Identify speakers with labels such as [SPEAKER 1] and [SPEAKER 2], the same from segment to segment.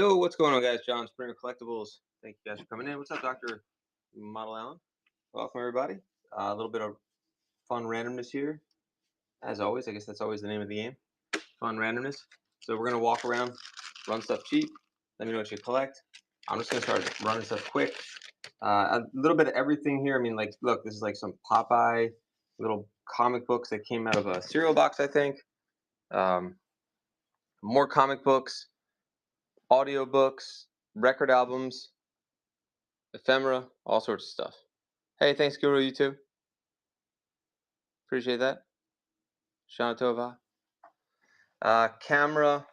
[SPEAKER 1] Yo, what's going on, guys? John Springer Collectibles. Thank you guys for coming in. What's up, Dr. Model Allen? Welcome, everybody. A little bit of fun randomness here. As always, I guess that's always the name of the game. Fun randomness. So we're going to walk around, run stuff cheap. Let me know what you collect. I'm just going to start running stuff quick. A little bit of everything here. I mean, like, look, this is like some Popeye little comic books that came out of a cereal box, I think. More comic books. Audiobooks, record albums, ephemera, all sorts of stuff. Hey, thanks, Guru, you too. Appreciate that. Shana Tova. Camera,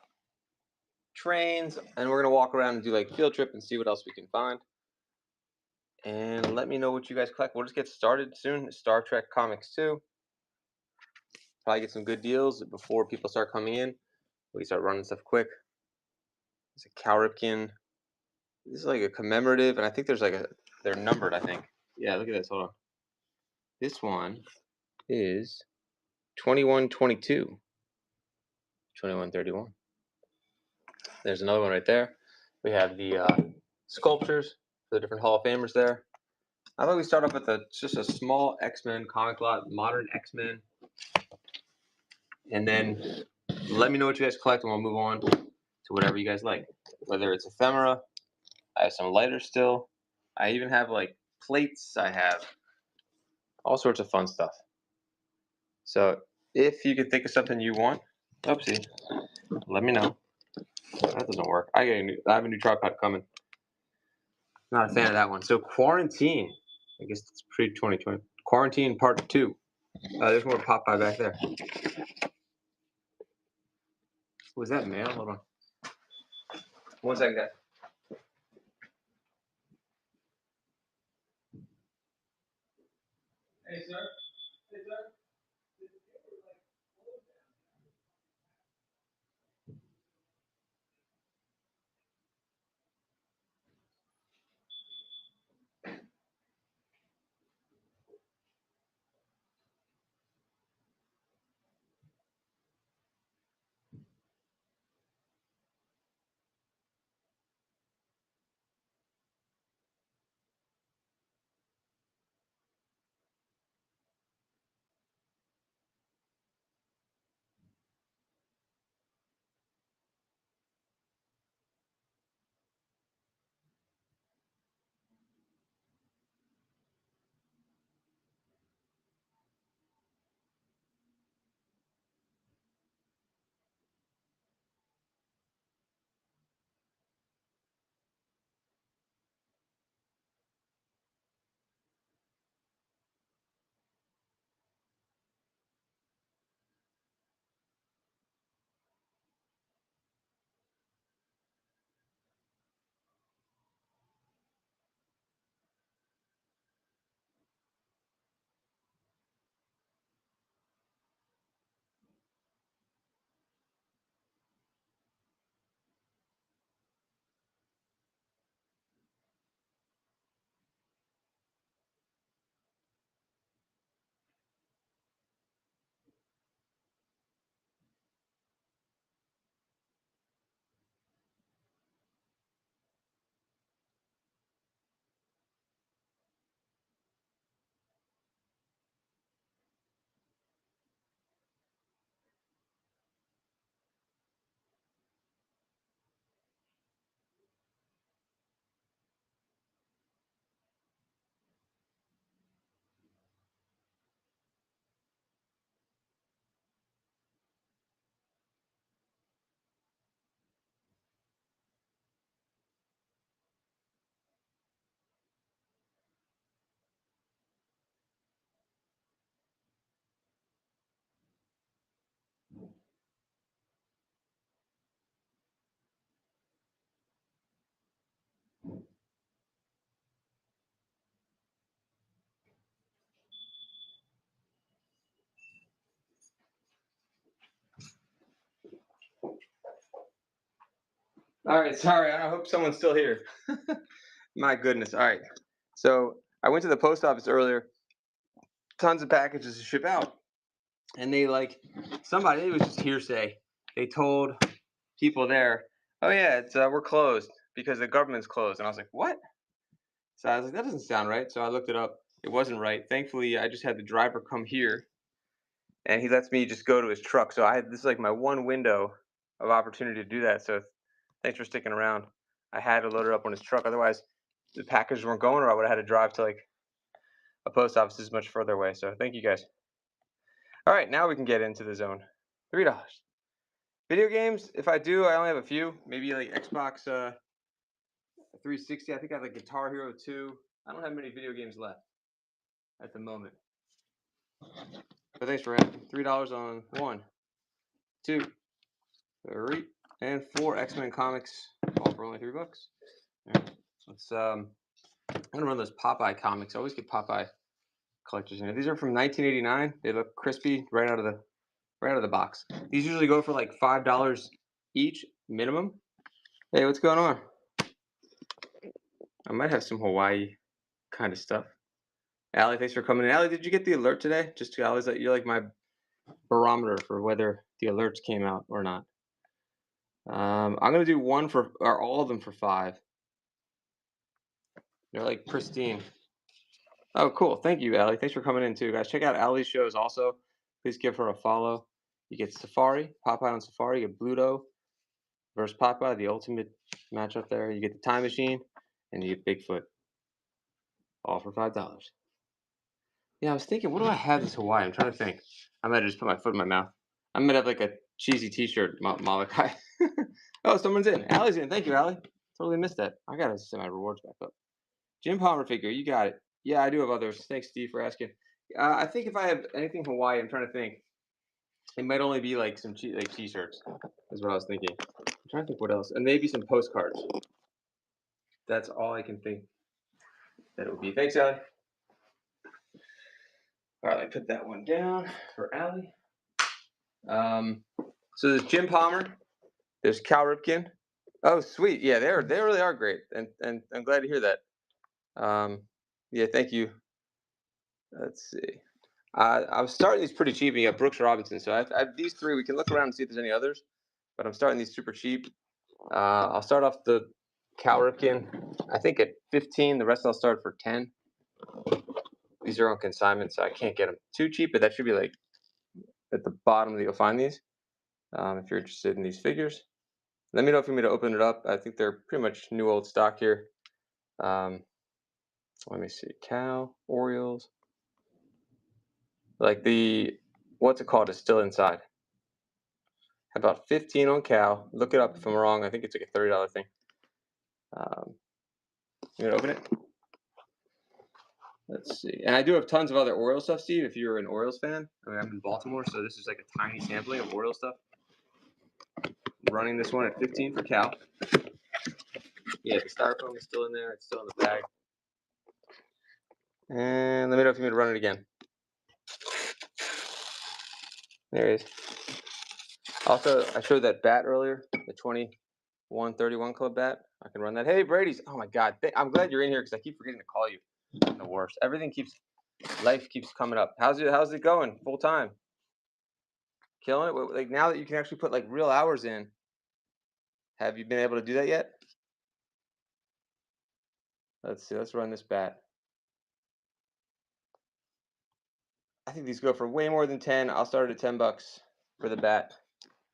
[SPEAKER 1] trains, and we're going to walk around and do like field trip and see what else we can find. And let me know what you guys collect. We'll just get started soon. Star Trek Comics 2. Probably get some good deals before people start coming in. We start running stuff quick. There's a Cal Ripken. This is like a commemorative, and I think there's like they're numbered, I think. Yeah, look at this. Hold on. This one is 2122, 2131. There's another one right there. We have the sculptures for the different Hall of Famers there. I thought we start off with just a small X-Men comic lot, modern X-Men. And then let me know what you guys collect, and we'll move on to whatever you guys like. Whether it's ephemera, I have some lighters still. I even have like plates. I have all sorts of fun stuff. So if you can think of something you want, oopsie, let me know. That doesn't work. I have a new tripod coming. Not a fan of that one. So Quarantine. I guess it's pre-2020. Quarantine Part 2. There's more Popeye back there. Was that mail? Hold on. 1 second, guys. Hey, sir. Hey, sir. All right, sorry. I hope someone's still here. My goodness. All right. So I went to the post office earlier. Tons of packages to ship out. And they it was just hearsay. They told people there, Oh yeah, it's we're closed because the government's closed. And I was like, what? So I was like, that doesn't sound right. So I looked it up. It wasn't right. Thankfully, I just had the driver come here, and he lets me just go to his truck. So I had this is like my one window of opportunity to do that. So thanks for sticking around. I had to load it up on his truck. Otherwise, the packages weren't going, or I would have had to drive to like a post office is much further away. So thank you guys. All right, now we can get into the zone. $3. Video games, if I do, I only have a few. Maybe like Xbox 360. I think I have like Guitar Hero 2. I don't have many video games left at the moment. But thanks for asking. $3 on 1, 2, 3, and 4 X-Men comics, all for only $3. All right, let's I'm gonna run those Popeye comics. I always get Popeye collectors in here. These are from 1989. They look crispy right out of the box. These usually go for like $5 each minimum. Hey, what's going on? I might have some Hawaii kind of stuff. Allie, thanks for coming in. Allie, did you get the alert today? Just to Allie's like you're like my barometer for whether the alerts came out or not. I'm gonna do one for or all of them for 5. They're like pristine. Oh, cool. Thank you, Allie. Thanks for coming in too, guys. Check out Allie's shows also. Please give her a follow. You get Safari, Popeye on Safari. You get Bluto versus Popeye, the ultimate matchup there. You get the Time Machine, and you get Bigfoot, all for $5. Yeah, I was thinking, what do I have this Hawaii? I'm trying to think. I might have just put my foot in my mouth. I might have like a cheesy T-shirt, Malachi. Oh, someone's in. Allie's in. Thank you, Allie. Totally missed that. I gotta set my rewards back up. Jim Palmer figure, you got it. Yeah, I do have others. Thanks, Steve, for asking. I think if I have anything Hawaii, I'm trying to think. It might only be like some like T-shirts. Is what I was thinking. I'm trying to think what else, and maybe some postcards. That's all I can think that it would be. Thanks, Allie. All right, I put that one down for Allie. So there's Jim Palmer. There's Cal Ripken. Oh, sweet. Yeah, they really are great, and I'm glad to hear that. Yeah, thank you. Let's see. I was starting these pretty cheap. And you got Brooks Robinson, so I have these 3. We can look around and see if there's any others, but I'm starting these super cheap. I'll start off the Cal Ripken. I think at 15. The rest I'll start for 10. These are on consignment, so I can't get them too cheap, but that should be like at the bottom that you'll find these. If you're interested in these figures, let me know if you want me to open it up. I think they're pretty much new old stock here. Let me see. Cal, Orioles. Like the, what's it called, is still inside. About 15 on Cal. Look it up if I'm wrong. I think it's like a $30 thing. You gonna open it? Let's see. And I do have tons of other Orioles stuff, Steve, if you're an Orioles fan. I mean, I'm in Baltimore, so this is like a tiny sampling of Orioles stuff. Running this one at 15 for Cal. Yeah, the styrofoam is still in there. It's still in the bag. And let me know if you want me to run it again. There it is. Also, I showed that bat earlier, the 2131 Club bat. I can run that. Hey, Brady's. Oh my God. I'm glad you're in here because I keep forgetting to call you. I'm the worst. Life keeps coming up. How's it going? Full time? Killing it? Like now that you can actually put like real hours in, have you been able to do that yet? Let's see. Let's run this bat. I think these go for way more than 10. I'll start at $10 for the bat.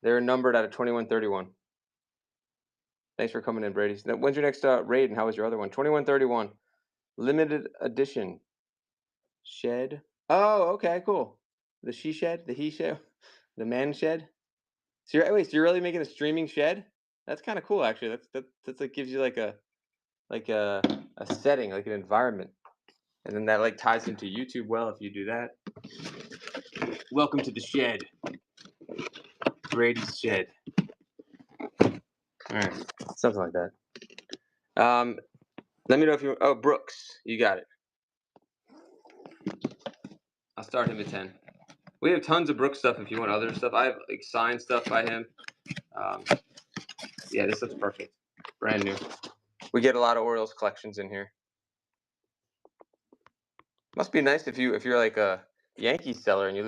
[SPEAKER 1] They're numbered out of 2131. Thanks for coming in, Brady. When's your next raid, and how was your other one? 2131, limited edition. Shed. Oh, okay, cool. The she shed, the he shed, the man shed. So you're really making a streaming shed? That's kind of cool, actually. That's like gives you like a setting, like an environment, and then that like ties into YouTube well if you do that. Welcome to the shed, Brady's shed. All right, something like that. Let me know if you. Oh, Brooks, you got it. I'll start him at 10. We have tons of Brooks stuff if you want other stuff. I have like signed stuff by him. Yeah, this looks perfect. Brand new. We get a lot of Orioles collections in here. Must be nice if you're like a Yankees seller and if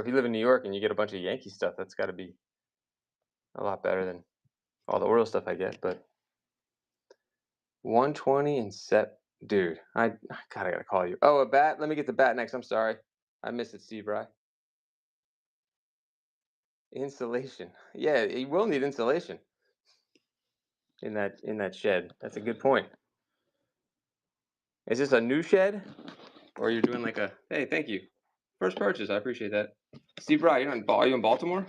[SPEAKER 1] you live in New York and you get a bunch of Yankee stuff. That's got to be a lot better than all the Oreo stuff I get, but 120 and set. Dude, God, I gotta call you. Oh, a bat. Let me get the bat next. I'm sorry, I missed it, Steve. Right? Insulation. Yeah, you will need insulation in that shed. That's a good point. Is this a new shed, or you're doing like a? Hey, thank you. First purchase. I appreciate that. Steve Bry, are you in Baltimore?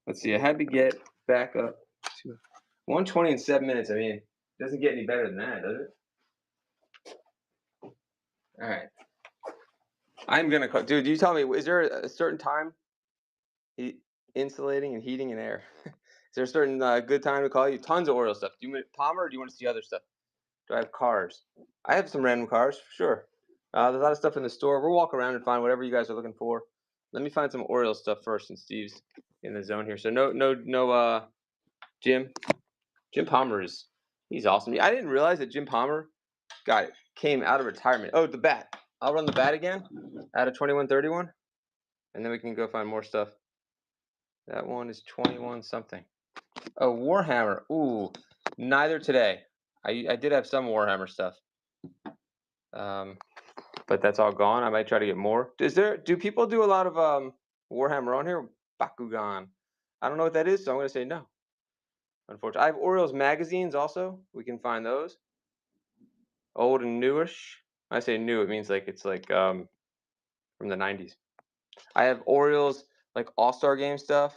[SPEAKER 1] Let's see. I had to get back up to 120 in 7 minutes. I mean, it doesn't get any better than that, does it? All right. I'm gonna call. Dude, you tell me. Is there a certain time? Insulating and heating and air. Is there a certain good time to call you? Tons of Oreo stuff. Do you want Palmer, or do you want to see other stuff? Do I have cars? I have some random cars, for sure. There's a lot of stuff in the store. We'll walk around and find whatever you guys are looking for. Let me find some Oreo stuff first, since Steve's in the zone here. So no, Jim. Jim Palmer he's awesome. I didn't realize that Jim Palmer came out of retirement. Oh, the bat. I'll run the bat again out of 2131, and then we can go find more stuff. That one is 21 something. Oh, Warhammer. Ooh, neither today. I did have some Warhammer stuff, but that's all gone. I might try to get more. Do people do a lot of Warhammer on here? Bakugan. I don't know what that is, so I'm gonna say no. Unfortunately, I have Orioles magazines also. We can find those. Old and newish. When I say new, it means like it's like from the 90s. I have Orioles like All-Star Game stuff.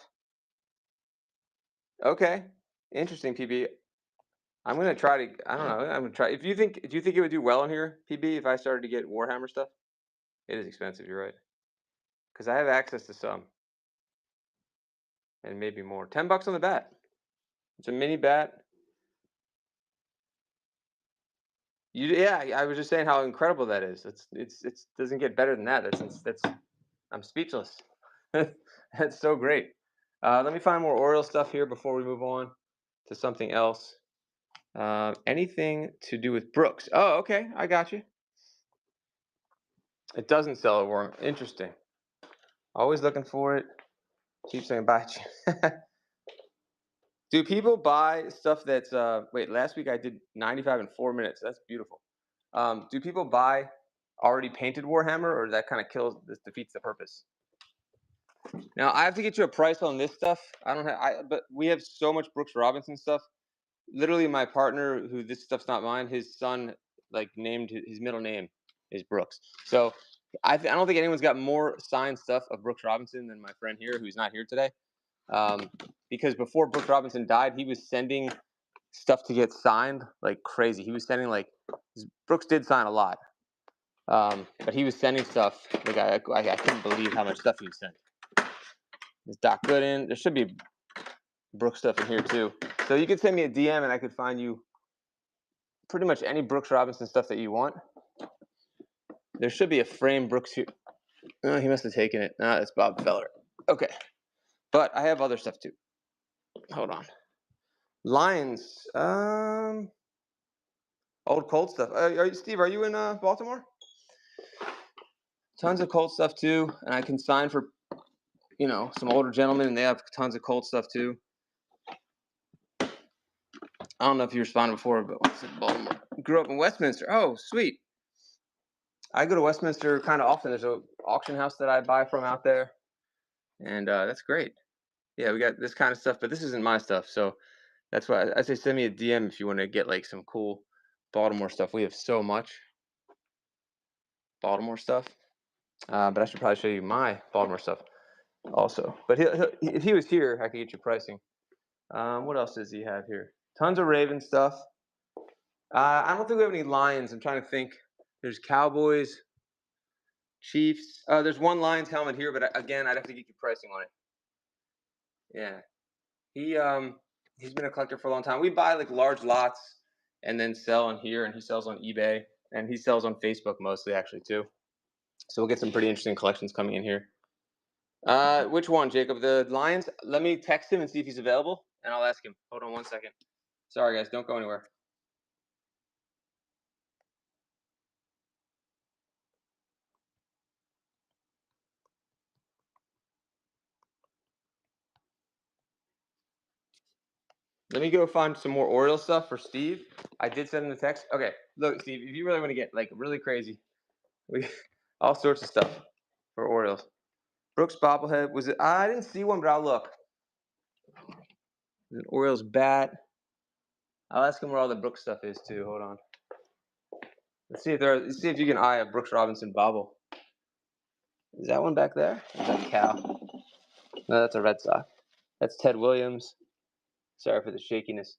[SPEAKER 1] Okay, interesting, PB. I'm gonna try to. I don't know. I'm gonna try. Do you think it would do well in here, PB, if I started to get Warhammer stuff? It is expensive. You're right. Because I have access to some, and maybe more. $10 on the bat. It's a mini bat. Yeah. I was just saying how incredible that is. It doesn't get better than that. I'm speechless. That's so great. Let me find more Oriole stuff here before we move on to something else. Anything to do with Brooks? Oh, okay. I got you. It doesn't sell a worm. Interesting. Always looking for it. Keep saying bye. Do people buy stuff that's wait, last week I did 95 in 4 minutes. That's beautiful. Do people buy already painted Warhammer, or that kind of defeats the purpose? Now I have to get you a price on this stuff. But we have so much Brooks Robinson stuff. Literally, my partner, who this stuff's not mine, his son named his middle name is Brooks. So I don't think anyone's got more signed stuff of Brooks Robinson than my friend here, who's not here today. Because before Brooks Robinson died, he was sending stuff to get signed like crazy. He was sending Brooks did sign a lot, but he was sending stuff. I couldn't believe how much stuff he sent. There's Doc Gooden. There should be Brooks stuff in here too. So you could send me a DM and I could find you pretty much any Brooks Robinson stuff that you want. There should be a frame Brooks here. Oh, he must have taken it. No, it's Bob Feller. Okay. But I have other stuff too. Hold on. Lions. Old Colt stuff. Steve, are you in Baltimore? Tons of Colt stuff too. And I can sign for, some older gentlemen, and they have tons of Colt stuff too. I don't know if you responded before, but what's it, Baltimore? Grew up in Westminster. Oh, sweet. I go to Westminster kind of often. There's an auction house that I buy from out there, and that's great. Yeah, we got this kind of stuff, but this isn't my stuff, so that's why I say send me a DM if you want to get some cool Baltimore stuff. We have so much Baltimore stuff, but I should probably show you my Baltimore stuff also. But if he was here, I could get you pricing. What else does he have here? Tons of Raven stuff. I don't think we have any Lions. I'm trying to think. There's Cowboys, Chiefs. There's one Lions helmet here, but again, I'd have to get you pricing on it. Yeah, he's been a collector for a long time. We buy large lots and then sell on here, and he sells on eBay, and he sells on Facebook mostly actually too. So we'll get some pretty interesting collections coming in here. Which one, Jacob? The Lions? Let me text him and see if he's available, and I'll ask him. Hold on 1 second. Sorry, guys. Don't go anywhere. Let me go find some more Orioles stuff for Steve. I did send him a text. Okay, look, Steve, if you really want to get like really crazy, we all sorts of stuff for Orioles. Brooks bobblehead, was it? I didn't see one, but I'll look. An Orioles bat. I'll ask him where all the Brooks stuff is too. Hold on. Let's see if you can eye a Brooks Robinson bobble. Is that one back there? Or is that Cal? No, that's a Red Sox. That's Ted Williams. Sorry for the shakiness.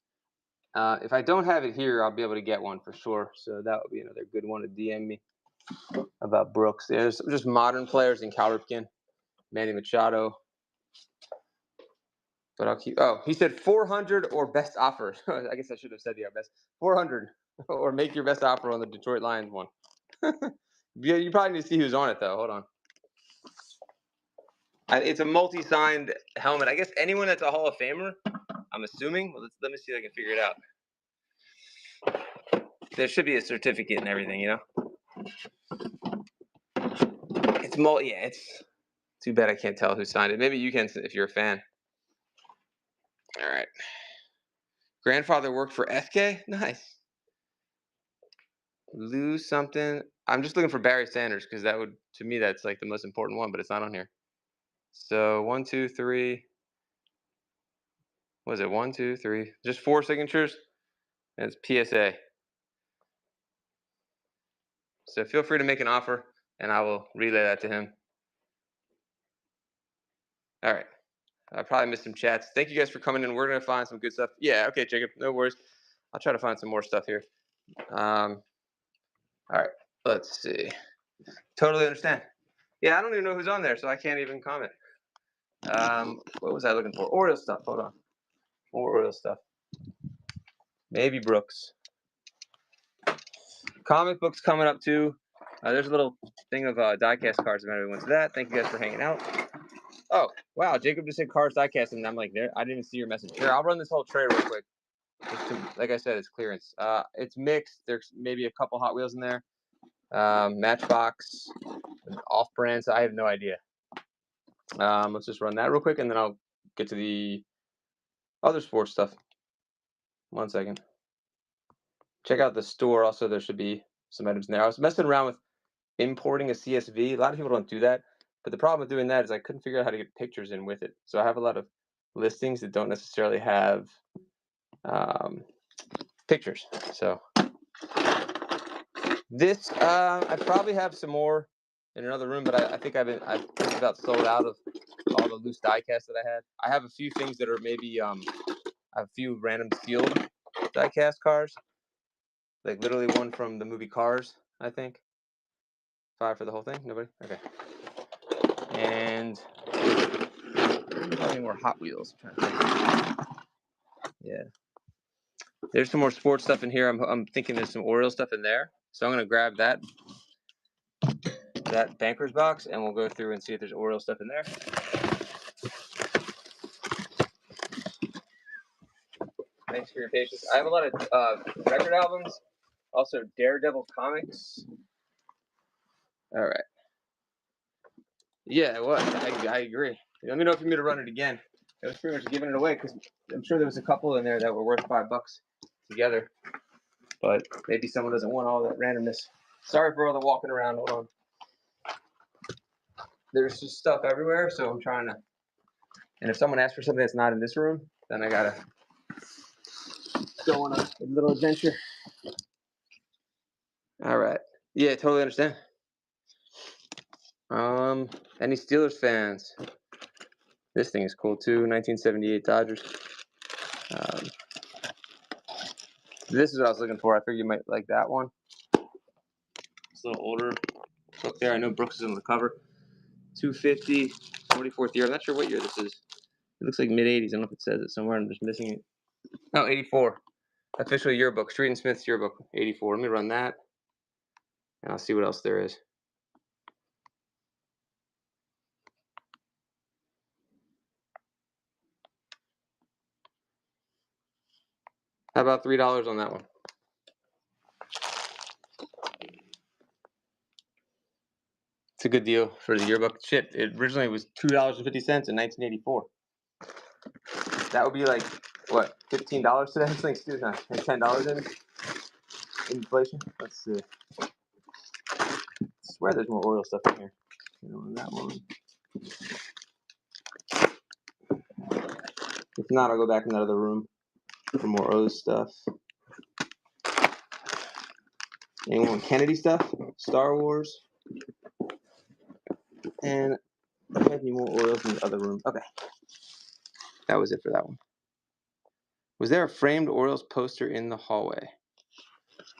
[SPEAKER 1] If I don't have it here, I'll be able to get one for sure. So that would be another good one to DM me about Brooks. There's just modern players in Cal Ripken, Manny Machado. But I'll keep. Oh, he said 400 or best offer. I guess I should have said the best 400 or make your best offer on the Detroit Lions one. Yeah, you probably need to see who's on it though. Hold on. It's a multi-signed helmet. I guess anyone that's a Hall of Famer, I'm assuming. Well, let me see if I can figure it out. There should be a certificate and everything, you know. It's Yeah, it's too bad I can't tell who signed it. Maybe you can if you're a fan. All right. Grandfather worked for SK. Nice. Lose something. I'm just looking for Barry Sanders because that would, to me, that's like the most important one, but it's not on here. So 1, 2, 3. Was it 1, 2, 3? Just 4 signatures. And it's PSA. So feel free to make an offer, and I will relay that to him. All right. I probably missed some chats. Thank you guys for coming in. We're going to find some good stuff. Yeah, okay, Jacob. No worries. I'll try to find some more stuff here. All right. Let's see. Totally understand. Yeah, I don't even know who's on there, so I can't even comment. What was I looking for? Orioles stuff. Hold on. More Orioles stuff. Maybe Brooks. Comic books coming up too. There's a little thing of diecast cards if anybody wants that. Thank you guys for hanging out. Oh, wow. Jacob just said Cars diecast, and I'm like, there. I didn't even see your message. Here, I'll run this whole tray real quick. Like I said, it's clearance. It's mixed. There's maybe a couple Hot Wheels in there. Matchbox, off-brand. So I have no idea. Let's just run that real quick, and then I'll get to the other sports stuff. 1 second. Check out the store. Also, there should be some items in there. I was messing around with importing a CSV. A lot of people don't do that. But the problem with doing that is I couldn't figure out how to get pictures in with it. So I have a lot of listings that don't necessarily have pictures. So this, I probably have some more in another room, but I think I've just about sold out of all the loose diecast that I had. I have a few things that are maybe a few random sealed diecast cars, like literally one from the movie Cars, I think. 5 for the whole thing. Nobody? Okay. And probably more Hot Wheels. I'm trying to think. Yeah. There's some more sports stuff in here. I'm thinking there's some Orioles stuff in there. So I'm gonna grab that Bankers box, and we'll go through and see if there's Orioles stuff in there. Thanks for your patience. I have a lot of record albums, also Daredevil comics. All right. Yeah, well, I agree. Let me know if you need to run it again. I was pretty much giving it away because I'm sure there was a couple in there that were worth $5 together. But maybe someone doesn't want all that randomness. Sorry for all the walking around. Hold on. There's just stuff everywhere, so I'm trying to. And if someone asks for something that's not in this room, then I gotta go on a little adventure. All right. Yeah, totally understand. Any Steelers fans? This thing is cool too. 1978 Dodgers. This is what I was looking for. I figured you might like that one. It's a little older book there. I know Brooks is on the cover. 250, 44th year. I'm not sure what year this is. It looks like mid-80s. I don't know if it says it somewhere. I'm just missing it. Oh, 84. Official yearbook. Street and Smith's yearbook. 84. Let me run that. And I'll see what else there is. How about $3 on that one? It's a good deal for the yearbook. Shit, it originally was $2.50 in 1984. That would be like, what, $15 today. This thing's still not $10 in inflation. Let's see. I swear there's more Oreo stuff in here. You know, that one. If not, I'll go back in that other room for more O's stuff. Anyone want Kennedy stuff? Star Wars. And there might be more Oreos in the other room. Okay. That was it for that one. Was there a framed Orioles poster in the hallway?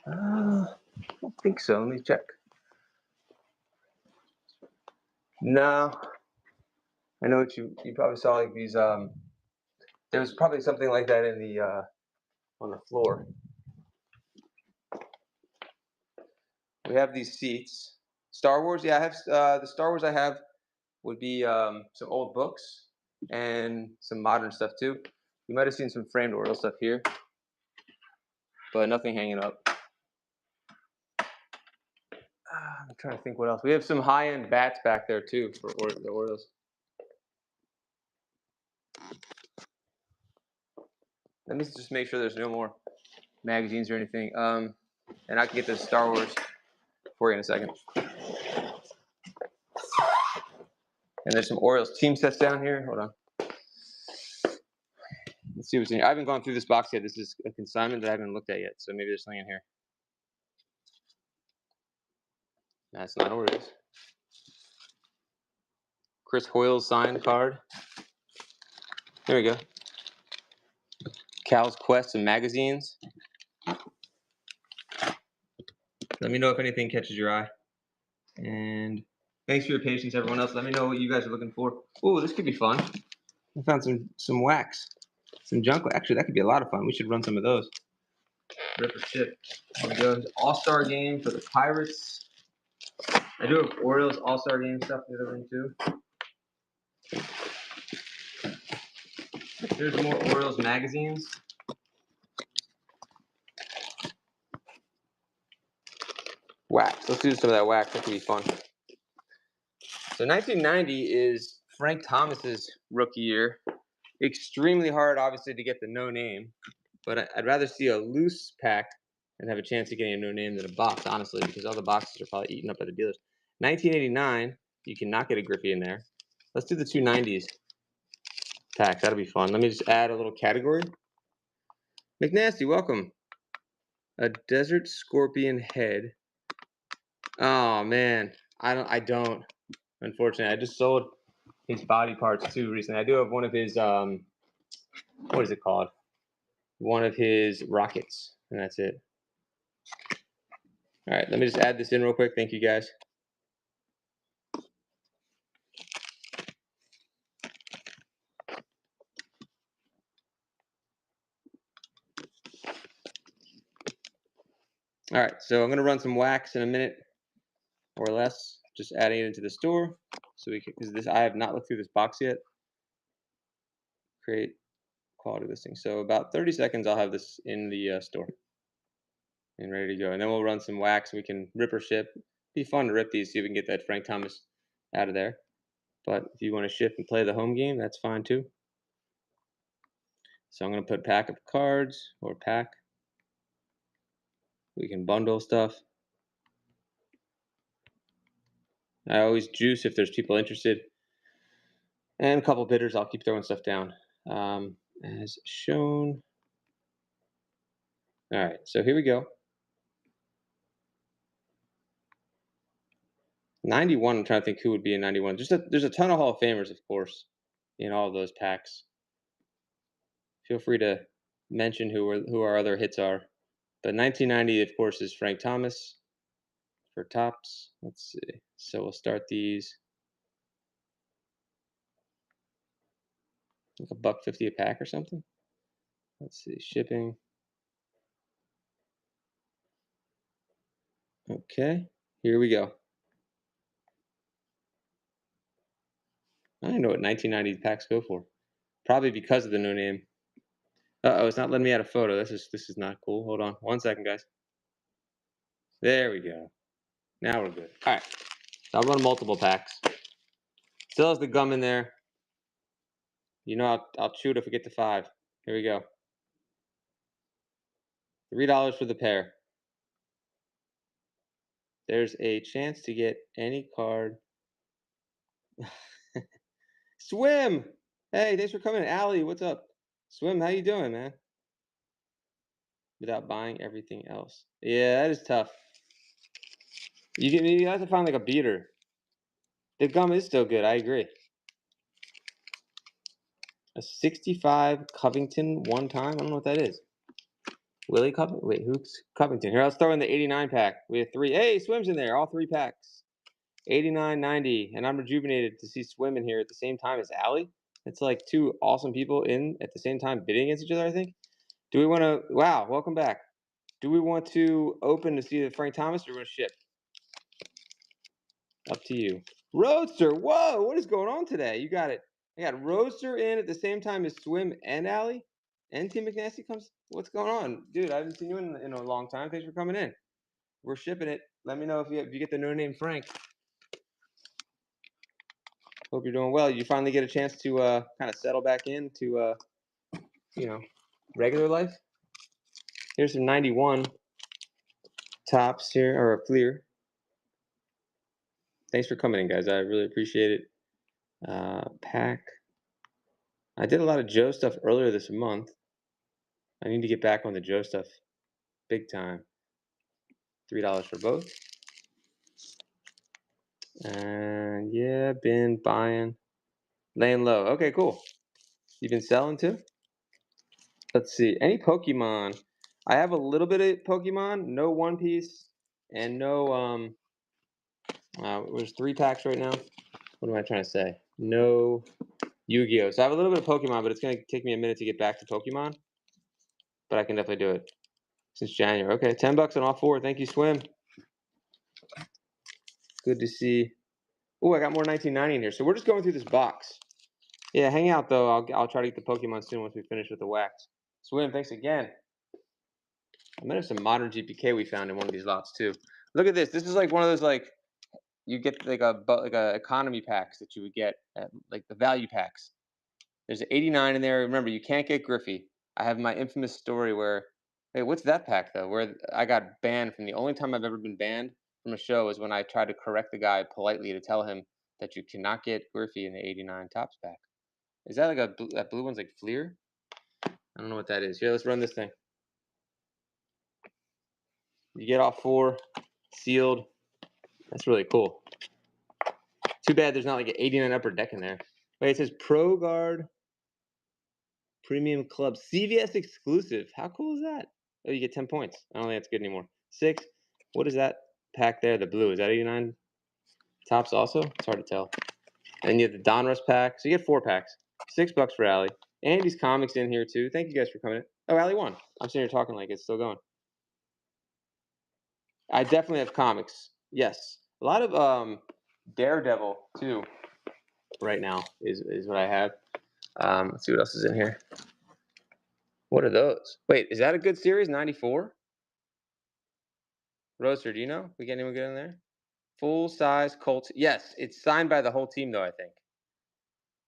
[SPEAKER 1] I don't think so. Let me check. No. I know what you probably saw, like these there was probably something like that in the on the floor. We have these seats. Star Wars, yeah, I have the Star Wars I have would be some old books and some modern stuff too. You might have seen some framed Oriole stuff here, but nothing hanging up. I'm trying to think what else. We have some high-end bats back there too for the Orioles. Let me just make sure there's no more magazines or anything. And I can get this Star Wars for you in a second. And there's some Orioles team sets down here. Hold on. Let's see what's in here. I haven't gone through this box yet. This is a consignment that I haven't looked at yet. So maybe there's something in here. That's not Orioles. Chris Hoyle's signed card. There we go. Cal's Quest and magazines. Let me know if anything catches your eye. And thanks for your patience, everyone else. Let me know what you guys are looking for. Oh, this could be fun. I found some wax. Some junk. Actually, that could be a lot of fun. We should run some of those. Rip or ship. There we go. All-Star game for the Pirates. I do have Orioles All-Star game stuff in the other room too. Here's more Orioles magazines. Wax. Let's do some of that wax. That could be fun. So 1990 is Frank Thomas's rookie year. Extremely hard, obviously, to get the no name, but I'd rather see a loose pack and have a chance of getting a no name than a box, honestly, because all the boxes are probably eaten up by the dealers. 1989, you cannot get a Griffey in there. Let's do the 290s packs. That'll be fun. Let me just add a little category. McNasty, welcome. A Desert Scorpion head. Oh man, I don't. Unfortunately, I just sold his body parts too recently. I do have one of his what is it called? One of his rockets, and that's it. All right, let me just add this in real quick. Thank you guys. All right, so I'm gonna run some wax in a minute or less, just adding it into the store. So we can, because this, I have not looked through this box yet. Create quality listing. So about 30 seconds, I'll have this in the store and ready to go. And then we'll run some wax. We can rip or ship. Be fun to rip these, see if we can get that Frank Thomas out of there. But if you want to ship and play the home game, that's fine too. So I'm going to put pack of cards or pack. We can bundle stuff. I always juice if there's people interested. And a couple bidders, I'll keep throwing stuff down. As shown. All right, so here we go. 91, I'm trying to think who would be in 91. There's a ton of Hall of Famers, of course, in all of those packs. Feel free to mention who our other hits are. But 1990, of course, is Frank Thomas for tops. Let's see. So we'll start these. Like $1.50 a pack or something. Let's see. Shipping. Okay. Here we go. I don't know what 1990 packs go for. Probably because of the no name. Uh-oh, it's not letting me add a photo. This is not cool. Hold on. 1 second, guys. There we go. Now we're good. All right. So I'll run multiple packs. Still has the gum in there. You know, I'll chew it if we get to 5. Here we go. $3 for the pair. There's a chance to get any card. Swim! Hey, thanks for coming. Allie, what's up? Swim, how you doing, man? Without buying everything else. Yeah, that is tough. You have to find like a beater. The gum is still good, I agree. A 65 Covington one time? I don't know what that is. Willie Covington? Wait, who's Covington? Here, let's throw in the 89 pack. We have 3. Hey, Swim's in there, all 3 packs. 89.90, and I'm rejuvenated to see Swim in here at the same time as Allie. It's like 2 awesome people in at the same time bidding against each other, I think. Do we want to? Wow, welcome back. Do we want to open to see the Frank Thomas, or we're going to ship? Up to you. Roadster, whoa, what is going on today? You got it. I got Roadster in at the same time as Swim and Allie. And Tim McNasty comes. What's going on? Dude, I haven't seen you in a long time. Thanks for coming in. We're shipping it. Let me know if you get the no name Frank. Hope you're doing well. You finally get a chance to kind of settle back into regular life. Here's some 91 tops here, or a Fleer. Thanks for coming in, guys. I really appreciate it. Pack. I did a lot of Joe stuff earlier this month. I need to get back on the Joe stuff big time. $3 for both. And yeah, been buying. Laying low. Okay, cool. You've been selling too? Let's see. Any Pokemon? I have a little bit of Pokemon. No One Piece. And no, there's 3 packs right now. What am I trying to say? No Yu-Gi-Oh! So I have a little bit of Pokemon, but it's going to take me a minute to get back to Pokemon. But I can definitely do it. Since January. Okay, $10 on all 4. Thank you, Swim. Good to see. Oh, I got more 1990 in here. So we're just going through this box. Yeah, hang out though. I'll try to get the Pokemon soon once we finish with the wax. Swim, thanks again. I might have some modern GPK we found in one of these lots too. Look at this. This is like one of those like you get like a economy packs that you would get at like the value packs. There's an 89 in there. Remember, you can't get Griffey. I have my infamous story where, hey, what's that pack though? Where I got banned from the only time I've ever been banned from a show is when I tried to correct the guy politely to tell him that you cannot get Griffey in the 89 tops pack. Is that like that blue one's like Fleer? I don't know what that is. Here, let's run this thing. You get all 4 sealed. That's really cool. Too bad there's not like an 89 upper deck in there. Wait, it says Pro Guard Premium Club CVS exclusive. How cool is that? Oh, you get 10 points. I don't think that's good anymore. 6. What is that pack there? The blue. Is that 89 tops also? It's hard to tell. And you have the Donruss pack. So you get 4 packs. $6 for Allie. Andy's comics in here too. Thank you guys for coming in. Oh, Allie won. I'm sitting here talking like it's still going. I definitely have comics. Yes. A lot of Daredevil too right now is what I have. Let's see what else is in here. What are those? Wait, is that a good series? 94? Roaster, do you know? We get anyone good in there? Full size Colts. Yes, it's signed by the whole team though, I think.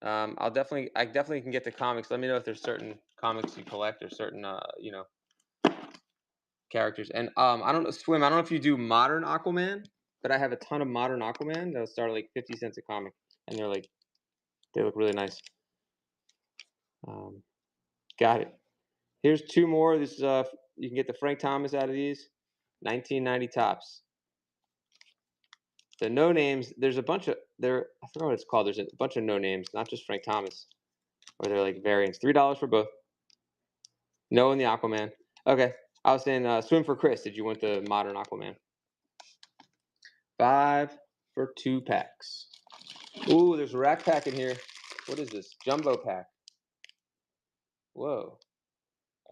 [SPEAKER 1] I definitely can get the comics. Let me know if there's certain comics you collect or certain characters. And I don't know, Swim, I don't know if you do modern Aquaman, but I have a ton of modern Aquaman that'll start at like 50 cents a comic. And they look really nice. Got it. Here's 2 more. This is you can get the Frank Thomas out of these. 1990 tops. The no names, there's a bunch of I forgot what it's called. There's a bunch of no names, not just Frank Thomas. Or they're like variants. $3 for both. No in the Aquaman. Okay. I was saying Swim for Chris. Did you want the modern Aquaman? 5 for 2 packs. Ooh, there's a rack pack in here. What is this? Jumbo pack. Whoa.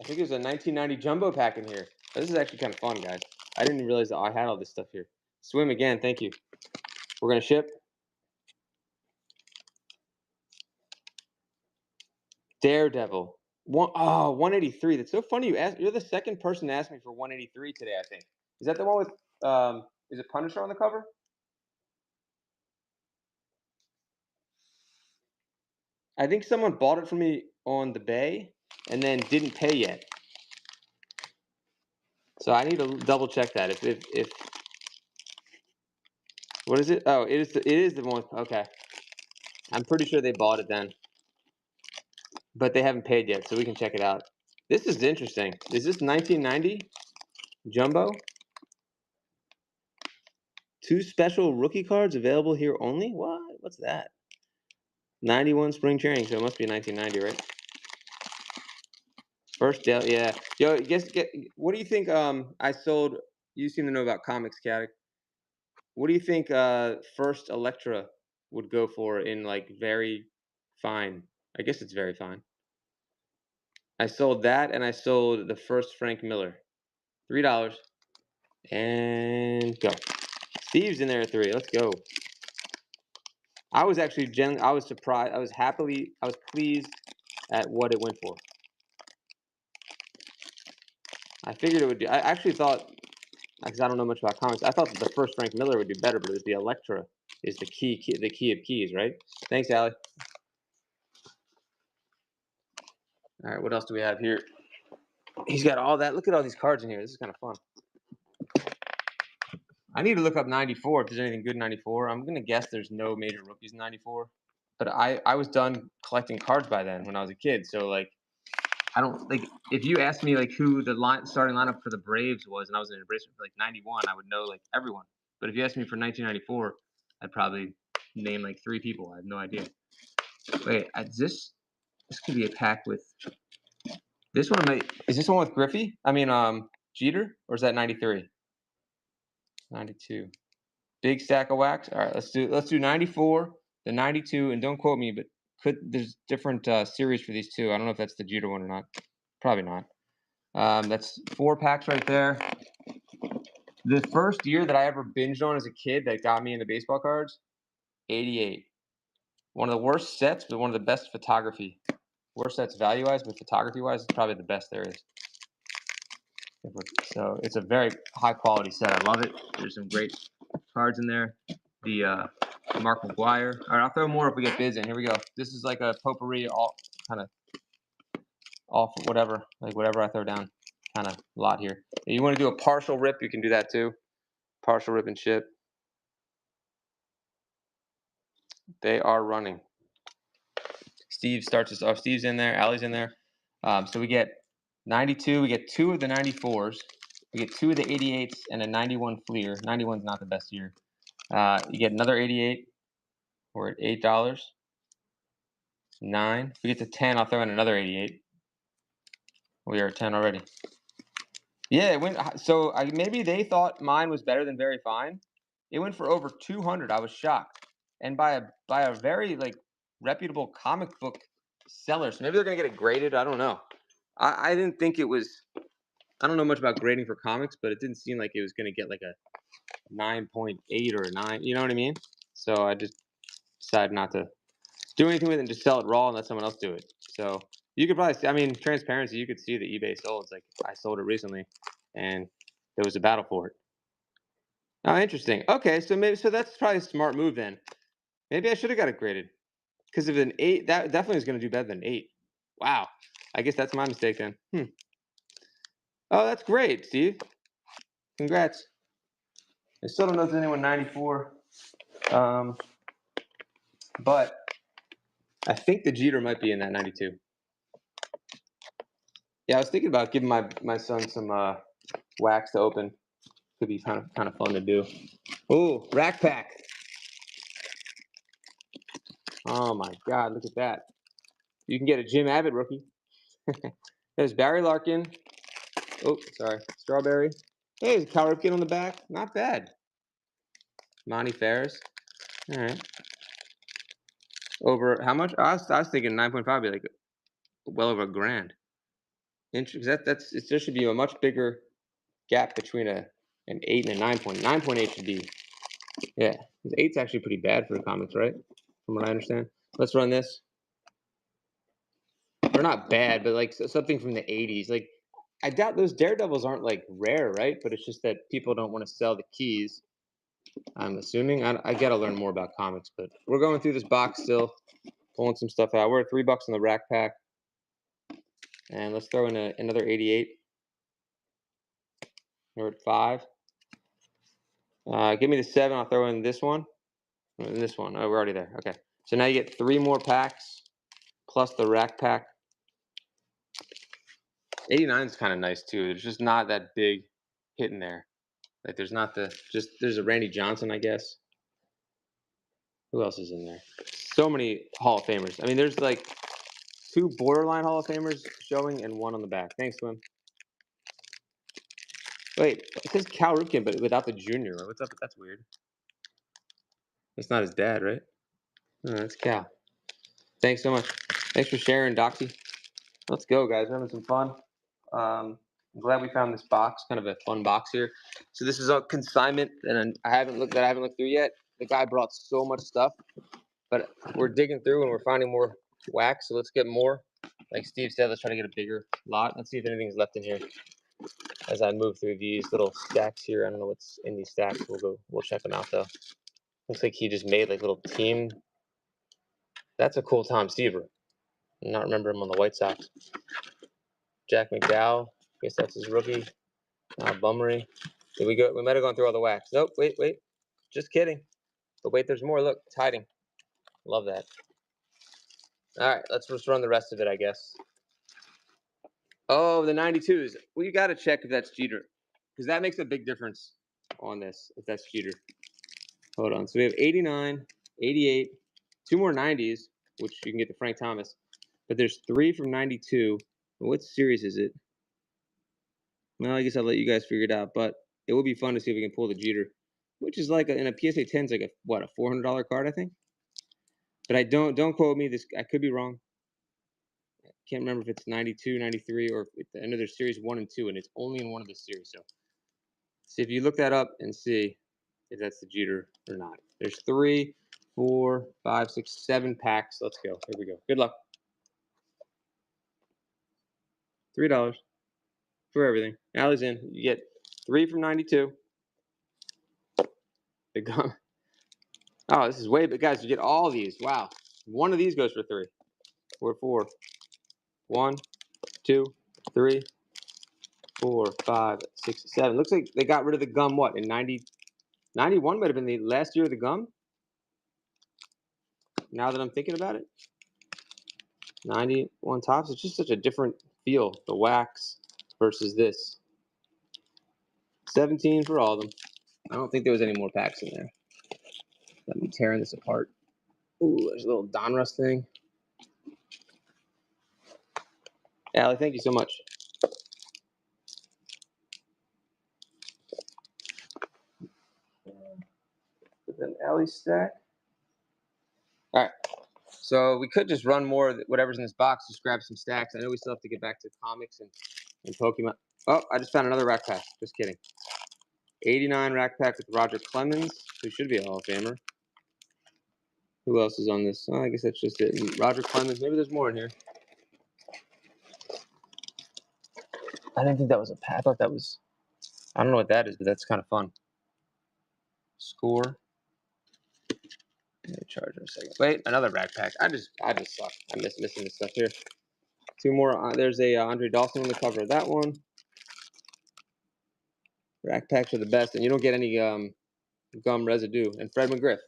[SPEAKER 1] I think there's a 1990 jumbo pack in here. This is actually kind of fun, guys. I didn't realize that I had all this stuff here. Swim again. Thank you. We're going to ship. Daredevil. 183. That's so funny. You're the second person to ask me for 183 today, I think. Is that the one with, is it Punisher on the cover? I think someone bought it for me on the Bay and then didn't pay yet. So I need to double check that. If what is it? Oh, it is the one. Okay, I'm pretty sure they bought it then, but they haven't paid yet, so we can check it out. This is interesting. Is this 1990 jumbo? 2 special rookie cards available here only. What? What's that? 91 spring training, so it must be 1990, right? First deal, yeah. Yo, what do you think? I sold. You seem to know about comics, Caddick. What do you think? First Electra would go for in like very fine. I guess it's very fine. I sold that, and I sold the first Frank Miller, $3, and go. Steve's in there at 3. Let's go. I was actually I was surprised. I was pleased at what it went for. I figured it would do. I actually thought, because I don't know much about comics, I thought that the first Frank Miller would do better, but it was the Electra is the key of keys, right? Thanks, Allie. All right, what else do we have here? He's got all that. Look at all these cards in here. This is kind of fun. I need to look up 94 if there's anything good in 94. I'm going to guess there's no major rookies in 94. But I was done collecting cards by then when I was a kid. So, like, I don't like if you asked me like who the starting lineup for the Braves was, and I was in Braves for like 91, I would know like everyone. But if you asked me for 1994, I'd probably name like 3 people. I have no idea. Wait, this could be a pack with this one. Is this one with Griffey? I mean, Jeter, or is that 93? 92. Big stack of wax. All right, let's do 94, the 92, and don't quote me, but there's different series for these two. I don't know if that's the Jeter one or not. Probably not. That's 4 packs right there. The first year that I ever binged on as a kid that got me into baseball cards, 88. One of the worst sets, but one of the best photography. Worst sets value-wise, but photography-wise, it's probably the best there is. So it's a very high-quality set. I love it. There's some great cards in there. The Mark McGwire. All right, I'll throw more if we get bids in. Here we go. This is like a potpourri, all kind of off whatever, like whatever I throw down, kind of lot here. If you want to do a partial rip, you can do that too. Partial rip and ship. They are running. Steve starts us off. Steve's in there. Allie's in there. So we get 92. We get 2 of the 94s. We get 2 of the 88s and a 91 Fleer. 91's not the best year. You get another 88. We're at $8. 9. If we get to 10, I'll throw in another 88. We are at 10 already. Yeah, it went. So maybe they thought mine was better than Very Fine. It went for over 200. I was shocked, and by a very like reputable comic book seller. So maybe they're gonna get it graded. I don't know. I didn't think it was. I don't know much about grading for comics, but it didn't seem like it was gonna get like a 9.8 or a 9. You know what I mean? So I just decided not to do anything with it and just sell it raw and let someone else do it. So you could probably see, I mean, transparency, you could see the eBay sold. It's like I sold it recently and there was a battle for it. Oh, interesting. Okay, so that's probably a smart move then. Maybe I should have got it graded. Because if an 8, that definitely is going to do better than 8. Wow. I guess that's my mistake then. Oh, that's great, Steve. Congrats. I still don't know if there's anyone 94. But I think the Jeter might be in that 92. Yeah, I was thinking about giving my son some wax to open. Could be kind of fun to do. Ooh, Rack Pack. Oh my God, look at that. You can get a Jim Abbott rookie. There's Barry Larkin. Oh, sorry. Strawberry. Hey, there's Cal Ripken on the back. Not bad. Monty Ferris. All right. Over how much? I was thinking 9.5 would be like well over $1,000. Interesting. There should be a much bigger gap between an 8 and a 9.9. 9.8 should be, yeah. 8's actually pretty bad for the comics, right? From what I understand. Let's run this. They're not bad, but like something from the 80s. Like I doubt those Daredevils aren't like rare, right? But it's just that people don't want to sell the keys. I'm assuming. I got to learn more about comics, but we're going through this box still, pulling some stuff out. We're at $3 in the Rack Pack, and let's throw in another 88. We're at 5. Give me the 7. I'll throw in this one. And this one. Oh, we're already there. Okay. So now you get 3 more packs plus the rack pack. 89 is kind of nice too. There's just not that big hit in there. Like there's not there's a Randy Johnson, I guess. Who else is in there? So many Hall of Famers. I mean, there's like 2 borderline Hall of Famers showing and 1 on the back. Thanks, Swim. Wait, it says Cal Ripken, but without the junior. What's up? That's weird. That's not his dad, right? No, that's Cal. Thanks so much. Thanks for sharing, Doxy. Let's go, guys. We're having some fun. I'm glad we found this box. Kind of a fun box here. So this is a consignment, and I haven't looked through yet. The guy brought so much stuff, but we're digging through and we're finding more wax. So let's get more. Like Steve said, let's try to get a bigger lot. Let's see if anything's left in here. As I move through these little stacks here, I don't know what's in these stacks. We'll check them out though. Looks like he just made like little team. That's a cool Tom Seaver. I not remember him on the White Sox. Jack McDowell. Guess that's his rookie. Bummery. Did we go? We might have gone through all the wax. Nope. Wait. Just kidding. But wait, there's more. Look, it's hiding. Love that. All right, let's just run the rest of it, I guess. Oh, the 92s. Well, you got to check if that's Jeter, because that makes a big difference on this, if that's Jeter. Hold on. So we have 89, 88, 2 more 90s, which you can get to Frank Thomas. But there's 3 from 92. What series is it? Well, I guess I'll let you guys figure it out. But it would be fun to see if we can pull the Jeter, which is like in a PSA 10 is like a $400 card, I think. But I don't quote me. This I could be wrong. I can't remember if it's 92, 93, or at the end of their series 1 and 2, and it's only in one of the series. So see if you look that up and see if that's the Jeter or not. There's 3, 4, 5, 6, 7 packs. Let's go. Here we go. Good luck. $3 for everything. Allie's in. You get 3 from 92. The gum. Oh, this is way big, guys. You get all these. Wow. One of these goes for 3. Or 4. 1, 2, 3, 4, 5, 6, 7. Looks like they got rid of the gum. What in 91 might have been the last year of the gum. Now that I'm thinking about it, 91 tops. It's just such a different feel. The wax versus this. 17 for all of them. I don't think there was any more packs in there. Let me tearing this apart. Ooh, there's a little Donruss thing. Allie, thank you so much. Put them Allie stack. All right. So we could just run more of whatever's in this box. Just grab some stacks. I know we still have to get back to comics and Pokemon. Oh, I just found another rack pack. Just kidding. 89 rack pack with Roger Clemens, who should be a Hall of Famer. Who else is on this? Oh, I guess that's just it. Roger Clemens. Maybe there's more in here. I didn't think that was a pack. I thought that was. I don't know what that is, but that's kind of fun. Score. Let me charge in a second. Wait, another rack pack. I just suck. I'm missing this stuff here. 2 more. There's a Andre Dawson on the cover of that one. Rack packs are the best, and you don't get any gum residue. And Fred McGriff.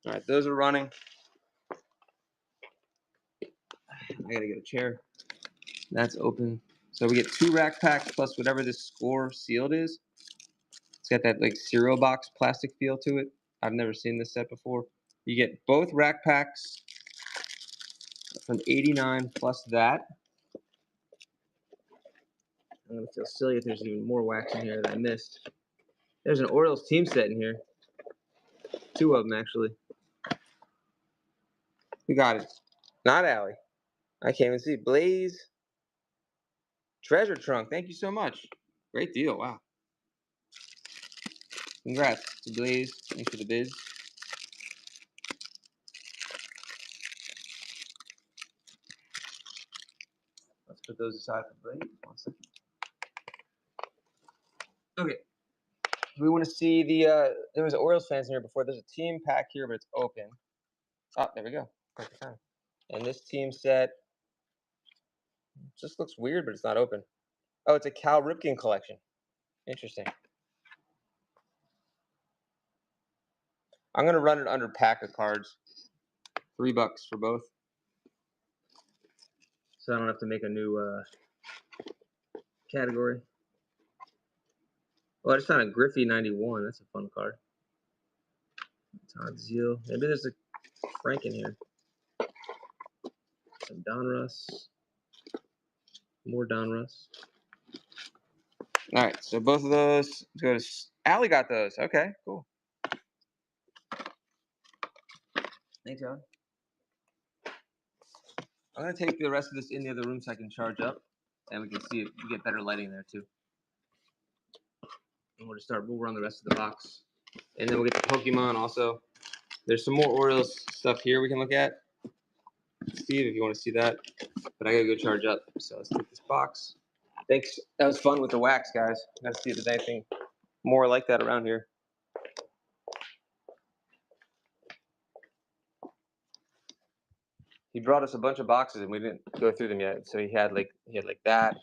[SPEAKER 1] All right, those are running. I gotta get a chair. That's open. So we get 2 rack packs plus whatever this score sealed is. It's got that like cereal box plastic feel to it. I've never seen this set before. You get both rack packs from 89 plus that. I'm gonna feel silly if there's even more wax in here that I missed. There's an Orioles team set in here. 2 of them actually. We got it. Not Allie. I can't even see. Blaze. Treasure trunk. Thank you so much. Great deal. Wow. Congrats to Blaze. Thanks for the biz. Let's put those aside for Blaze. 1 second. Okay. We want to see the. There was Orioles fans in here before. There's a team pack here, but it's open. Oh, there we go. Perfect time. And this team set just looks weird, but it's not open. Oh, it's a Cal Ripken collection. Interesting. I'm gonna run it under pack of cards. $3 for both. So I don't have to make a new category. Well, I just found a Griffey 91. That's a fun card. Todd Zeal. Maybe there's a Frank in here. Some Donruss. More Donruss. All right, so both of those. Let's go to Allie. Got those. Okay, cool. Thanks, Allie. I'm gonna take the rest of this in the other room so I can charge up, and we can see it. We get better lighting there too. And we'll just start. We'll run the rest of the box, and then we'll get the Pokemon also. There's some more Orioles stuff here we can look at. Steve, if you want to see that, but I gotta go charge up. So let's take this box. Thanks. That was fun with the wax, guys. Got to see if there's anything more like that around here. He brought us a bunch of boxes and we didn't go through them yet. So he had like that.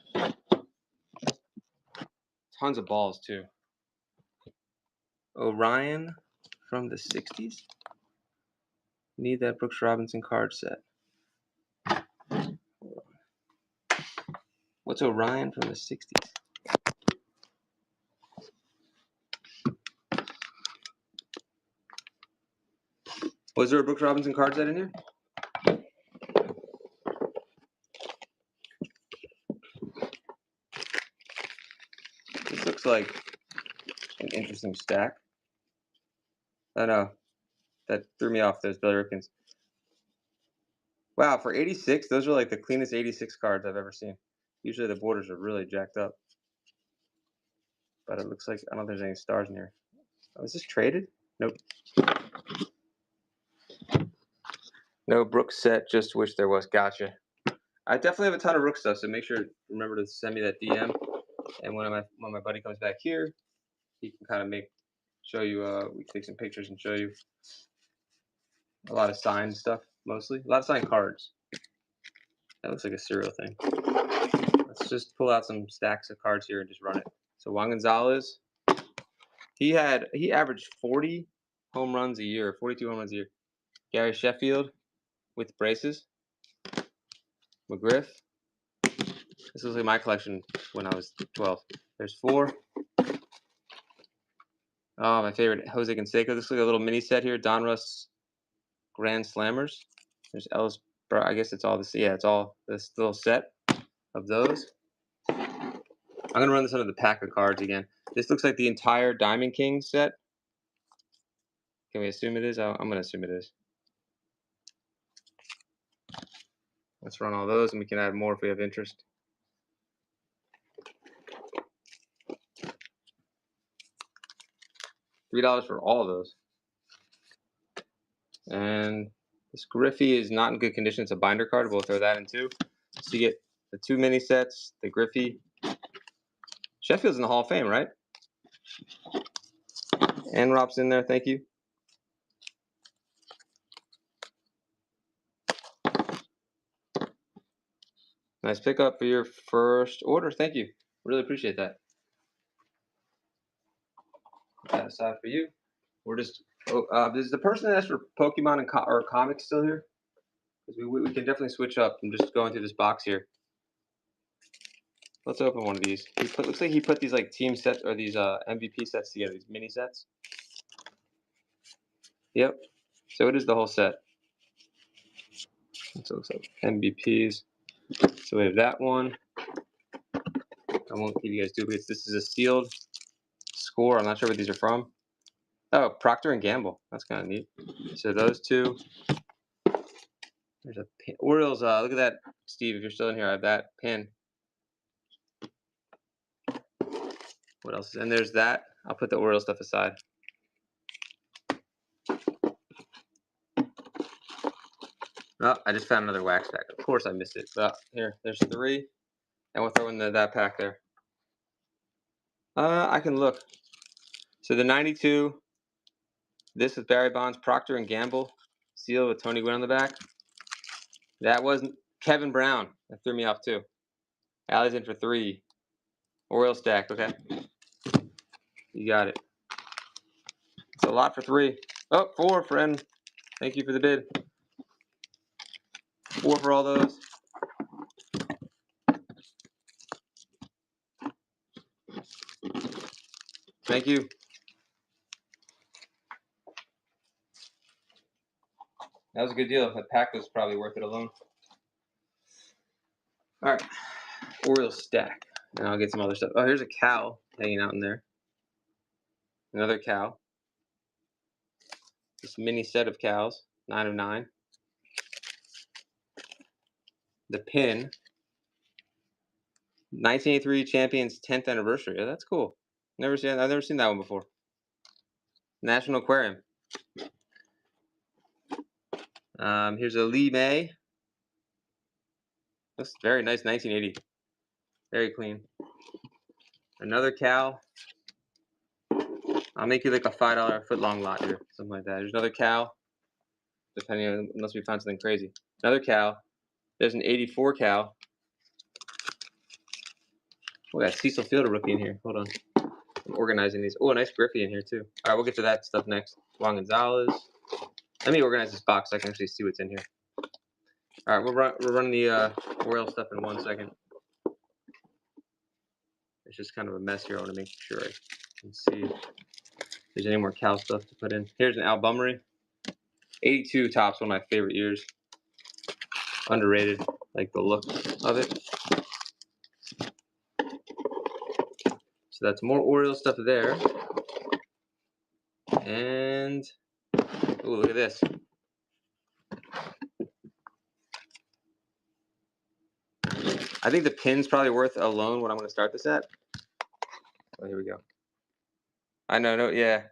[SPEAKER 1] Tons of balls too. Orion from the 60s. Need that Brooks Robinson card set. What's Orion from the 60s? Was there a Brooks Robinson card set in here? This looks like an interesting stack. Oh no, that threw me off, those Billy Ripkens. Wow, for 86, those are like the cleanest 86 cards I've ever seen. Usually the borders are really jacked up. But it looks like, I don't think there's any stars in here. Oh, is this traded? Nope. No Brooks set, just wish there was. Gotcha. I definitely have a ton of Brooks stuff, so make sure, remember to send me that DM. And when my buddy comes back here, he can kind of show you, we can take some pictures and show you a lot of signed stuff, mostly. A lot of signed cards. That looks like a cereal thing. Let's just pull out some stacks of cards here and just run it. So Juan Gonzalez, he averaged 40 home runs a year, 42 home runs a year. Gary Sheffield with braces. McGriff. This was like my collection when I was 12. There's 4. Oh, my favorite, Jose Canseco. This is like a little mini set here. Donruss Grand Slammers. There's Ellis. I guess it's all this. Yeah, it's all this little set of those. I'm gonna run this under the pack of cards again. This looks like the entire Diamond King set. Can we assume it is? I'm gonna assume it is. Let's run all those, and we can add more if we have interest. $3 for all of those. And this Griffey is not in good condition. It's a binder card. We'll throw that in too. So you get the 2 mini sets, the Griffey. Sheffield's in the Hall of Fame, right? And Rob's in there. Thank you. Nice pickup for your first order. Thank you. Really appreciate that. Put that aside for you. We're just. Is the person that asked for Pokemon or comics still here? Because we can definitely switch up. I'm just going through this box here. Let's open one of these. Looks like he put these like team sets or these MVP sets together. These mini sets. Yep. So it is the whole set. So it looks like MVPs. So we have that one. I won't give you guys duplicates. This is a sealed score. I'm not sure what these are from. Oh, Procter & Gamble. That's kind of neat. So those 2. There's a pin. Orioles. Look at that, Steve. If you're still in here, I have that pin. What else? And there's that. I'll put the Orioles stuff aside. Oh, I just found another wax pack. Of course I missed it. But here, there's 3. And we'll throw in that pack there. I can look. So the 92. This is Barry Bonds, Procter & Gamble. Seal with Tony Gwynn on the back. That was Kevin Brown. That threw me off too. Allie's in for 3. Oriole stack, okay. You got it. It's a lot for 3. Oh, 4, friend. Thank you for the bid. 4 for all those. Thank you. That was a good deal. That pack was probably worth it alone. All right. Oriole stack. And I'll get some other stuff. Oh, here's a cow hanging out in there. Another cow. This mini set of cows. 9 of 9. The pin. 1983 Champions 10th anniversary. Yeah, that's cool. I've never seen that one before. National Aquarium. Here's a Lee May. Looks very nice, 1980. Very clean. Another cow. I'll make you like a $5 foot long lot here, something like that. There's another cow. Depending on, unless we find something crazy. Another cow. There's an 84 cow. Oh, got Cecil Fielder rookie in here. Hold on. I'm organizing these. Oh, a nice Griffey in here too. All right, we'll get to that stuff next. Juan Gonzalez. Let me organize this box so I can actually see what's in here. All right, we're running the Oriole stuff in 1 second. It's just kind of a mess here. I want to make sure I can see if there's any more cow stuff to put in. Here's an Al Bummery. 82 tops, one of my favorite years. Underrated, like the look of it. So that's more Oriole stuff there. And, oh, look at this. I think the pin's probably worth alone what I'm going to start this at. Oh, here we go. I know, no, yeah.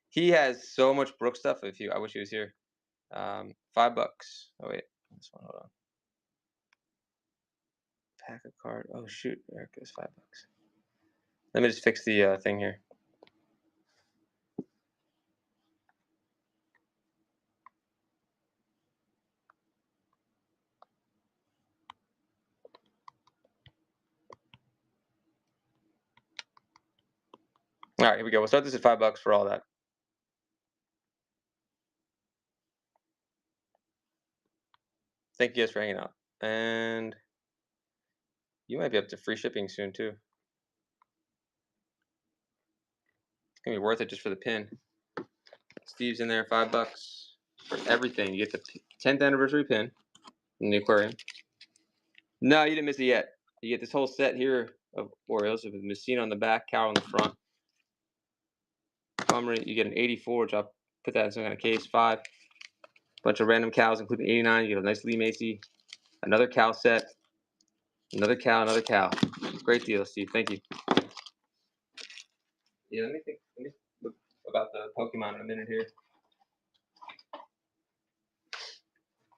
[SPEAKER 1] He has so much Brooks stuff. I wish he was here. $5. Oh wait, this one. Hold on. Pack a card. Oh shoot, there it goes. $5. Let me just fix the thing here. All right, here we go. We'll start this at $5 for all that. Thank you guys for hanging out. And you might be up to free shipping soon too. It's gonna be worth it just for the pin. Steve's in there, $5 for everything. You get the 10th anniversary pin in the aquarium. No, you didn't miss it yet. You get this whole set here of Orioles with Messina on the back, cow on the front. You get an 84, which I'll put that in some kind of case. 5. Bunch of random cows, including 89. You get a nice Lee Macy. Another cow set. Another cow, another cow. Great deal, Steve. Thank you. Yeah, let me look about the Pokemon in a minute here.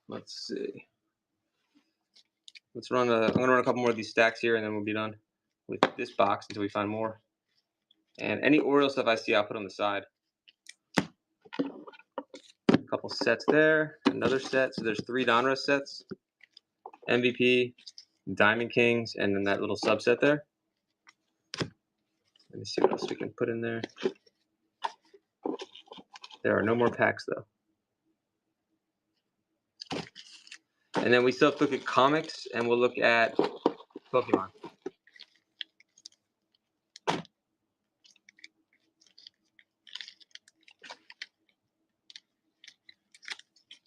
[SPEAKER 1] Let's see. Let's run I'm gonna run a couple more of these stacks here, and then we'll be done with this box until we find more. And any Oriole stuff I see, I'll put on the side. A couple sets there. Another set. So there's 3 Donruss sets. MVP, Diamond Kings, and then that little subset there. Let me see what else we can put in there. There are no more packs though. And then we still have to look at comics, and we'll look at Pokemon.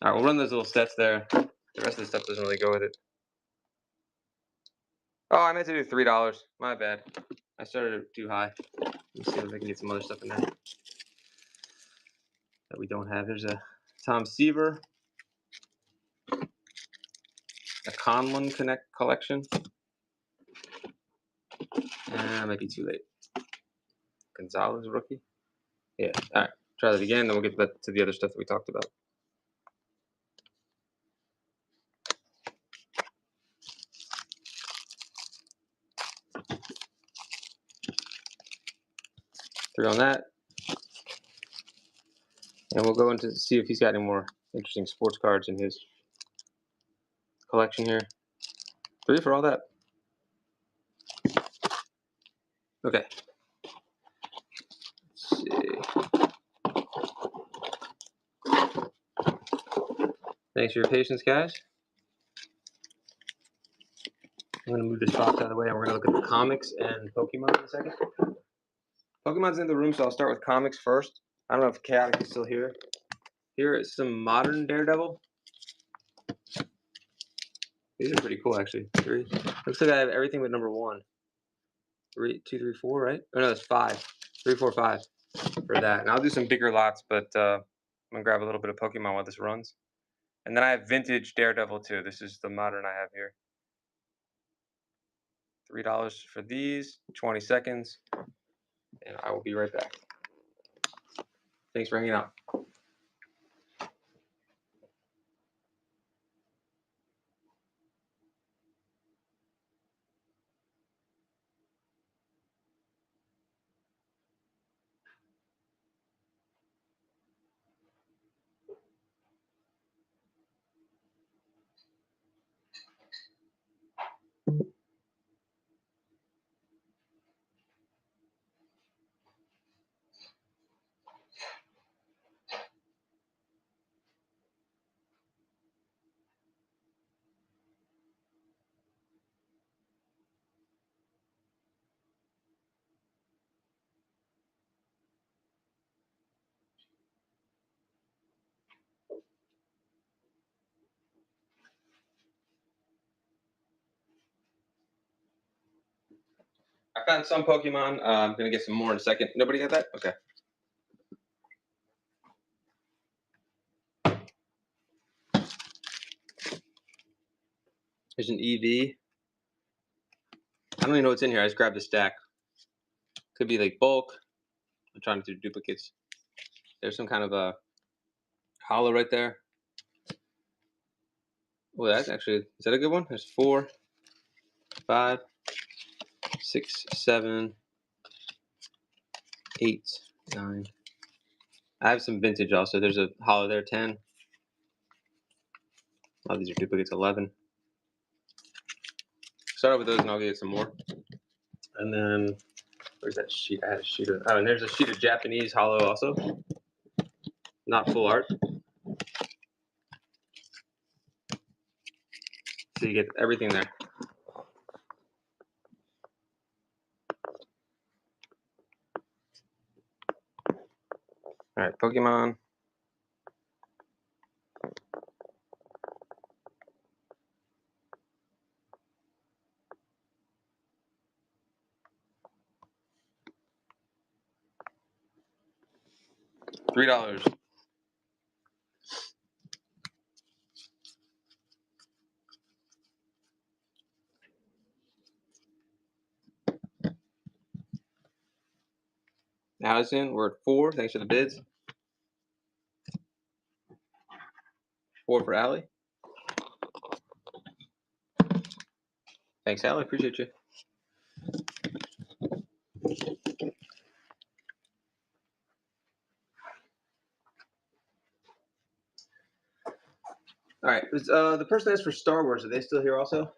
[SPEAKER 1] All right, we'll run those little sets there. The rest of the stuff doesn't really go with it. Oh, I meant to do $3. My bad. I started it too high. Let's see if I can get some other stuff in there that we don't have. There's a Tom Seaver, a Conlon collection. Might be too late. Gonzalez rookie. Yeah. All right. Try that again, then we'll get back to the other stuff that we talked about. Three on that. And we'll go into see if he's got any more interesting sports cards in his collection here. 3 for all that. Okay. Let's see. Thanks for your patience, guys. I'm going to move this box out of the way, and we're going to look at the comics and Pokemon in a second. Pokemon's in the room, so I'll start with comics first. I don't know if Chaotic is still here. Here is some modern Daredevil. These are pretty cool, actually. Looks like I have everything but number 1. 3, 2, 3, 4, right? Oh, no, it's 5. 3, 4, 5 for that. And I'll do some bigger lots, but I'm going to grab a little bit of Pokemon while this runs. And then I have vintage Daredevil, too. This is the modern I have here. $3 for these, 20 seconds, and I will be right back. Thanks for hanging out. I found some Pokemon. I'm going to get some more in a second. Nobody got that? Okay. There's an EV. I don't even know what's in here. I just grabbed a stack. Could be like bulk. I'm trying to do duplicates. There's some kind of a hollow right there. Oh, that's actually, is that a good one? There's 4, 5, 6, 7, 8, 9. I have some vintage also. There's a hollow there, 10. Oh, these are duplicates, 11. Start with those and I'll get some more. And then, where's that sheet? I had a sheet of, oh, and there's a sheet of Japanese hollow also. Not full art. So you get everything there. All right, Pokemon. $3. Addison, we're at 4. Thanks for the bids. 4 for Allie. Thanks, Allie. Appreciate you. All right. The person asked for Star Wars. Are they still here also?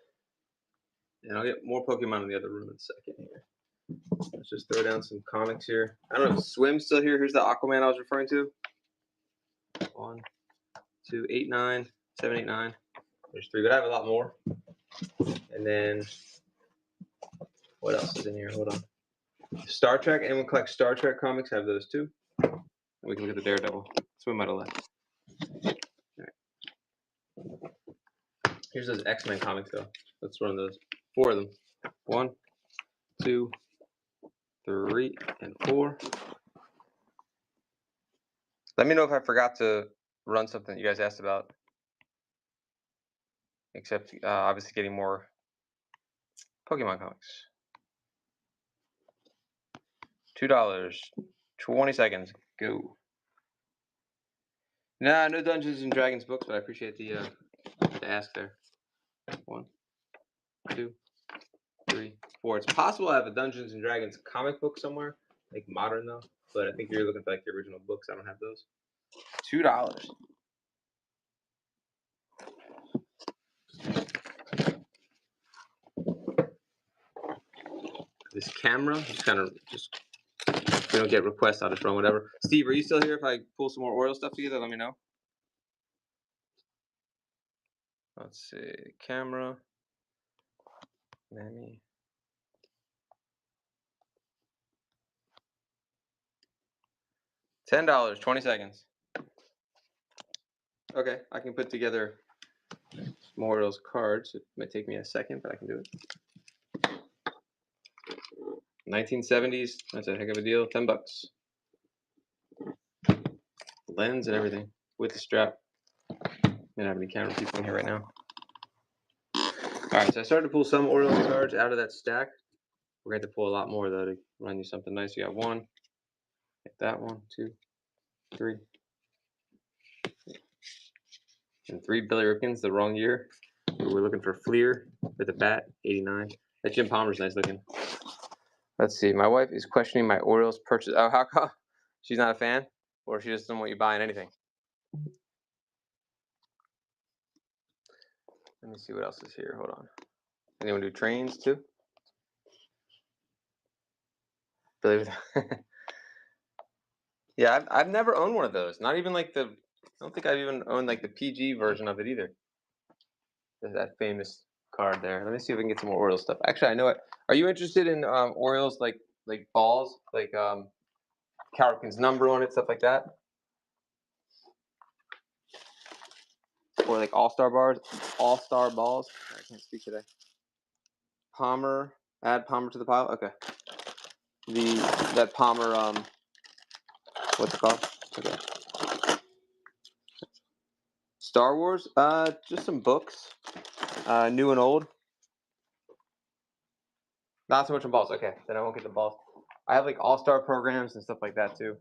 [SPEAKER 1] And I'll get more Pokemon in the other room in a second here. Let's just throw down some comics here. I don't know if Swim's still here. Here's the Aquaman I was referring to. 1, 2, 8, 9, 7, 8, 9. There's 3, but I have a lot more. And then what else is in here? Hold on. Star Trek. Anyone collect Star Trek comics? I have those too. And we can look at the Daredevil. Swim might have left. All right. Here's those X-Men comics though. Let's run those. 4 of them. 1, 2, 3, and 4. Let me know if I forgot to run something that you guys asked about. Except obviously getting more Pokemon comics. $2. 20 seconds. Go. Nah, no Dungeons and Dragons books, but I appreciate the ask there. 1, 2, 3, 4. It's possible I have a Dungeons and Dragons comic book somewhere, like modern though. But I think you're looking for like the original books. I don't have those. $2. The this camera. It's kind of just, if we don't get requests, I'll just run whatever. Steve, are you still here? If I pull some more Oreo stuff together, let me know. Let's see, camera. Mammy. $10, 20 seconds. Okay, I can put together more of those cards. It might take me a second, but I can do it. 1970s, that's a heck of a deal. $10. Lens and everything with the strap. I don't have any camera people in here right now. Alright, so I started to pull some Oreo cards out of that stack. We're going to pull a lot more though to run you something nice. You got one, get that one, 2, 3. And 3 Billy Ripkins, the wrong year. We're looking for Fleer with a bat, 89. That Jim Palmer's nice looking. Let's see, my wife is questioning my Orioles purchase. Oh, how come? She's not a fan? Or she just doesn't want you buying anything? Let me see what else is here. Hold on. Anyone do trains too? Yeah, I've never owned one of those. Not even like the. I don't think I've even owned like the PG version of it either. That famous card there. Let me see if we can get some more Orioles stuff. Actually, I know it. Are you interested in Orioles like balls, like Cal Ripken's number on it, stuff like that? Or like all-star balls? I can't speak today. Palmer, add Palmer to the pile. Okay. That Palmer what's it called? Okay. Star Wars? Just some books. New and old. Not so much on balls. Okay, then I won't get the balls. I have like all-star programs and stuff like that too.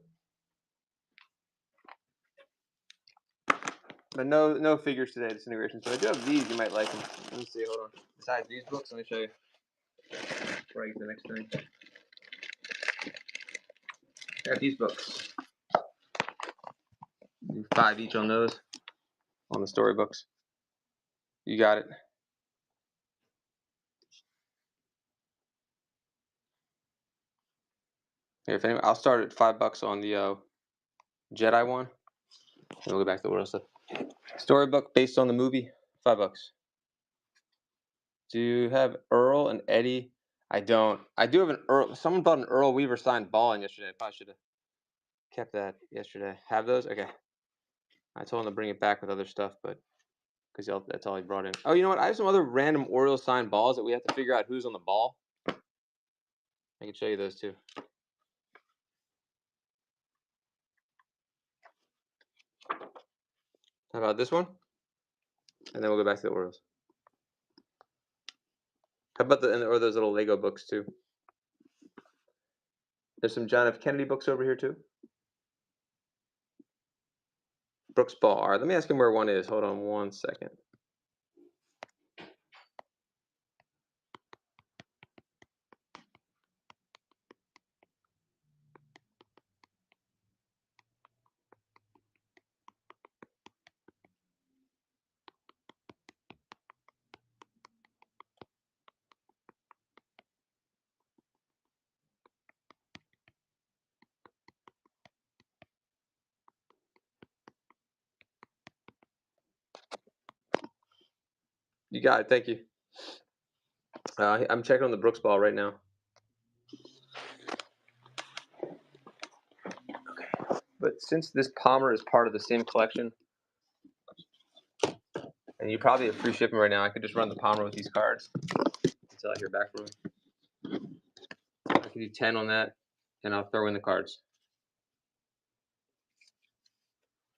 [SPEAKER 1] But no figures today, disintegration. So I do have these you might like them. Let me see, hold on. Besides these books, let me show you. Before I get to the next thing. I got these books. Do 5 each on those. On the storybooks. You got it. Here, if anyone, I'll start at $5 on the Jedi one. And we'll go back to the world stuff. Storybook based on the movie, $5. Do you have Earl and Eddie? I don't. I do have an Earl. Someone bought an Earl Weaver signed ball in yesterday. I probably should have kept that yesterday. Have those? Okay. I told him to bring it back with other stuff, but because that's all he brought in. Oh, you know what? I have some other random Orioles signed balls that we have to figure out who's on the ball. I can show you those too. How about this one? And then we'll go back to the Orioles. How about or those little Lego books too? There's some John F. Kennedy books over here too. Brooks Ball. All right, let me ask him where one is. Hold on 1 second. You got it. Thank you. I'm checking on the Brooks Ball right now. Okay. But since this Palmer is part of the same collection, and you probably have free shipping right now, I could just run the Palmer with these cards until I hear back from him. I could do 10 on that, and I'll throw in the cards.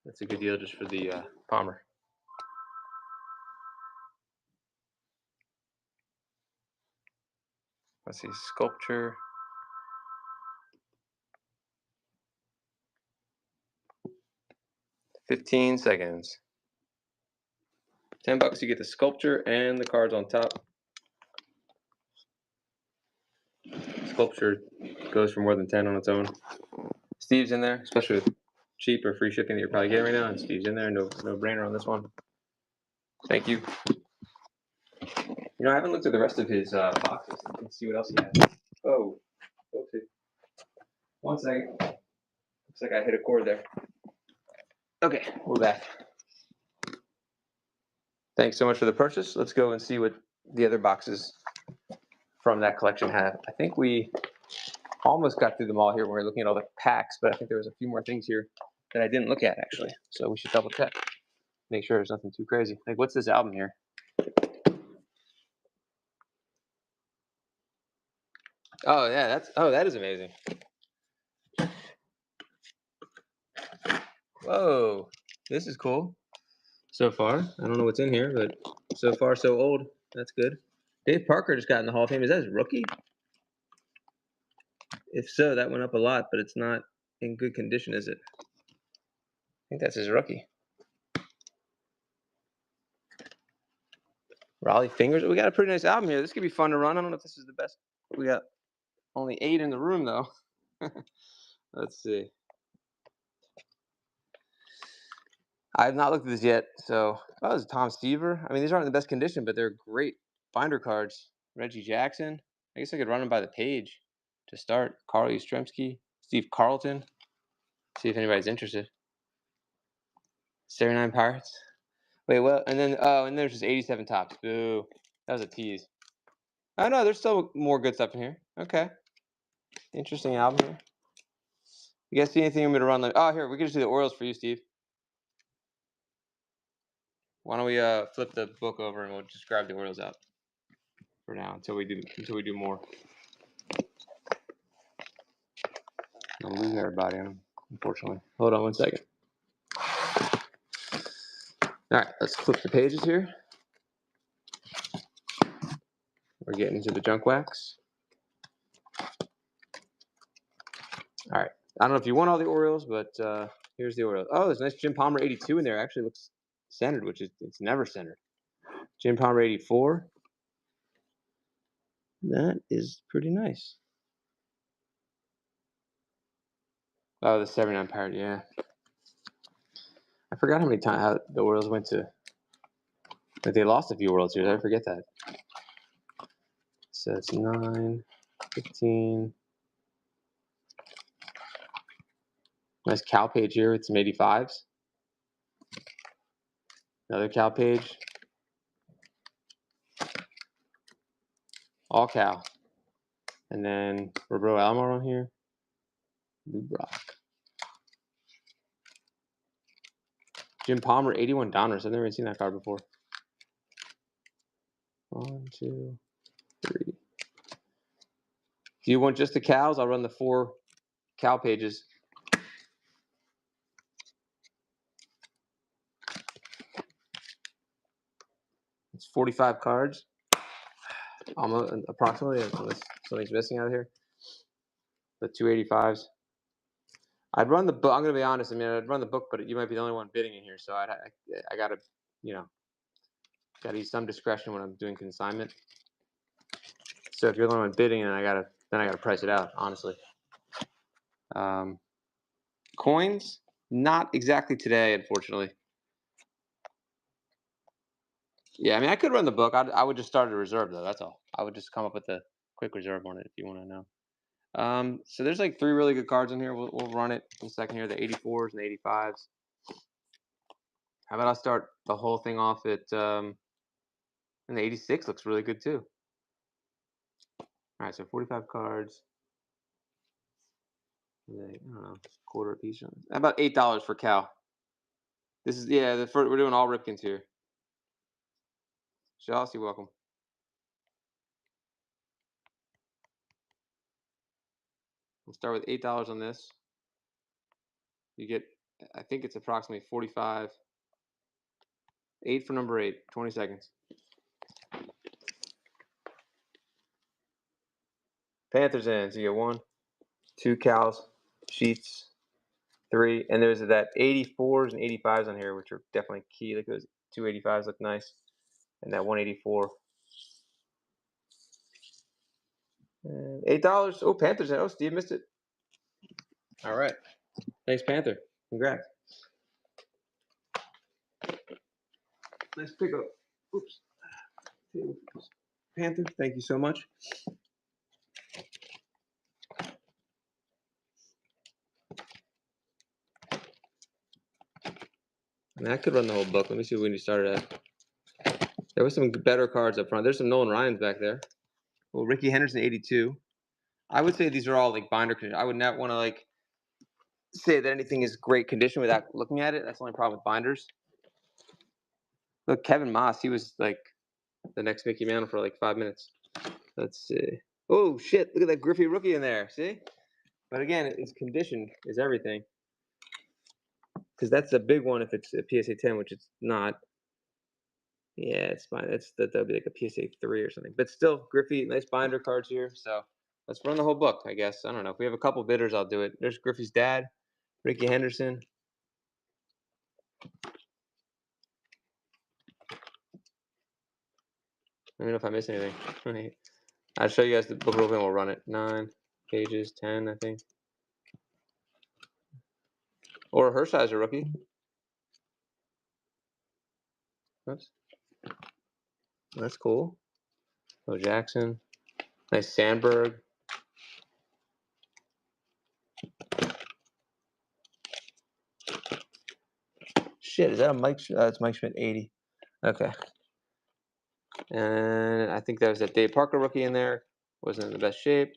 [SPEAKER 1] That's a good deal just for the Palmer. Let's see, sculpture. $15 seconds. $10, you get the sculpture and the cards on top. Sculpture goes for more than 10 on its own. Steve's in there, especially with cheap or free shipping that you're probably getting right now. And Steve's in there, no brainer on this one. Thank you. You know, I haven't looked at the rest of his boxes. Let's see what else he has. Oh, okay. 1 second. Looks like I hit a chord there. Okay, we're back. Thanks so much for the purchase. Let's go and see what the other boxes from that collection have. I think we almost got through them all here when we were looking at all the packs, but I think there was a few more things here that I didn't look at actually. So we should double check. Make sure there's nothing too crazy. Like, what's this album here? Oh yeah, that is amazing. Whoa, this is cool. So far, I don't know what's in here, but so far so old. That's good. Dave Parker just got in the Hall of Fame. Is that his rookie? If so, that went up a lot, but it's not in good condition, is it? I think that's his rookie. Raleigh Fingers. We got a pretty nice album here. This could be fun to run. I don't know if this is the best. We got only 8 in the room, though. Let's see. I have not looked at this yet. So, oh, this is Tom Seaver. I mean, these aren't in the best condition, but they're great binder cards. Reggie Jackson. I guess I could run them by the page to start. Carl Yastrzemski. Steve Carlton. See if anybody's interested. 79 Pirates. Wait, well, and then and there's just 87 Tops. Boo. That was a tease. Oh no, there's still more good stuff in here. Okay. Interesting album here. You guys see anything I'm gonna run? Oh, here, we can just do the Orioles for you, Steve. Why don't we flip the book over and we'll just grab the Orioles out for now until we do more. I'm losing everybody, unfortunately. Hold on 1 second. All right, let's flip the pages here. We're getting into the junk wax. All right. I don't know if you want all the Orioles, but here's the Orioles. Oh, there's a nice Jim Palmer 82 in there. Actually looks centered, which is it's never centered. Jim Palmer 84. That is pretty nice. Oh, the 79 Pirate, yeah. I forgot how many times the Orioles went to. Like they lost a few World Series. I forget that. So it's 9, 15. Nice Cal page here with some 85s. Another Cal page. All Cal. And then Roberto Alomar on here. Lou Brock. Jim Palmer, 81 Donruss. I've never even seen that card before. 1, 2, 3. If you want just the Cals, I'll run the 4 Cal pages. It's 45 cards. Almost, approximately, unless something's missing out of here. The 285s. I'd run the book. I'm gonna be honest. I mean, I'd run the book, but you might be the only one bidding in here, so I gotta, gotta use some discretion when I'm doing consignment. So if you're the only one bidding, then I gotta price it out, honestly. Coins, not exactly today, unfortunately. Yeah, I mean, I could run the book. I would just start a reserve though. That's all. I would just come up with a quick reserve on it if you want to know. So there's like 3 really good cards in here. We'll run it in a second here. The 84s and the 85s. How about I start the whole thing off at and the 86 looks really good too. All right, so 45 cards. I don't know, quarter a piece. About $8 for Cal. This is we're doing all Ripkins here. Shaws, you're welcome. We'll start with $8 on this. You get, I think it's approximately 45. 8 for number 8. 20 seconds. Panthers in. So you get 1, 2 Cals, Sheets, 3, and there's that 84s and 85s on here, which are definitely key. Like those 285s look nice, and that 184. And $8. Oh, Panthers in. Oh, Steve missed it. All right. Thanks, Panther. Congrats. Nice pickup. Oops. Panther, thank you so much. mean, I could run the whole book. Let me see when you started at. There was some better cards up front. There's some Nolan Ryans back there. Well, Ricky Henderson, 82. I would say these are all like binder condition. I would not want to like say that anything is great condition without looking at it. That's the only problem with binders. Look, Kevin Moss, he was like the next Mickey Mantle for like 5 minutes. Let's see. Oh shit! Look at that Griffey rookie in there. See? But again, it's condition is everything. Because that's a big one if it's a PSA 10, which it's not. Yeah, it's fine. That'll be like a PSA 3 or something. But still, Griffey, nice binder cards here. So let's run the whole book, I guess. I don't know. If we have a couple bidders, I'll do it. There's Griffey's dad, Ricky Henderson. Let me know if I miss anything. I'll show you guys the book real quick and we'll run it. 9 pages, 10, I think. Or a Hershiser rookie. Oops. That's cool. Oh, Jackson. Nice Sandberg. Shit, is that a Mike? It's Mike Schmidt 80. Okay. And I think that was that Dave Parker rookie in there. Wasn't in the best shape.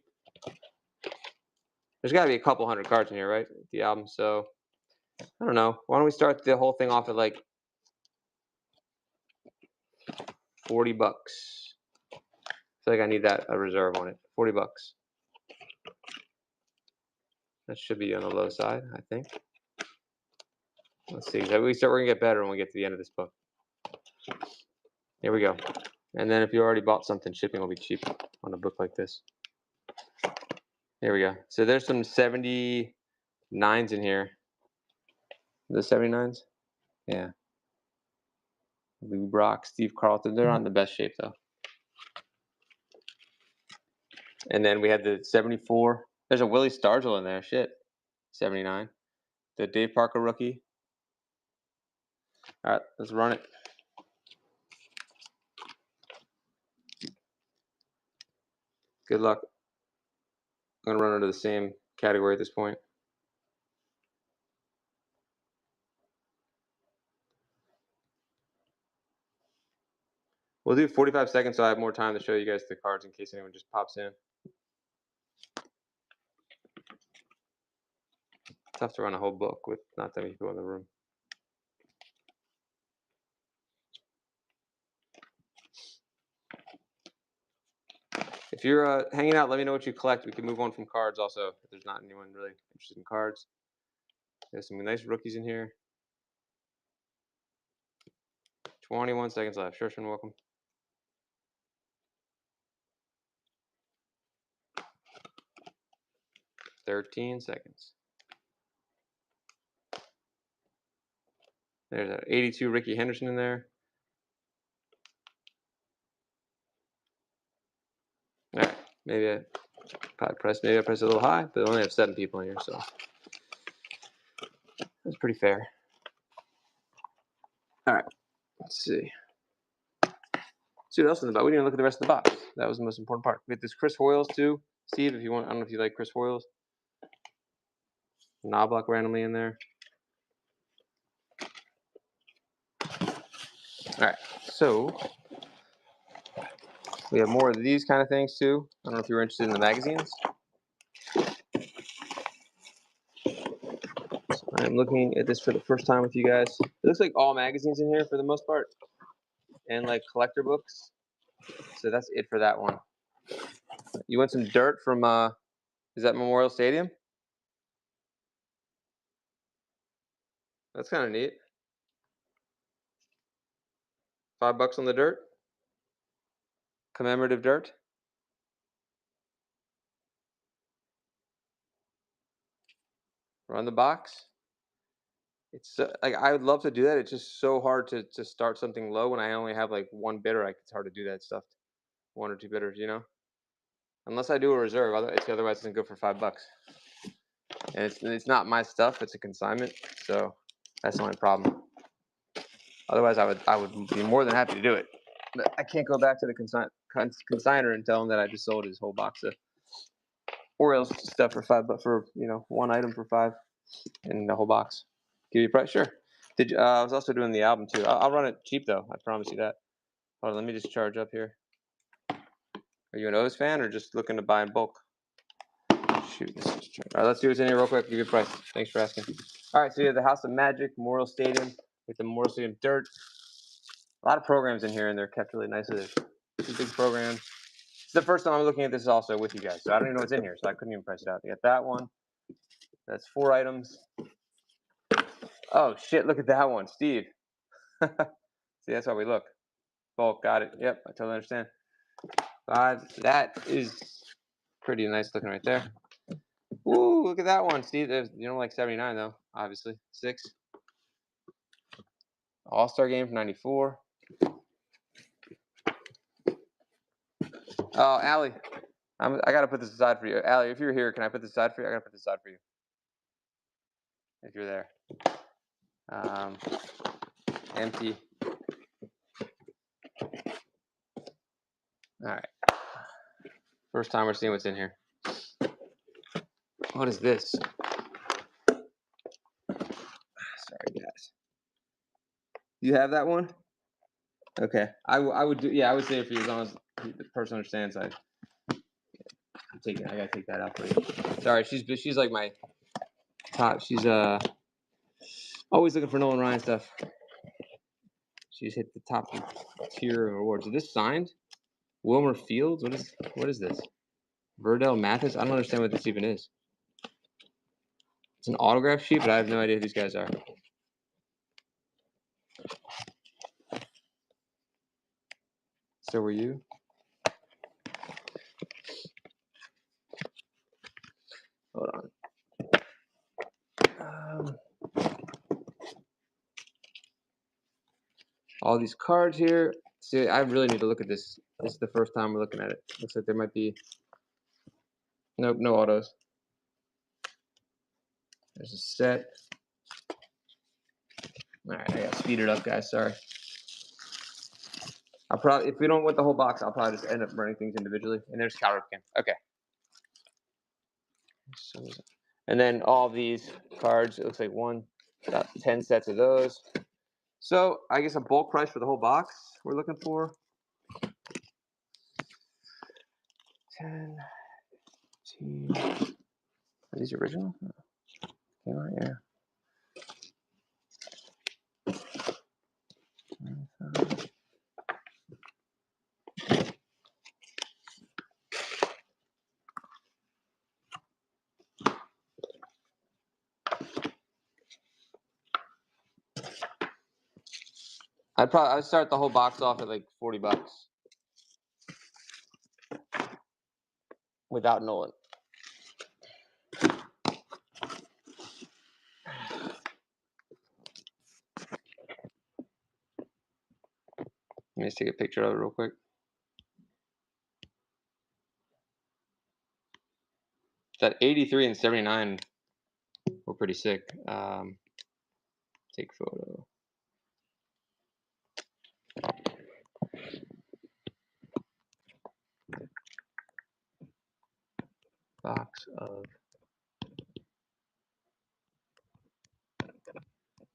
[SPEAKER 1] There's got to be a couple hundred cards in here, right? The album. So I don't know. Why don't we start the whole thing off at like $40? I feel like I need a reserve on it. $40. That should be on the low side, I think. Let's see. We're gonna get better when we get to the end of this book. Here we go. And then if you already bought something, shipping will be cheap on a book like this. Here we go. So there's some 79s in here. The 79s? Yeah. Lou Brock, Steve Carlton. They're not in the best shape though. And then we had the 74. There's a Willie Stargell in there. Shit. 79. The Dave Parker rookie. All right, let's run it. Good luck. I'm going to run under the same category at this point. We'll do 45 seconds so I have more time to show you guys the cards in case anyone just pops in. Tough to run a whole book with not that many people in the room. If you're hanging out, let me know what you collect. We can move on from cards also if there's not anyone really interested in cards. There's some nice rookies in here. 21 seconds left. Shershman, welcome. $13 seconds. There's an 82 Ricky Henderson in there. All right, maybe I press a little high, but I only have 7 people in here, so that's pretty fair. All right, let's see. See what else in the box. We didn't even look at the rest of the box. That was the most important part. We got this Chris Hoiles too. Steve, if you want, I don't know if you like Chris Hoiles. Knobloch randomly in there. All right, so we have more of these kind of things too. I don't know if you're interested in the magazines. So I'm looking at this for the first time with you guys. It looks like all magazines in here for the most part, and like collector books. So that's it for that one. You want some dirt from is that Memorial Stadium? That's kind of neat. $5 on the dirt. Commemorative dirt. Run the box. It's like I would love to do that. It's just so hard to start something low when I only have like one bidder. It's hard to do that stuff. 1 or 2 bidders, you know. Unless I do a reserve, otherwise it's gonna go for $5. And it's not my stuff. It's a consignment, so that's the only problem. Otherwise, I would be more than happy to do it. But I can't go back to the consigner and tell him that I just sold his whole box of Orioles stuff for $5, for 1 item for $5, and the whole box. Give you a price, sure. I was also doing the album too. I'll run it cheap though. I promise you that. Hold on, let me just charge up here. Are you an O's fan or just looking to buy in bulk? Shoot, this is true. All right, let's see what's in here real quick. Give you a price. Thanks for asking. All right, so you have the House of Magic, Memorial Stadium with the Memorial Stadium dirt. A lot of programs in here, and they're kept really nicely. There's two big programs. It's the first time I'm looking at this also with you guys, so I don't even know what's in here, so I couldn't even price it out. You got that one. That's 4 items. Oh shit! Look at that one, Steve. See, that's how we look. Bulk, got it. Yep, I totally understand. 5. That is pretty nice looking right there. Ooh, look at that one, Steve. You don't like 79 though, obviously. 6. All-Star game from '94. Oh, Allie, I gotta put this aside for you. Allie, if you're here, can I put this aside for you? I gotta put this aside for you. If you're there. Empty. All right. First time we're seeing what's in here. What is this? Sorry, guys. You have that one? Okay. I would do. Yeah, I would say it for you as long as the person understands. I gotta take that out for you. Sorry, she's like my top. She's always looking for Nolan Ryan stuff. She's hit the top tier of awards. Is this signed? Wilmer Fields? What is this? Verdell Mathis? I don't understand what this even is. It's an autograph sheet, but I have no idea who these guys are. So were you? Hold on. All these cards here. See, I really need to look at this. This is the first time we're looking at it. Looks like there might be nope, no autos. There's a set. All right, I gotta speed it up, guys. Sorry. I'll probably, if we don't want the whole box, I'll probably just end up running things individually. And there's Cal Ripken. Okay. And then all these cards, it looks like about 10 sets of those. So I guess a bulk price for the whole box we're looking for. 10, 15. Are these original? Yeah. I'd start the whole box off at like $40 without Nolan. Let me just take a picture of it real quick. That 83 and 79 were pretty sick. Take photo. Box of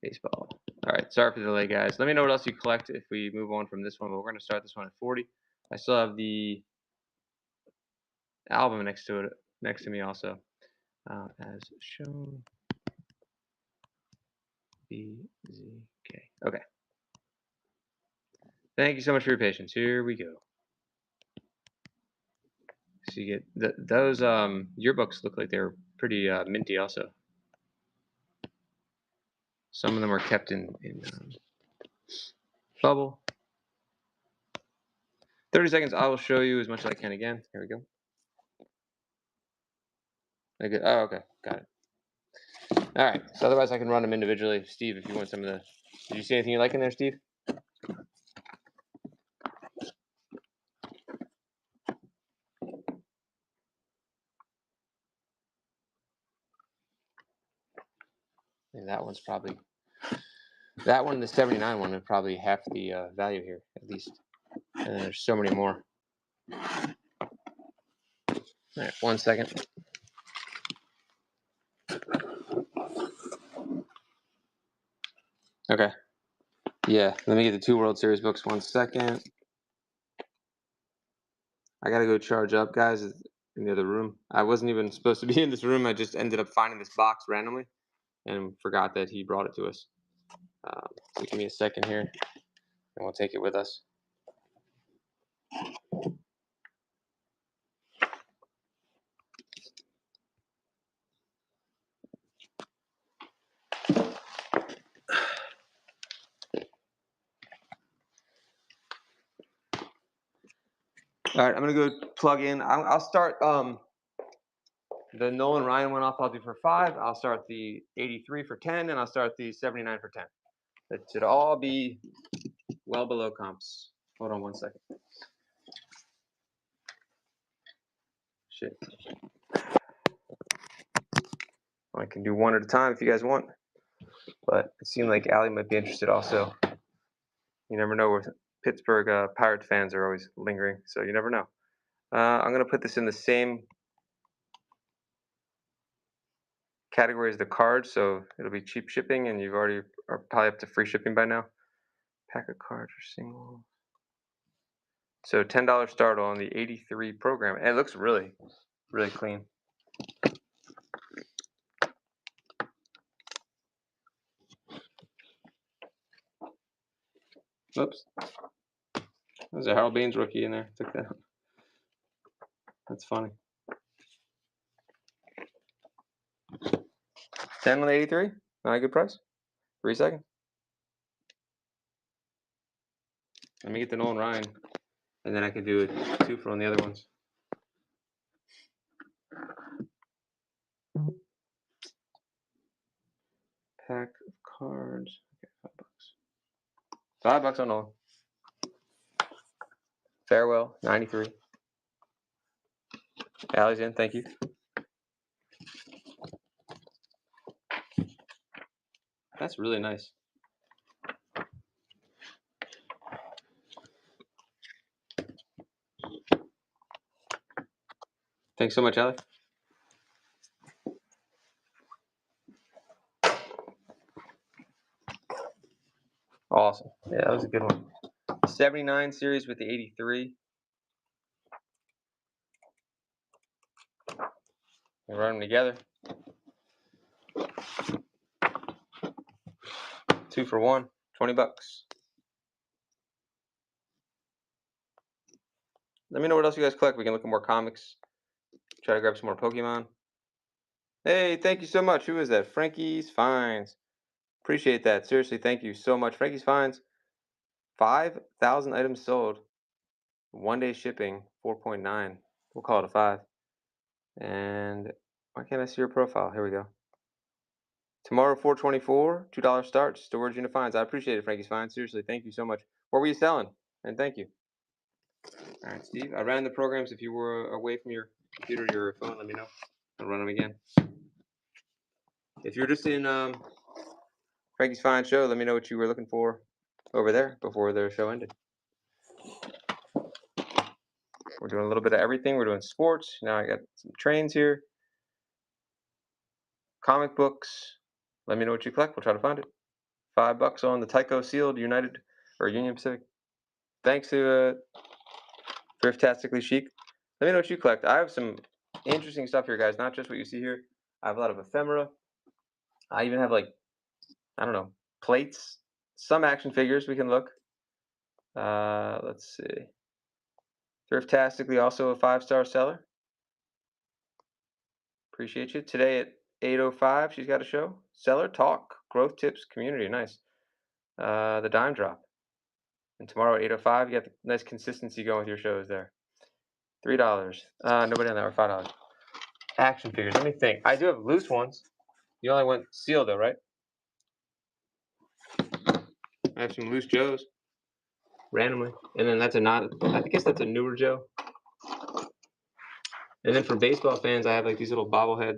[SPEAKER 1] baseball. All right, sorry for the delay, guys. Let me know what else you collect if we move on from this one, but we're going to start this one at 40. I still have the album next to me also, as shown. BZK. Okay. Thank you so much for your patience. Here we go. So you get those yearbooks look like they're pretty minty also. Some of them are kept in bubble. 30 seconds. I will show you as much as I can again. Here we go. Okay. Oh, okay. Got it. All right. So otherwise, I can run them individually. Steve, if you want some of the, did you see anything you like in there, Steve? And that one's probably, that one, the 79 one, is probably half the value here, at least. And then there's so many more. All right, 1 second. Okay. Yeah, let me get the 2 World Series books 1 second. I gotta go charge up, guys, in the other room. I wasn't even supposed to be in this room. I just ended up finding this box randomly and forgot that he brought it to us. So give me a second here, and we'll take it with us. All right, I'm gonna go plug in. I'll start the Nolan Ryan one off. I'll do for 5. I'll start the 83 for 10, and I'll start the 79 for 10. That should all be well below comps. Hold on 1 second. Shit. I can do one at a time if you guys want, but it seemed like Allie might be interested also. You never know where Pittsburgh Pirates fans are always lingering, so you never know. I'm gonna put this in the same category as the cards, so it'll be cheap shipping, and you've already are probably up to free shipping by now. Pack of cards or single. So $10 start on the 83 program, and it looks really, really clean. Oops. There's a Harold Baines rookie in there. Took that. That's funny. 10 on the 83. Not a good price. 3 seconds. Let me get the Nolan Ryan, and then I can do it 2 for on the other ones. Pack of cards. Okay, $5. $5 on Nolan. Farewell, 93. Allie's in, thank you. That's really nice. Thanks so much, Allie. Awesome. Yeah, that was a good one. 79 series with the 83. We'll run them together. 2 for 1, $20. Let me know what else you guys collect. We can look at more comics. Try to grab some more Pokemon. Hey, thank you so much. Who is that? Frankie's Finds. Appreciate that. Seriously, thank you so much. Frankie's Finds. 5,000 items sold. 1 day shipping. 4.9. We'll call it a 5. And why can't I see your profile? Here we go. Tomorrow, 424, $2 start. Storage unit finds. I appreciate it, Frankie's Finds. Seriously, thank you so much. What were you selling? And thank you. All right, Steve. I ran the programs. If you were away from your computer or your phone, let me know. I'll run them again. If you're just in Frankie's Fine Show, let me know what you were looking for over there before their show ended. We're doing a little bit of everything. We're doing sports. Now I got some trains here. Comic books. Let me know what you collect. We'll try to find it. $5 on the Tycho Sealed United or Union Pacific. Thanks to Thriftastically Chic. Let me know what you collect. I have some interesting stuff here, guys. Not just what you see here. I have a lot of ephemera. I even have, like, I don't know, plates. Some action figures. We can look. Let's see. Thriftastically, also a 5-star seller. Appreciate you. Today at 8:05, she's got a show. Seller Talk, Growth Tips, Community. Nice. The Dime Drop. And tomorrow at 8:05, you got the nice consistency going with your shows there. $3. Nobody on that, or $5. Action figures. Let me think. I do have loose ones. You only went sealed though, right? I have some loose Joes. Randomly. And then that's I guess that's a newer Joe. And then for baseball fans, I have like these little bobblehead.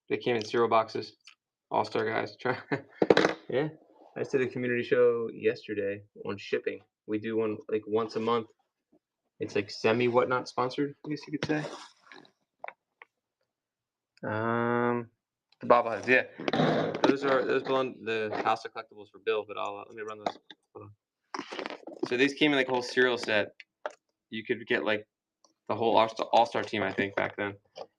[SPEAKER 1] They came in cereal boxes. All-star guys. Yeah. I just did a community show yesterday on shipping. We do one like once a month. It's like semi-whatnot sponsored, I guess you could say. The bobbleheads, yeah. Those belong the House of Collectibles for Bill, but I'll let me run those. Hold on. So these came in like a whole cereal set. You could get like the whole All-Star team, I think, back then,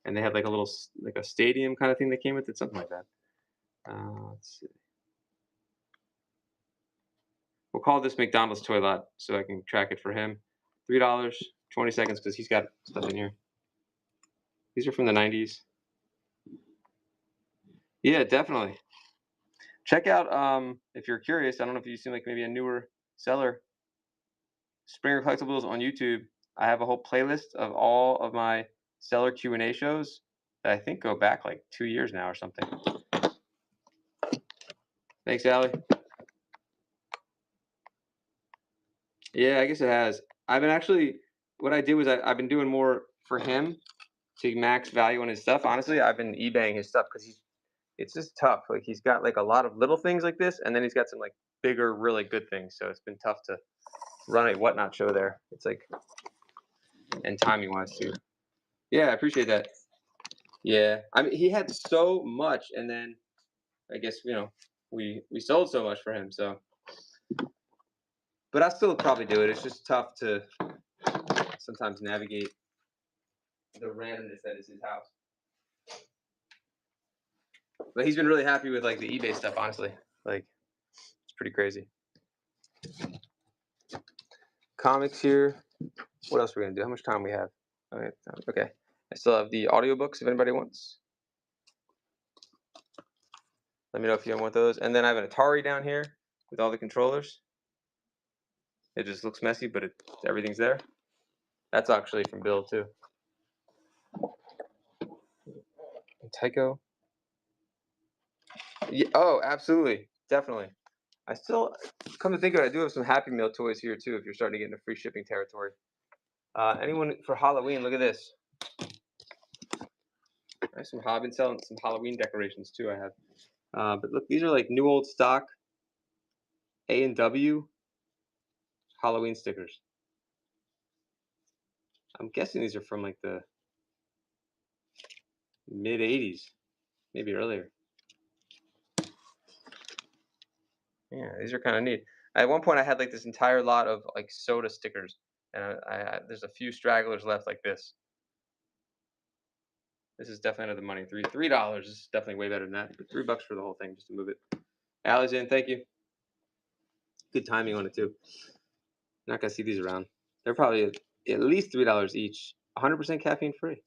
[SPEAKER 1] and they had like a little like a stadium kind of thing that came with it, something like that. Let's see. We'll call this McDonald's toy lot so I can track it for him. $3, 20 seconds because he's got stuff in here. These are from the 90s. Yeah, definitely. Check out if you're curious. I don't know if you seem like maybe a newer seller. Springer Collectibles on YouTube. I have a whole playlist of all of my seller Q&A shows that I think go back like 2 years now or something. Thanks, Allie. Yeah, I guess it has. I've been actually, what I did was I've been doing more for him to max value on his stuff. Honestly, I've been eBaying his stuff because it's just tough. Like he's got like a lot of little things like this, and then he's got some like bigger, really good things. So it's been tough to run a whatnot show there. It's like, and timing wise too. Yeah, I appreciate that. Yeah, I mean he had so much, and then I guess we sold so much for him. So, but I still probably do it. It's just tough to sometimes navigate the randomness that is his house. But he's been really happy with like the eBay stuff, honestly. Like it's pretty crazy. Comics here. What else are we gonna do? How much time we have? Okay. I still have the audiobooks if anybody wants. Let me know if you want those. And then I have an Atari down here with all the controllers. It just looks messy, but everything's there. That's actually from Bill too. And Tycho. Yeah, oh, absolutely, definitely. I still come to think of it, I do have some Happy Meal toys here too. If you're starting to get into free shipping territory. Anyone for Halloween? Look at this. I have been selling some Halloween decorations too. I have, but look, these are like new old stock A&W Halloween stickers. I'm guessing these are from like the mid 80s, maybe earlier. Yeah, these are kind of neat. At one point, I had like this entire lot of like soda stickers, and there's a few stragglers left like this. This is definitely another money. $3 is definitely way better than that. But $3 for the whole thing just to move it. Allie's in, thank you. Good timing on it too. Not gonna see these around. They're probably at least $3 each. 100% caffeine free.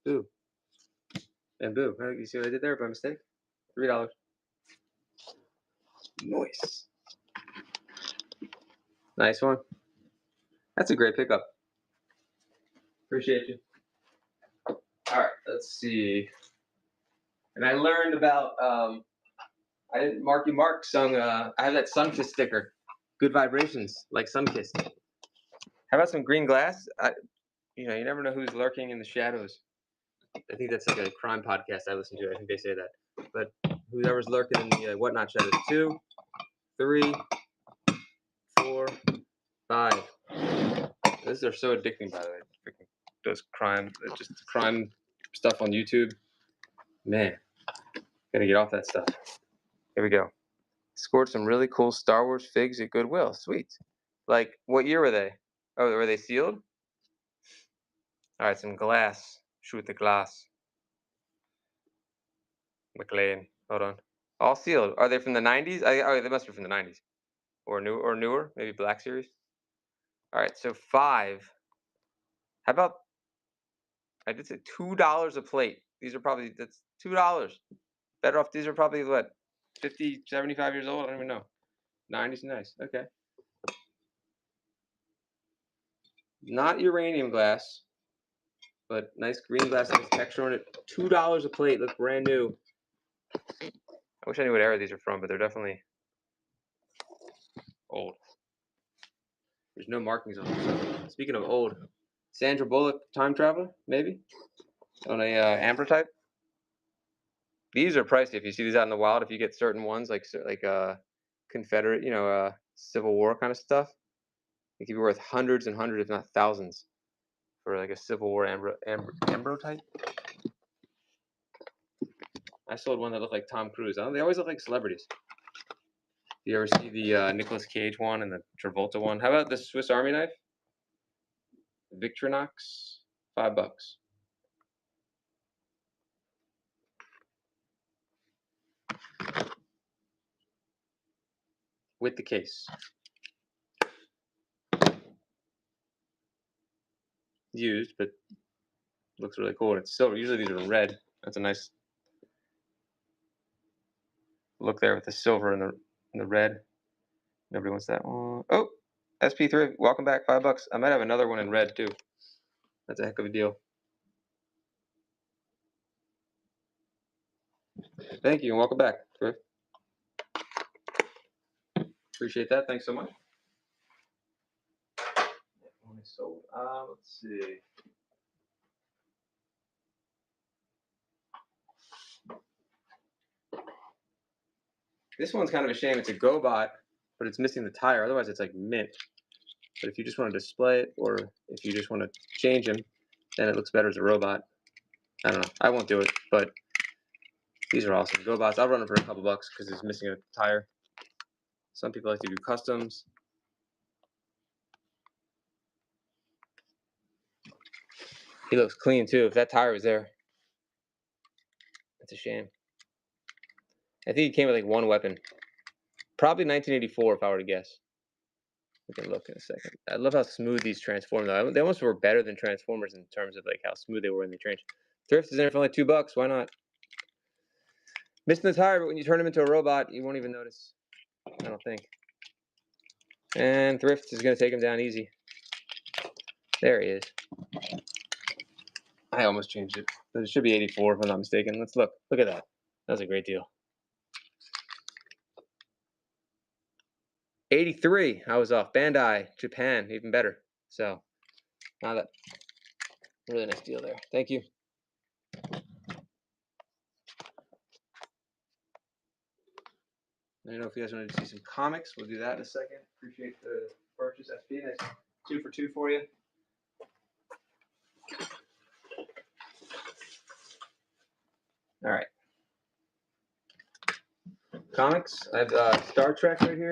[SPEAKER 1] Boo. And boo. You see what I did there by mistake? $3. Nice. Nice one. That's a great pickup. Appreciate you. All right, let's see. And I learned about I didn't Marky Mark sung I have that Sunkiss sticker. Good vibrations, like Sunkiss. How about some green glass? You never know who's lurking in the shadows. I think that's like a crime podcast I listen to. I think they say that. But whoever's lurking in the whatnot shadows. 2, 3, 4, 5. Those are so addicting, by the way. Freaking those just crime stuff on YouTube. Man, gotta get off that stuff. Here we go. Scored some really cool Star Wars figs at Goodwill. Sweet. Like, what year were they? Oh, were they sealed? All right, some glass. Shoot the glass. McLean. Hold on. All sealed. Are they from the 90s? Oh, they must be from the 90s. Or newer. Maybe Black Series. All right, so 5. How about, I did say $2 a plate. That's $2. Better off, these are probably what, 50, 75 years old? I don't even know. 90s, nice. Okay. Not uranium glass, but nice green glass, nice texture on it. $2 a plate, look brand new. I wish I knew what era these are from, but they're definitely old. There's no markings on them. Speaking of old, Sandra Bullock, Time Traveler, maybe? On a Amber type? These are pricey if you see these out in the wild. If you get certain ones, like Confederate, Civil War kind of stuff, it could be worth hundreds and hundreds, if not thousands, for like a Civil War Ambro type. I sold one that looked like Tom Cruise. They always look like celebrities. You ever see the Nicolas Cage one and the Travolta one? How about the Swiss Army knife? Victorinox, $5. With the case. Used, but looks really cool. And it's silver. Usually these are in red. That's a nice look there with the silver and the red. Nobody wants that one. Oh, SP3. Welcome back. $5. I might have another one in red too. That's a heck of a deal. Thank you and welcome back, Thrift. Appreciate that. Thanks so much. One is sold. Let's see. This one's kind of a shame. It's a GoBot, but it's missing the tire. Otherwise, it's like mint. But if you just want to display it, or if you just want to change him, then it looks better as a robot. I don't know. I won't do it, but these are awesome. GoBots. I'll run them for a couple bucks because it's missing a tire. Some people like to do customs. He looks clean too. If that tire was there, that's a shame. I think he came with like one weapon. Probably 1984 if I were to guess. We can look in a second. I love how smooth these transform though. They almost were better than Transformers in terms of like how smooth they were when they changed. Thrift is in there for only $2. Why not? Missing the tire, but when you turn him into a robot, you won't even notice. I don't think. And Thrift is going to take him down easy. There he is. I almost changed it, but it should be 84 if I'm not mistaken. Let's look. Look at that. That was a great deal. 83. I was off. Bandai, Japan, even better. So, now that really nice deal there. Thank you. I don't know if you guys wanted to see some comics. We'll do that in a second. Appreciate the purchase, SP. Nice 2 for 2 for you. All right. Comics. I have Star Trek right here.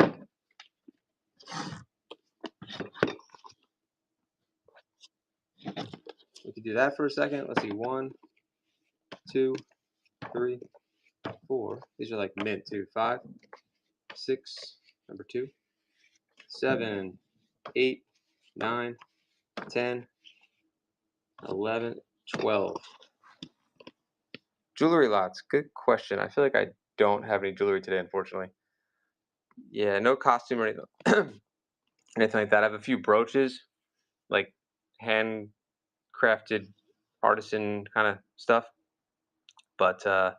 [SPEAKER 1] We could do that for a second. Let's see. 1, 2, 3, 4. These are like mint too. 5, 6, number 2, 7, 8, 9, 10, 11, 12. Jewelry lots. Good question. I feel like I don't have any jewelry today, unfortunately. Yeah, no costume or anything, anything like that. I have a few brooches, like handcrafted artisan kind of stuff. But I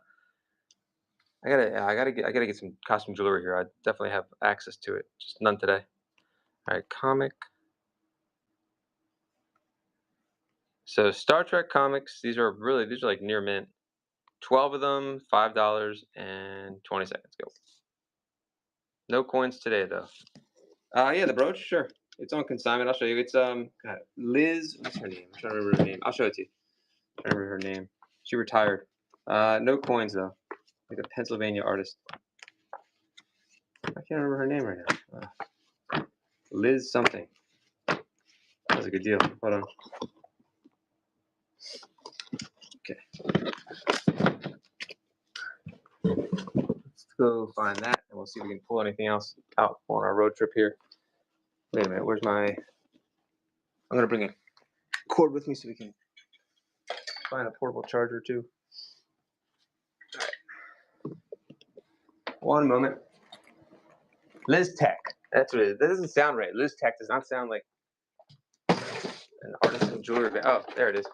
[SPEAKER 1] gotta get some costume jewelry here. I definitely have access to it. Just none today. All right, comic. So Star Trek comics. These are like near mint. 12 of them, $5 and 20 seconds. Go. No coins today though. Yeah, the brooch, sure. It's on consignment. I'll show you. It's Liz. What's her name? I'm trying to remember her name. I'll show it to you. I remember her name. She retired. No coins though. Like a Pennsylvania artist. I can't remember her name right now. Liz something. That was a good deal. Hold on. Okay. Let's go find that, and we'll see if we can pull anything else out on our road trip here. Wait a minute. Where's my? I'm gonna bring a cord with me so we can find a portable charger too. All right. One moment. Liz Tech. That's what it is. That doesn't sound right. Liz Tech does not sound like an artisan jewelry bag. Oh, there it is.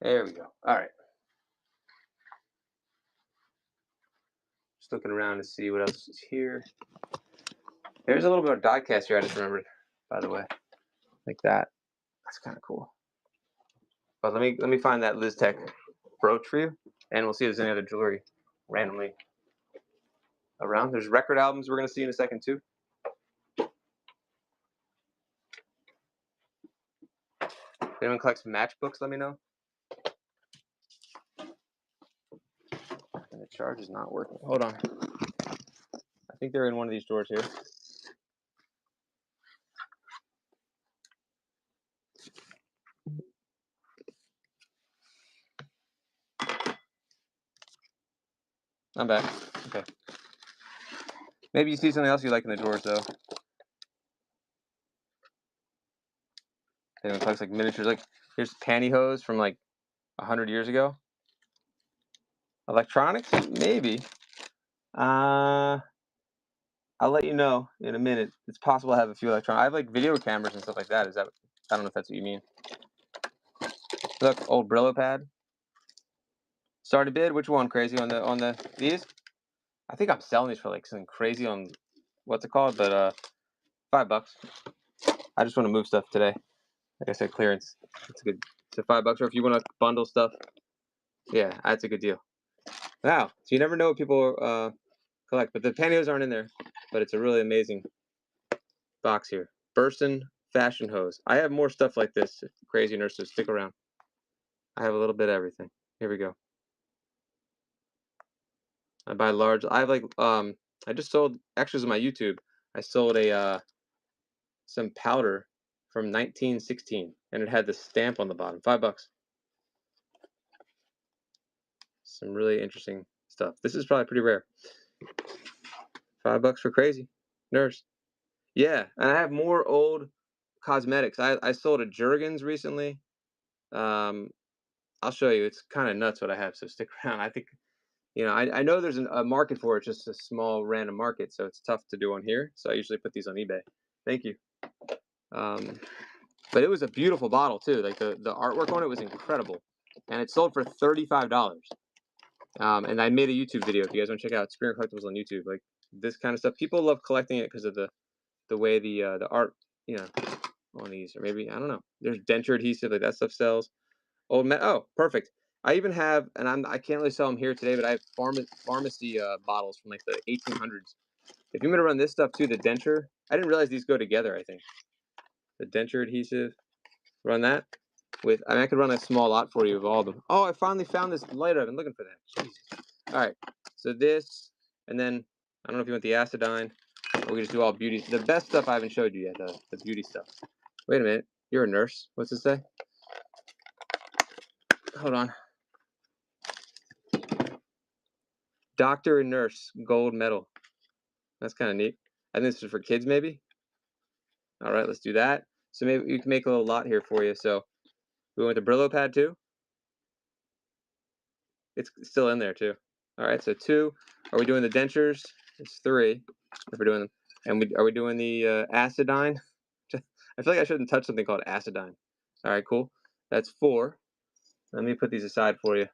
[SPEAKER 1] There we go. All right. Just looking around to see what else is here. There's a little bit of diecast here I just remembered, by the way. Like that. That's kind of cool. But let me find that Liz Tech brooch for you, and we'll see if there's any other jewelry randomly around. There's record albums we're gonna see in a second too. If anyone collects matchbooks, let me know. charge is not working. Hold on. I think they're in one of these drawers here. I'm back. Okay. Maybe you see something else you like in the drawers, though. It looks like miniatures. Like, here's pantyhose from like 100 years ago. Electronics? Maybe. I'll let you know in a minute. It's possible I have a few electronics. I have like video cameras and stuff like that. I don't know if that's what you mean. Look, old Brillo pad. Started bid. Which one? Crazy on these? I think I'm selling these for like something crazy on what's it called, but $5. I just want to move stuff today. Like I said, clearance. It's a good. So $5, or if you want to bundle stuff, yeah, that's a good deal. Wow. So you never know what people collect, but the pantyhose aren't in there. But it's a really amazing box here. Burson fashion hose. I have more stuff like this. Crazy nurses, stick around. I have a little bit of everything. Here we go. I buy large. I have like I just sold, actually it was on my YouTube. I sold a some powder from 1916, and it had the stamp on the bottom. $5. Some really interesting stuff. This is probably pretty rare. $5 for crazy nurse. Yeah, and I have more old cosmetics. I sold a Jergens recently. I'll show you. It's kind of nuts what I have, so stick around. I think, you know, I know there's a market for it, just a small random market, so it's tough to do on here. So I usually put these on eBay. Thank you. But it was a beautiful bottle too. Like the artwork on it was incredible, and it sold for $35. And I made a YouTube video. If you guys want to check out Spear Collectibles on YouTube, like this kind of stuff, people love collecting it because of the way the art, you know, on these, or maybe I don't know. There's denture adhesive, like that stuff sells. Oh, perfect. I even have, and I can't really sell them here today, but I have pharmacy bottles from like the 1800s. If you want to run this stuff too, the denture, I didn't realize these go together. I think the denture adhesive, run that with. I mean, I could run a small lot for you of all of them. Oh, I finally found this lighter. I've been looking for that. Jesus. All right, so this, and then I don't know if you want the Acidine, or we just do all beauty. The best stuff I haven't showed you yet, the beauty stuff. Wait a minute, you're a nurse. What's it say? Hold on. Doctor and nurse, gold medal. That's kind of neat. I think this is for kids, maybe. All right, let's do that. So maybe we can make a little lot here for you. So we went to Brillo pad too. It's still in there too. All right, so 2. Are we doing the dentures? It's 3. If we're doing them, and are we doing the Acidine? I feel like I shouldn't touch something called Acidine. All right, cool. That's 4. Let me put these aside for you,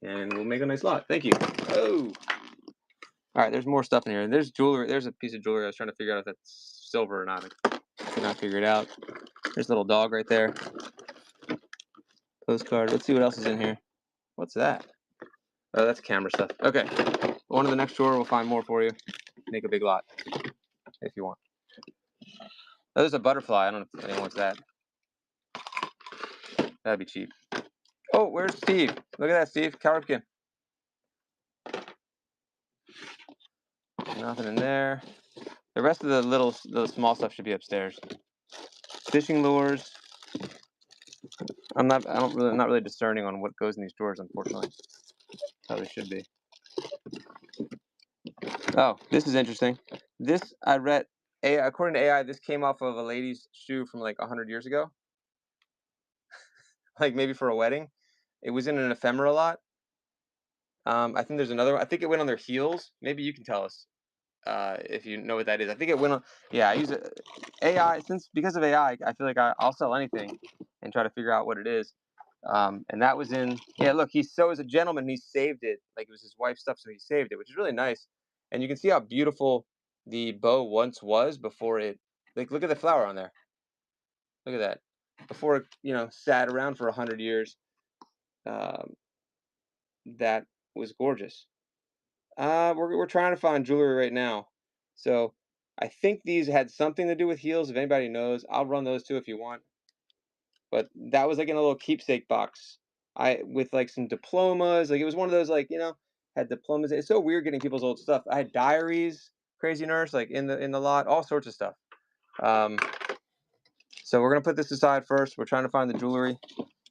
[SPEAKER 1] and we'll make a nice lot. Thank you. Oh. All right, there's more stuff in here. And there's jewelry. There's a piece of jewelry I was trying to figure out if that's silver or not. I could not figure it out. There's a little dog right there. Postcard. Let's see what else is in here. What's that? Oh, that's camera stuff. Okay. Go on to the next drawer. We'll find more for you. Make a big lot if you want. Oh, there's a butterfly. I don't know if anyone wants that. That'd be cheap. Oh, where's Steve? Look at that, Steve. Cowripkin. Nothing in there. The rest of the small stuff should be upstairs. Fishing lures. I'm not really discerning on what goes in these drawers, unfortunately. Probably should be. Oh, this is interesting. This I read. According to AI, this came off of a lady's shoe from like 100 years ago. Like maybe for a wedding. It was in an ephemera lot. I think there's another one. I think it went on their heels. Maybe you can tell us if you know what that is. I think it went on. Yeah, I use AI because of AI. I feel like I'll sell anything and try to figure out what it is. And that was in. Yeah, look, he's a gentleman. He saved it. Like it was his wife's stuff, so he saved it, which is really nice. And you can see how beautiful the bow once was before it. Like look at the flower on there. Look at that. Before it, sat around for 100 years. That was gorgeous. We're trying to find jewelry right now, so I think these had something to do with heels. If anybody knows, I'll run those too if you want. But that was like in a little keepsake box. With like some diplomas. Like it was one of those Had diplomas. It's so weird getting people's old stuff. I had diaries, Crazy Nurse, like in the lot, all sorts of stuff. So we're gonna put this aside first. We're trying to find the jewelry,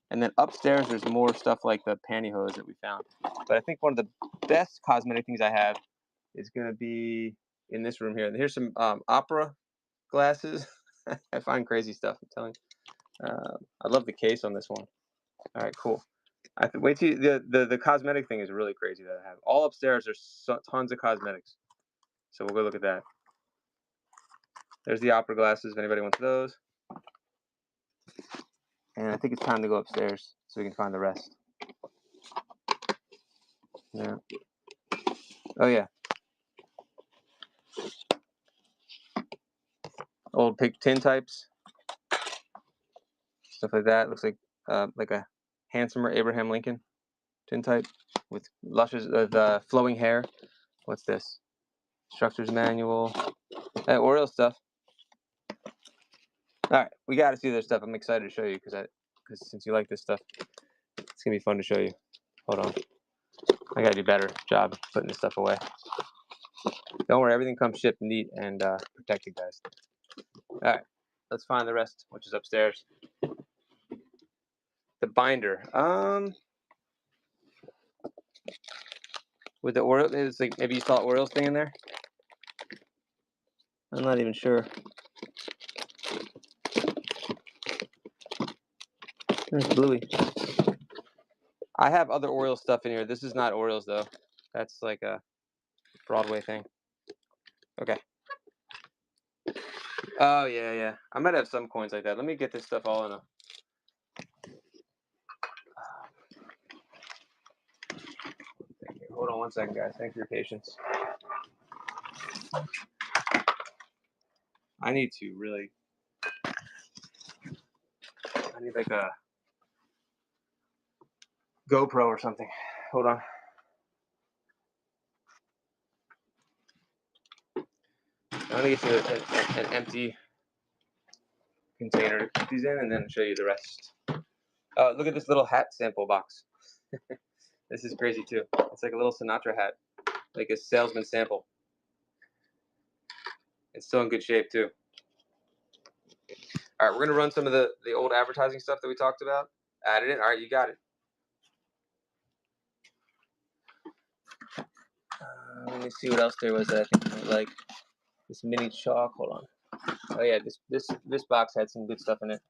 [SPEAKER 1] and then upstairs there's more stuff like the pantyhose that we found. But I think one of the best cosmetic things I have is gonna be in this room here. And here's some opera glasses. I find crazy stuff. I'm telling you. I love the case on this one. All right, cool. Wait till the cosmetic thing is really crazy that I have. All upstairs, there's tons of cosmetics. So we'll go look at that. There's the opera glasses if anybody wants those. And I think it's time to go upstairs so we can find the rest. Yeah. Oh yeah. Old pig tin types. Stuff like that. Looks like a handsomer Abraham Lincoln tin type with luscious flowing hair. What's this? Instructor's manual. Oreo stuff. All right, we got to see this stuff. I'm excited to show you because since you like this stuff, it's gonna be fun to show you. Hold on, I gotta do a better job putting this stuff away. Don't worry, everything comes shipped neat and protected, guys. All right, let's find the rest, which is upstairs. The binder. With the Oreo, it's like maybe you saw Oreo's thing in there. I'm not even sure. There's Bluey. I have other Oreo stuff in here. This is not Oreos though. That's like a Broadway thing. Okay. Oh yeah. I might have some coins like that. Let me get this stuff all in a. Hold on one second, guys. Thanks for your patience. I need to really. I need like a GoPro or something. Hold on. I'm gonna get you an empty container to put these in, and then show you the rest. Look at this little hat sample box. This is crazy too. It's like a little Sinatra hat, like a salesman sample. It's still in good shape too. All right, we're gonna run some of the old advertising stuff that we talked about. Added it. All right, you got it. Let me see what else there was that I think like this mini chalk. Hold on. Oh yeah, this box had some good stuff in it.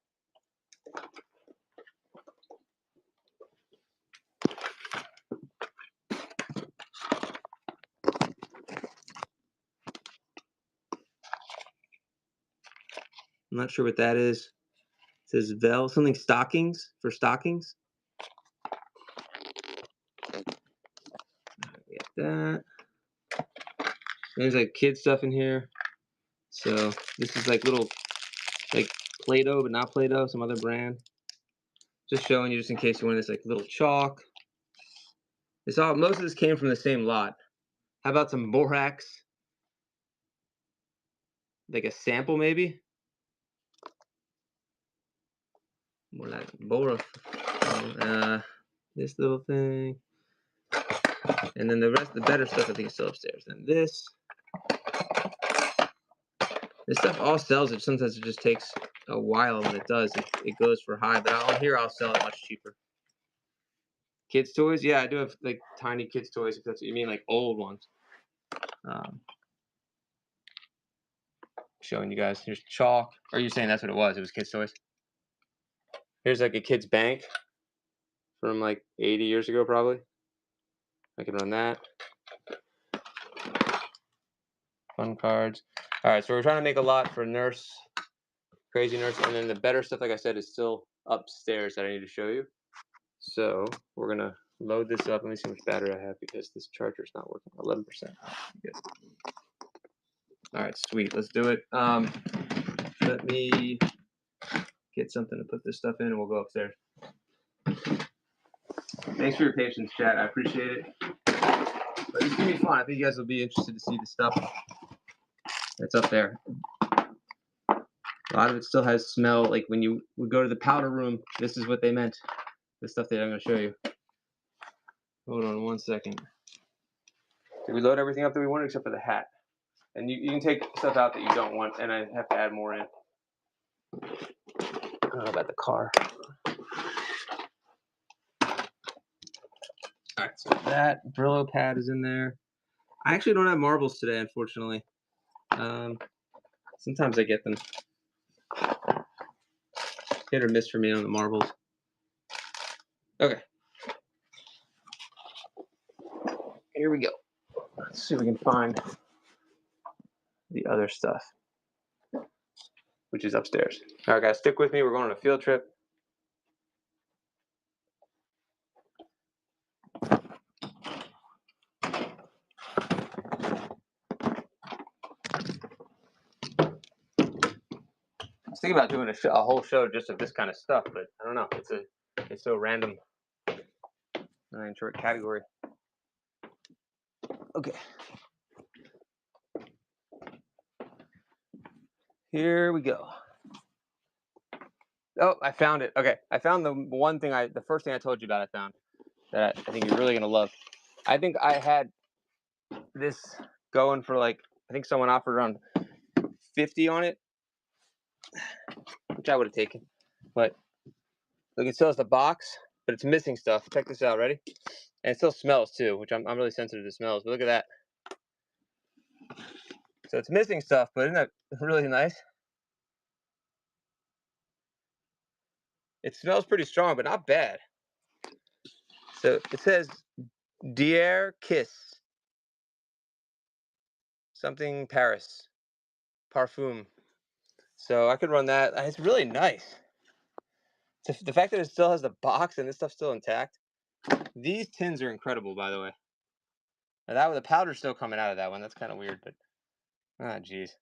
[SPEAKER 1] I'm not sure what that is. It says Vel, something stockings for stockings. Get that. There's like kid stuff in here. So this is like little like Play-Doh, but not Play-Doh, some other brand. Just showing you just in case you want this like little chalk. This all most of this came from the same lot. How about some borax? Like a sample maybe? More like borax. This little thing. And then the rest, the better stuff I think is still upstairs. Then this stuff all sells it. Sometimes it just takes a while. When it does, it goes for high. But on here, I'll sell it much cheaper. Kids' toys? Yeah, I do have like tiny kids' toys, if that's what you mean, like old ones. Showing you guys. Here's chalk. Or are you saying that's what it was? It was kids' toys? Here's like a kid's bank from like 80 years ago, probably. I can run that. Fun cards. All right, so we're trying to make a lot for Nurse, Crazy Nurse, and then the better stuff, like I said, is still upstairs that I need to show you. So we're gonna load this up. Let me see how much battery I have because this charger is not working. 11%. Good. All right, sweet. Let's do it. Let me get something to put this stuff in, and we'll go upstairs. Thanks for your patience, chat. I appreciate it. But it's gonna be fun. I think you guys will be interested to see the stuff that's up there. A lot of it still has smell. Like when you would go to the powder room, this is what they meant. The stuff that I'm gonna show you. Hold on one second. Did we load everything up that we wanted except for the hat? And you can take stuff out that you don't want, and I have to add more in. I don't know about the car. All right, so that Brillo pad is in there. I actually don't have marbles today, unfortunately. Sometimes I get them. Hit or miss for me on the marbles. Okay. Here we go. Let's see if we can find the other stuff, which is upstairs. All right, guys, stick with me. We're going on a field trip. I was thinking about doing a whole show just of this kind of stuff, but I don't know. It's so random. I'm not even sure what category. Okay. Here we go. Oh, I found it. Okay, I found the first thing I told you about. I found that I think you're really gonna love. I think I had this going for like, I think someone offered around 50 on it, which I would have taken. But look, it still has the box, but it's missing stuff. Check this out. Ready? And it still smells too, which I'm really sensitive to smells. But look at that. So it's missing stuff, but isn't that really nice? It smells pretty strong, but not bad. So it says Dier Kiss. Something Paris. Parfum. So I could run that. It's really nice. The fact that it still has the box and this stuff's still intact. These tins are incredible, by the way. Now the powder's still coming out of that one. That's kind of weird, but geez.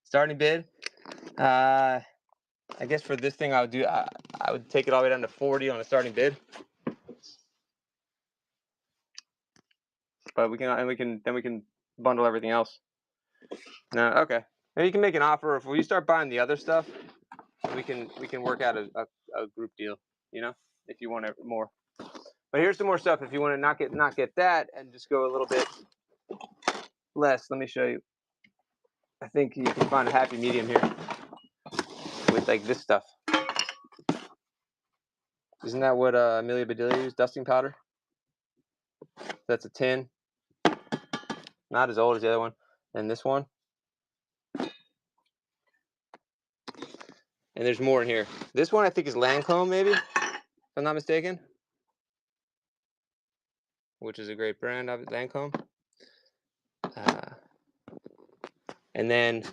[SPEAKER 1] Starting bid. I guess for this thing, I would take it all the way down to 40 on a starting bid. But we can bundle everything else. No, okay. Maybe you can make an offer if we start buying the other stuff. We can work out a group deal. You know, if you want more. But here's some more stuff. If you want to not get that and just go a little bit less, let me show you. I think you can find a happy medium here with like this stuff. Isn't that what Amelia Bedelia used? Dusting powder. That's a tin. Not as old as the other one. And this one. And there's more in here. This one I think is Lancome, maybe, if I'm not mistaken. Which is a great brand of Lancome. And then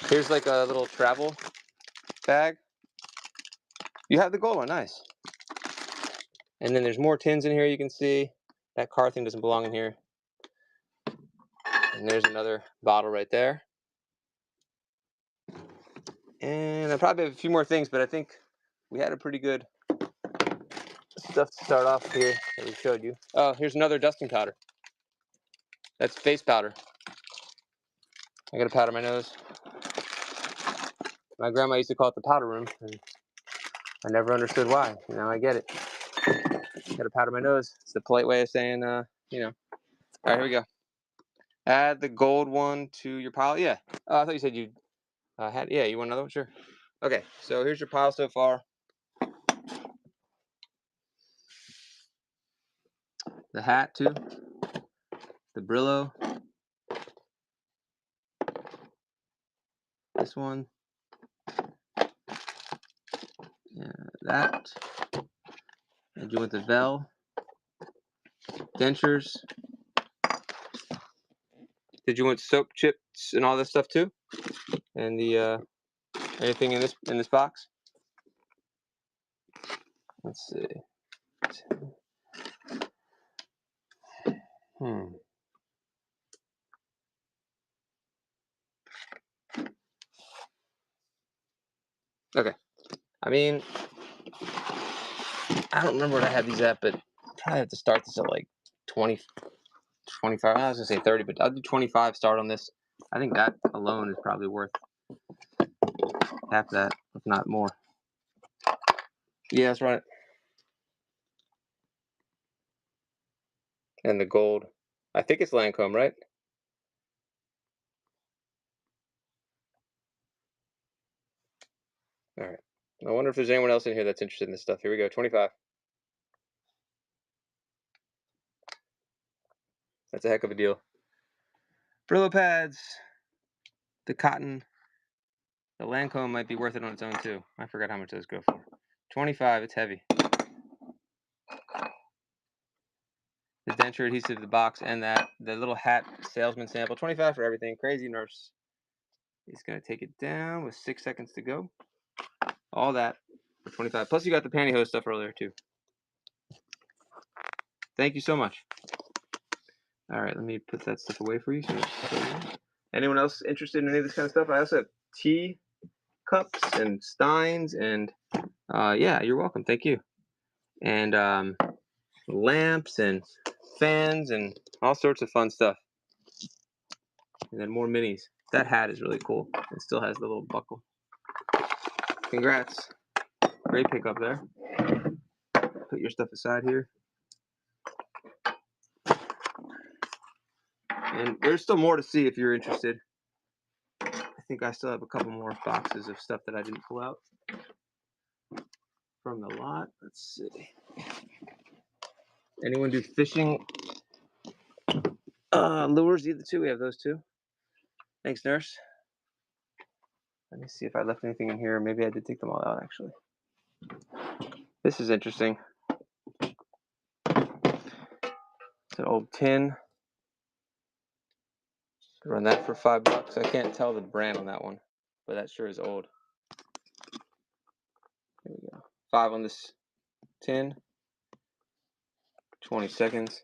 [SPEAKER 1] here's like a little travel bag. You have the gold one, nice. And then there's more tins in here you can see. That car thing doesn't belong in here. And there's another bottle right there. And I probably have a few more things, but I think we had a pretty good stuff to start off here that we showed you. Oh, here's another dusting powder. That's face powder. I gotta powder my nose. My grandma used to call it the powder room, and I never understood why. Now I get it. Gotta powder my nose. It's the polite way of saying, you know. All right, here we go. Add the gold one to your pile. Yeah. Oh, I thought you said you had. Yeah, you want another one? Sure. Okay, so here's your pile so far. The hat too. The Brillo. This one. Yeah, that. And you want the Vel. Dentures. Did you want soap chips and all this stuff too? And the anything in this box? Let's see. Okay. I mean, I don't remember what I had these at, but probably have to start this at like 20, 25. I was gonna say 30, but I'll do 25. Start on this. I think that alone is probably worth half that, if not more. Yeah, that's right. And the gold. I think it's Lancome, right? All right. I wonder if there's anyone else in here that's interested in this stuff. Here we go. 25. That's a heck of a deal. Brillo pads. The cotton. The Lancome might be worth it on its own too. I forgot how much those go for. 25. It's heavy. The denture adhesive, the box, and the little hat salesman sample. 25 for everything. Crazy Nurse. He's gonna take it down with 6 seconds to go. All that for 25. Plus you got the pantyhose stuff earlier too. Thank you so much. All right, let me put that stuff away for you. Anyone else interested in any of this kind of stuff? I also have tea cups and steins and yeah, you're welcome. Thank you. And lamps and fans and all sorts of fun stuff. And then more minis. That hat is really cool. It still has the little buckle. Congrats. Great pickup there. Put your stuff aside here. And there's still more to see if you're interested. I think I still have a couple more boxes of stuff that I didn't pull out from the lot. Let's see. Anyone do fishing lures? Either two. We have those two. Thanks, Nurse. Let me see if I left anything in here. Maybe I did take them all out, actually. This is interesting. It's an old tin. Run that for $5. I can't tell the brand on that one, but that sure is old. There we go. 5 on this tin. 20 seconds.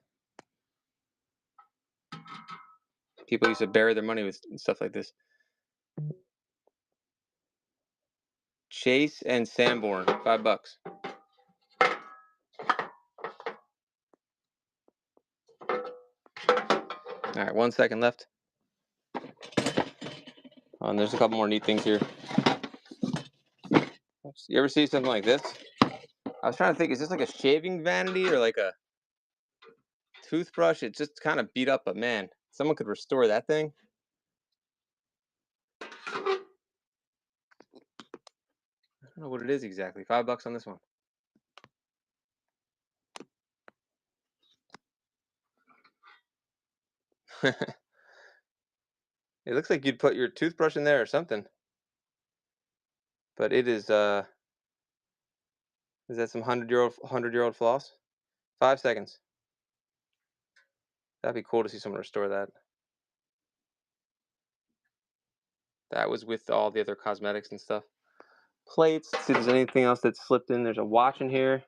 [SPEAKER 1] People used to bury their money with stuff like this. Chase and Sanborn, $5. All right, 1 second left. Oh, and there's a couple more neat things here. You ever see something like this? I was trying to think, is this like a shaving vanity or like a toothbrush? It's just kind of beat up, but man, someone could restore that thing. I don't know what it is exactly. $5 on this one. It looks like you'd put your toothbrush in there or something. But it is that some 100-year-old floss? 5 seconds. That'd be cool to see someone restore that. That was with all the other cosmetics and stuff. Plates. Let's see if there's anything else that's slipped in. There's a watch in here.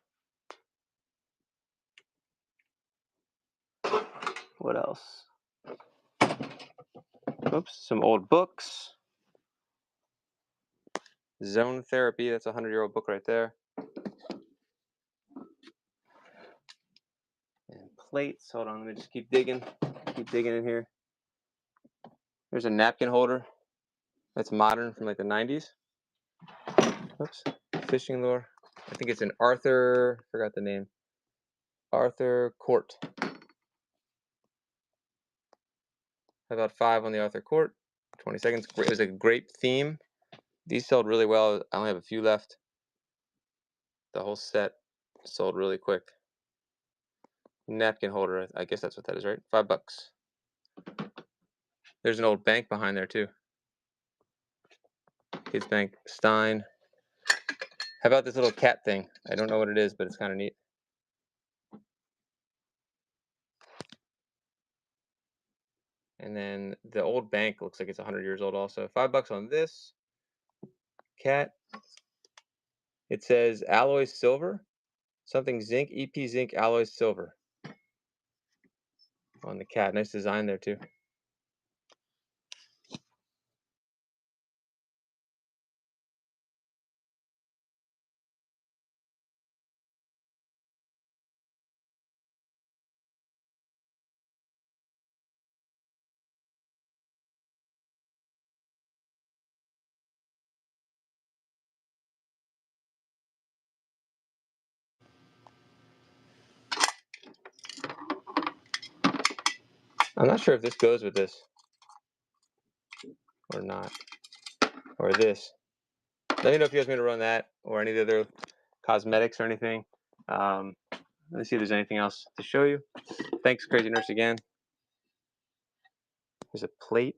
[SPEAKER 1] What else? Oops, some old books. Zone Therapy, that's a 100-year-old book right there. And plates, hold on, let me just keep digging in here. There's a napkin holder that's modern from like the 90s. Oops, fishing lure. I think it's an Arthur, forgot the name. Arthur Court. About 5 on the Arthur Court. 20 seconds. It was a grape theme. These sold really well. I only have a few left. The whole set sold really quick. Napkin holder. I guess that's what that is, right? $5. There's an old bank behind there too. Kids Bank, Stein. How about this little cat thing? I don't know what it is, but it's kind of neat. And then the old bank looks like it's 100 years old also. $5 on this cat. It says alloy silver, something zinc, EP zinc alloy silver on the cat. Nice design there too. I'm not sure if this goes with this or not, or this. Let me know if you guys want me to run that or any of the other cosmetics or anything. Let's see if there's anything else to show you. Thanks, Crazy Nurse, again. There's a plate,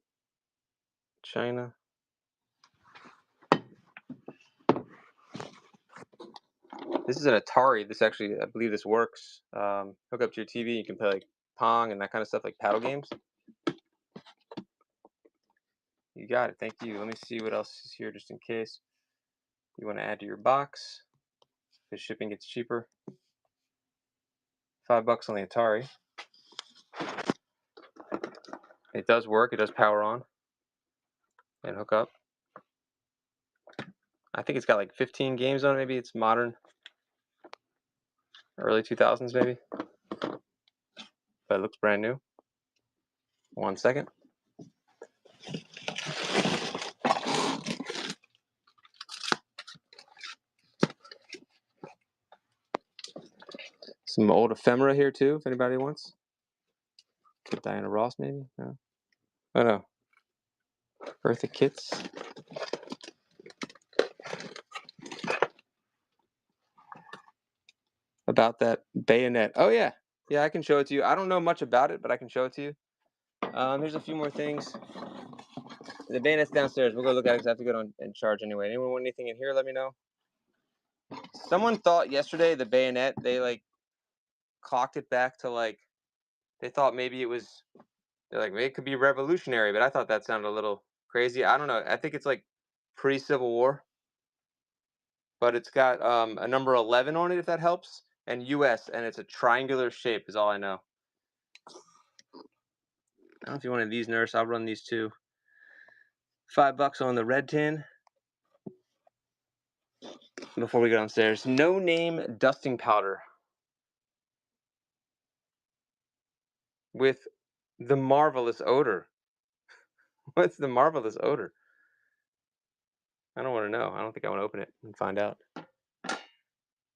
[SPEAKER 1] China. This is an Atari. This actually, I believe this works. Hook up to your TV. You can play like Pong and that kind of stuff, like paddle games. You got it. Thank you. Let me see what else is here just in case you want to add to your box. Because shipping gets cheaper. $5 on the Atari. It does work. It does power on and hook up. I think it's got like 15 games on it. Maybe it's modern. Early 2000s maybe. But it looks brand new. 1 second. Some old ephemera here too, if anybody wants. Diana Ross maybe? No. Oh no. Eartha Kitt's. About that bayonet. Oh yeah. Yeah, I can show it to you. I don't know much about it, but I can show it to you. Here's a few more things. The bayonet's downstairs. We'll go look at it because I have to go on and charge anyway. Anyone want anything in here? Let me know. Someone thought yesterday the bayonet, they like clocked it back to like, they thought maybe it was, they're like, maybe it could be revolutionary, but I thought that sounded a little crazy. I don't know. I think it's like pre-Civil War. But it's got a number 11 on it, if that helps, and US, and it's a triangular shape is all I know. I don't know if you wanted these, Nurse. I'll run these too. $5 on the red tin. Before we go downstairs, No Name dusting powder with the marvelous odor. What's the marvelous odor? I don't want to know. I don't think I want to open it and find out.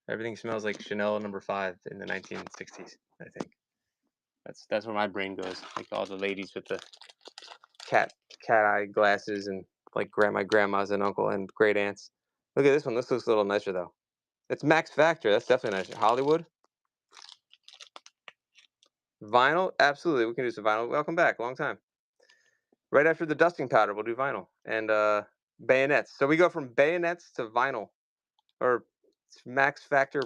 [SPEAKER 1] Everything smells like Chanel No. 5 in the 1960s, I think. That's where my brain goes. Like all the ladies with the cat eye glasses and like my grandmas and uncle and great aunts. Look at this one. This looks a little nicer though. It's Max Factor. That's definitely nicer. Hollywood. Vinyl. Absolutely. We can do some vinyl. Welcome back. Long time. Right after the dusting powder, we'll do vinyl and bayonets. So we go from bayonets to vinyl, or Max Factor.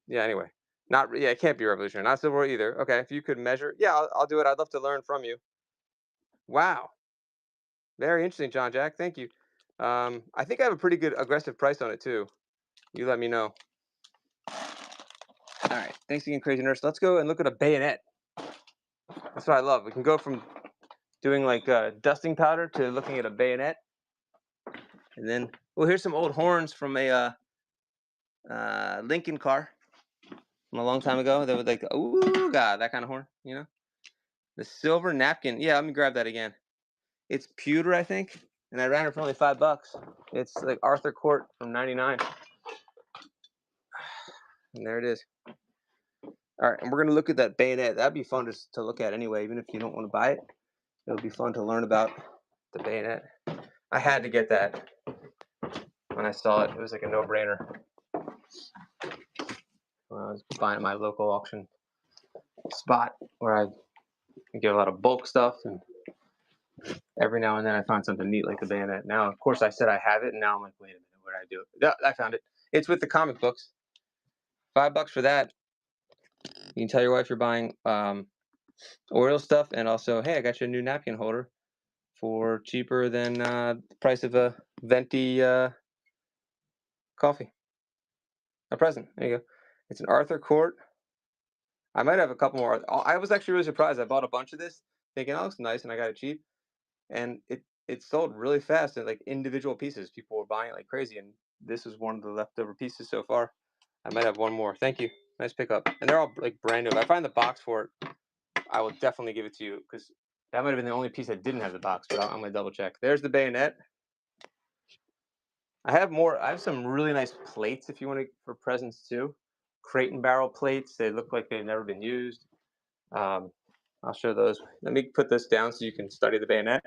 [SPEAKER 1] Yeah. Anyway, not. Yeah. It can't be revolutionary. Not Civil War either. Okay. If you could measure, yeah, I'll do it. I'd love to learn from you. Wow. Very interesting, John Jack. Thank you. I think I have a pretty good aggressive price on it too. You let me know. All right. Thanks again, Crazy Nurse. Let's go and look at a bayonet. That's what I love. We can go from doing like dusting powder to looking at a bayonet. And then, well, here's some old horns from a Lincoln car from a long time ago. They were like, ooh, God, that kind of horn, you know? The silver napkin. Yeah, let me grab that again. It's pewter, I think. And I ran it for only $5. It's like Arthur Court from '99. And there it is. All right, and we're gonna look at that bayonet. That'd be fun to look at anyway, even if you don't want to buy it. It'll be fun to learn about the bayonet. I had to get that when I saw it. It was like a no-brainer. When I was buying at my local auction spot where I get a lot of bulk stuff, and every now and then I find something neat like the bayonet. Now, of course, I said I have it, and now I'm like, wait a minute, where did I do it? I found it. It's with the comic books. $5 for that. You can tell your wife you're buying oil stuff, and also, hey, I got you a new napkin holder for cheaper than the price of a venti coffee. A present. There you go. It's an Arthur Court. I might have a couple more. I was actually really surprised. I bought a bunch of this, thinking, oh, it's nice, and I got it cheap. And it sold really fast in like individual pieces. People were buying it like crazy, and this is one of the leftover pieces so far. I might have one more. Thank you. Nice pickup. And they're all like brand new. If I find the box for it, I will definitely give it to you, because that might have been the only piece that didn't have the box, but I'm going to double check. There's the bayonet. I have more. I have some really nice plates if you want to for presents too. Crate and barrel plates. They look like they've never been used. I'll show those. Let me put this down so you can study the bayonet.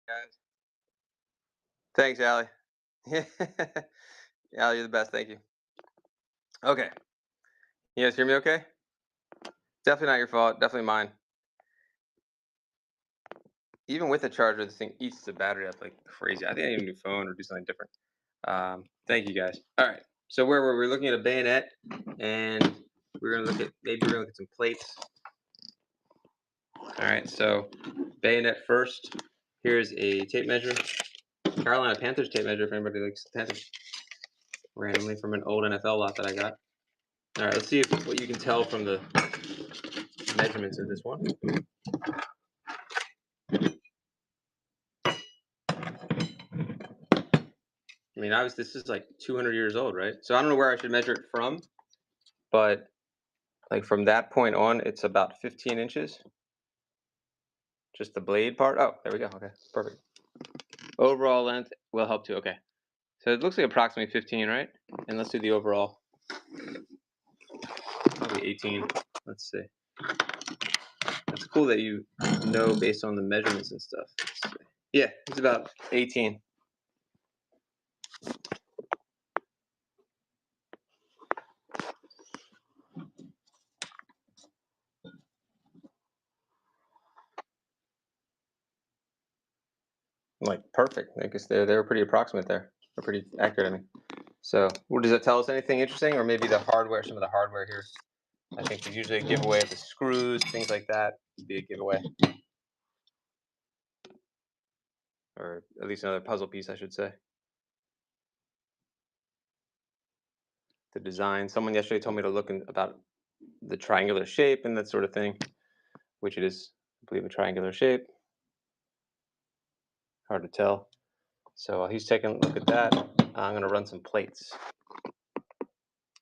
[SPEAKER 1] Guys. Thanks, Allie. Allie, you're the best. Thank you. Okay. You guys hear me okay? Definitely not your fault. Definitely mine. Even with the charger, this thing eats the battery up like crazy. I think I need a new phone or do something different. Thank you guys. All right. So where were we? Looking at a bayonet, and we're gonna look at some plates. All right. So bayonet first. Here's a tape measure. Carolina Panthers tape measure. If anybody likes Panthers, randomly from an old NFL lot that I got. All right. Let's see what you can tell from the measurements of this one. I mean, obviously, this is like 200 years old, right? So I don't know where I should measure it from, but like from that point on, it's about 15 inches. Just the blade part. Oh, there we go. Okay, perfect. Overall length will help too. Okay. So it looks like approximately 15, right? And let's do the overall. Probably 18. Let's see. It's cool that you know based on the measurements and stuff. Yeah, it's about 18. Like perfect. I guess they were pretty approximate there. They're pretty accurate. I mean. So, does it tell us anything interesting, or maybe the hardware? Some of the hardware here. I think there's usually a giveaway of the screws, things like that. Would be a giveaway, or at least another puzzle piece, I should say. The design. Someone yesterday told me to look about the triangular shape and that sort of thing, which it is, I believe, a triangular shape. Hard to tell. So while he's taking a look at that, I'm going to run some plates.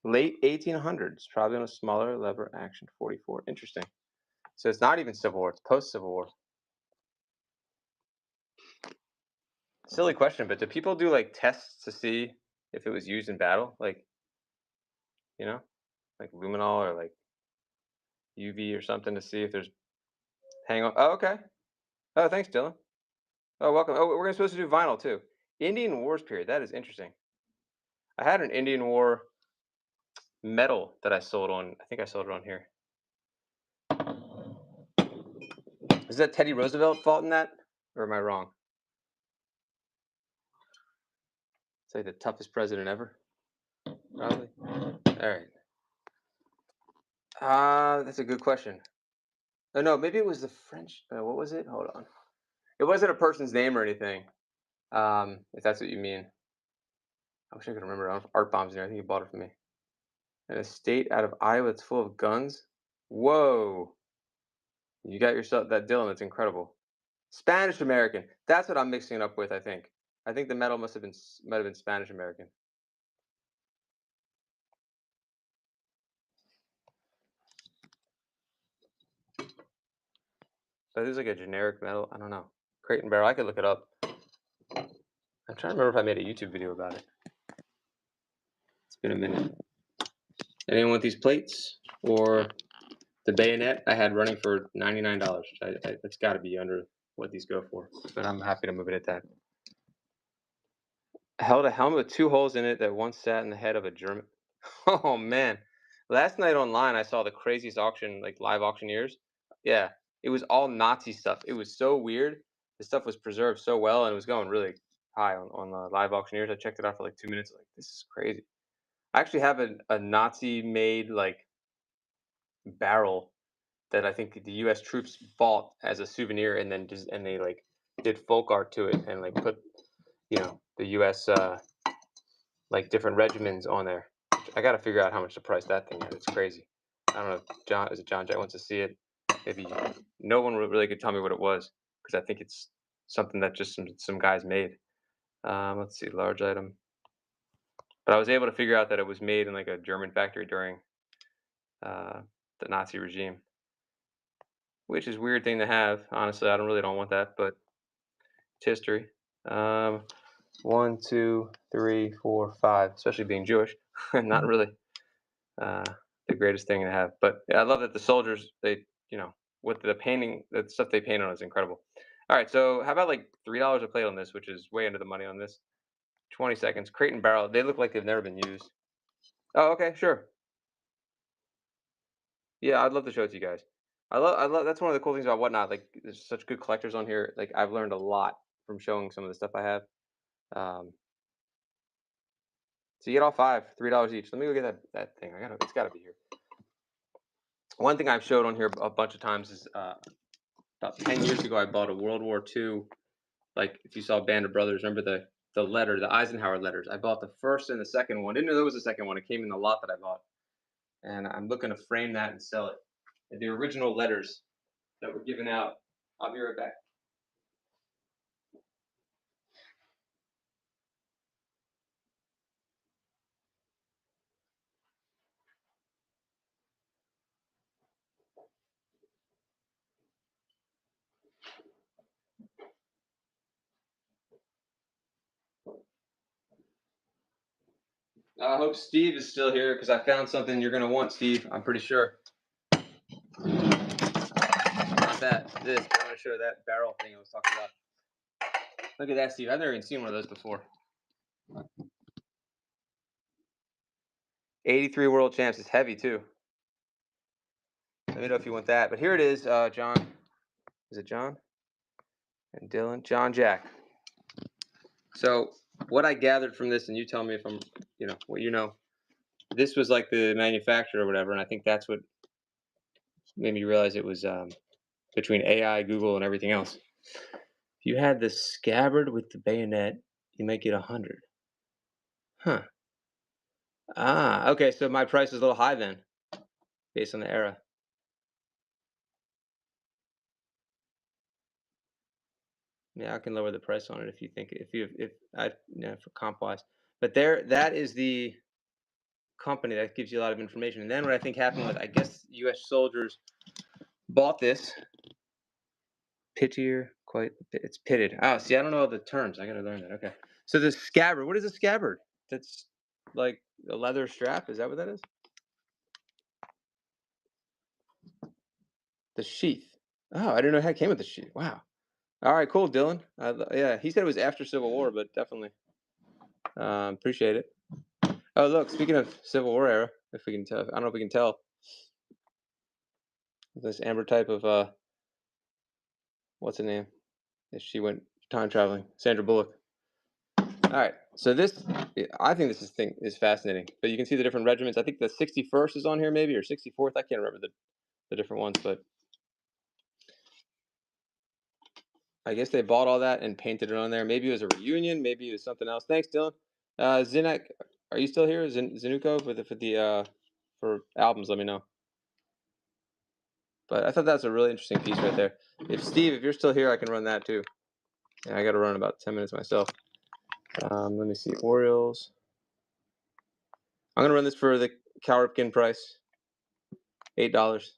[SPEAKER 1] Late 1800s, probably on a smaller lever action 44. Interesting. So it's not even Civil War, it's post-Civil War. Silly question, but do people do like tests to see if it was used in battle? Like, you know, like luminol or like UV or something to see if there's hang on. Oh, okay. Oh, thanks, Dylan. Oh, welcome. Oh, we're supposed to do vinyl too. Indian Wars period. That is interesting. I had an Indian War medal that I sold on. I think I sold it on here. Is that Teddy Roosevelt fault in that? Or am I wrong? Say the toughest president ever? Probably. All right. That's a good question. Oh, no, maybe it was the French. What was it? Hold on. It wasn't a person's name or anything. If that's what you mean. I wish I could remember. Art bombs in there. I think you bought it from me. In a state out of Iowa that's full of guns. Whoa. You got yourself that Dylan. That's incredible. Spanish American. That's what I'm mixing it up with. I think. I think the medal might have been Spanish American. But it was like a generic medal. I don't know. Crate and Barrel. I could look it up. I'm trying to remember if I made a YouTube video about it. It's been a minute. Anyone want these plates or the bayonet I had running for $99? That's got to be under what these go for. But I'm happy to move it at that. I held a helmet with 2 holes in it that once sat in the head of a German. Oh man! Last night online, I saw the craziest auction, like live auctioneers. Yeah, it was all Nazi stuff. It was so weird. The stuff was preserved so well, and it was going really high on live auctioneers. I checked it out for like 2 minutes. Like, this is crazy. I actually have a Nazi-made like barrel that I think the U.S. troops bought as a souvenir, and then they like did folk art to it and like put the U.S. Like different regiments on there. I got to figure out how much to price that thing at. It's crazy. I don't know if John Jack wants to see it. Maybe no one really could tell me what it was because I think it's something that just some guys made. Let's see, large item. But I was able to figure out that it was made in like a German factory during the Nazi regime, which is a weird thing to have. Honestly, I don't want that, but it's history. 1, 2, 3, 4, 5. Especially being Jewish, not really the greatest thing to have. But yeah, I love that the soldiers with the painting, the stuff they paint on is incredible. All right, so how about like $3 a plate on this, which is way under the money on this. 20 seconds. Crate and Barrel. They look like they've never been used. Oh, okay, sure. Yeah, I'd love to show it to you guys. I love. That's one of the cool things about Whatnot. Like, there's such good collectors on here. Like, I've learned a lot from showing some of the stuff I have. So you get all 5, $3 each. Let me go get that thing. It's got to be here. One thing I've showed on here a bunch of times is about 10 years ago I bought a World War II. Like, if you saw Band of Brothers, remember the Eisenhower letters? I bought the first and the second one. Didn't know there was a second one. It came in the lot that I bought, and I'm looking to frame that and sell it. And the original letters that were given out. I'll be right back. I hope Steve is still here because I found something you're gonna want, Steve. I'm pretty sure. Not this. I'm gonna show that barrel thing I was talking about. Look at that, Steve. I've never even seen one of those before. 83 world champs. It's heavy too. Let me know if you want that. But here it is, John. Is it John? And Dylan? John Jack. So what I gathered from this, and you tell me if I'm, what you know. This was like the manufacturer or whatever, and I think that's what made me realize it was between AI, Google, and everything else. If you had the scabbard with the bayonet, you might get 100. Huh. Ah, okay. So my price is a little high then, based on the era. Yeah, I can lower the price on it if you think for comp wise. But that is the company that gives you a lot of information. And then what I think happened was, I guess U.S. soldiers bought this. It's pitted. Oh, see, I don't know the terms. I gotta learn that. Okay. So the scabbard. What is a scabbard? That's like a leather strap. Is that what that is? The sheath. Oh, I didn't know how it came with the sheath. Wow. All right, cool, Dylan. Yeah, he said it was after Civil War, but definitely appreciate it. Oh, look, speaking of Civil War era, if we can tell, I don't know if we can tell. This amber type of what's the name? if she went time traveling. Sandra Bullock. All right. So this, I think this thing is fascinating. But you can see the different regiments. I think the 61st is on here, maybe, or 64th. I can't remember the different ones, but I guess they bought all that and painted it on there. Maybe it was a reunion. Maybe it was something else. Thanks, Dylan. Zinek, are you still here? Zanuko for albums? Let me know. But I thought that's a really interesting piece right there. If you're still here, I can run that too. Yeah, I got to run about 10 minutes myself. Let me see. Orioles. I'm gonna run this for the Cal Ripken price, $8.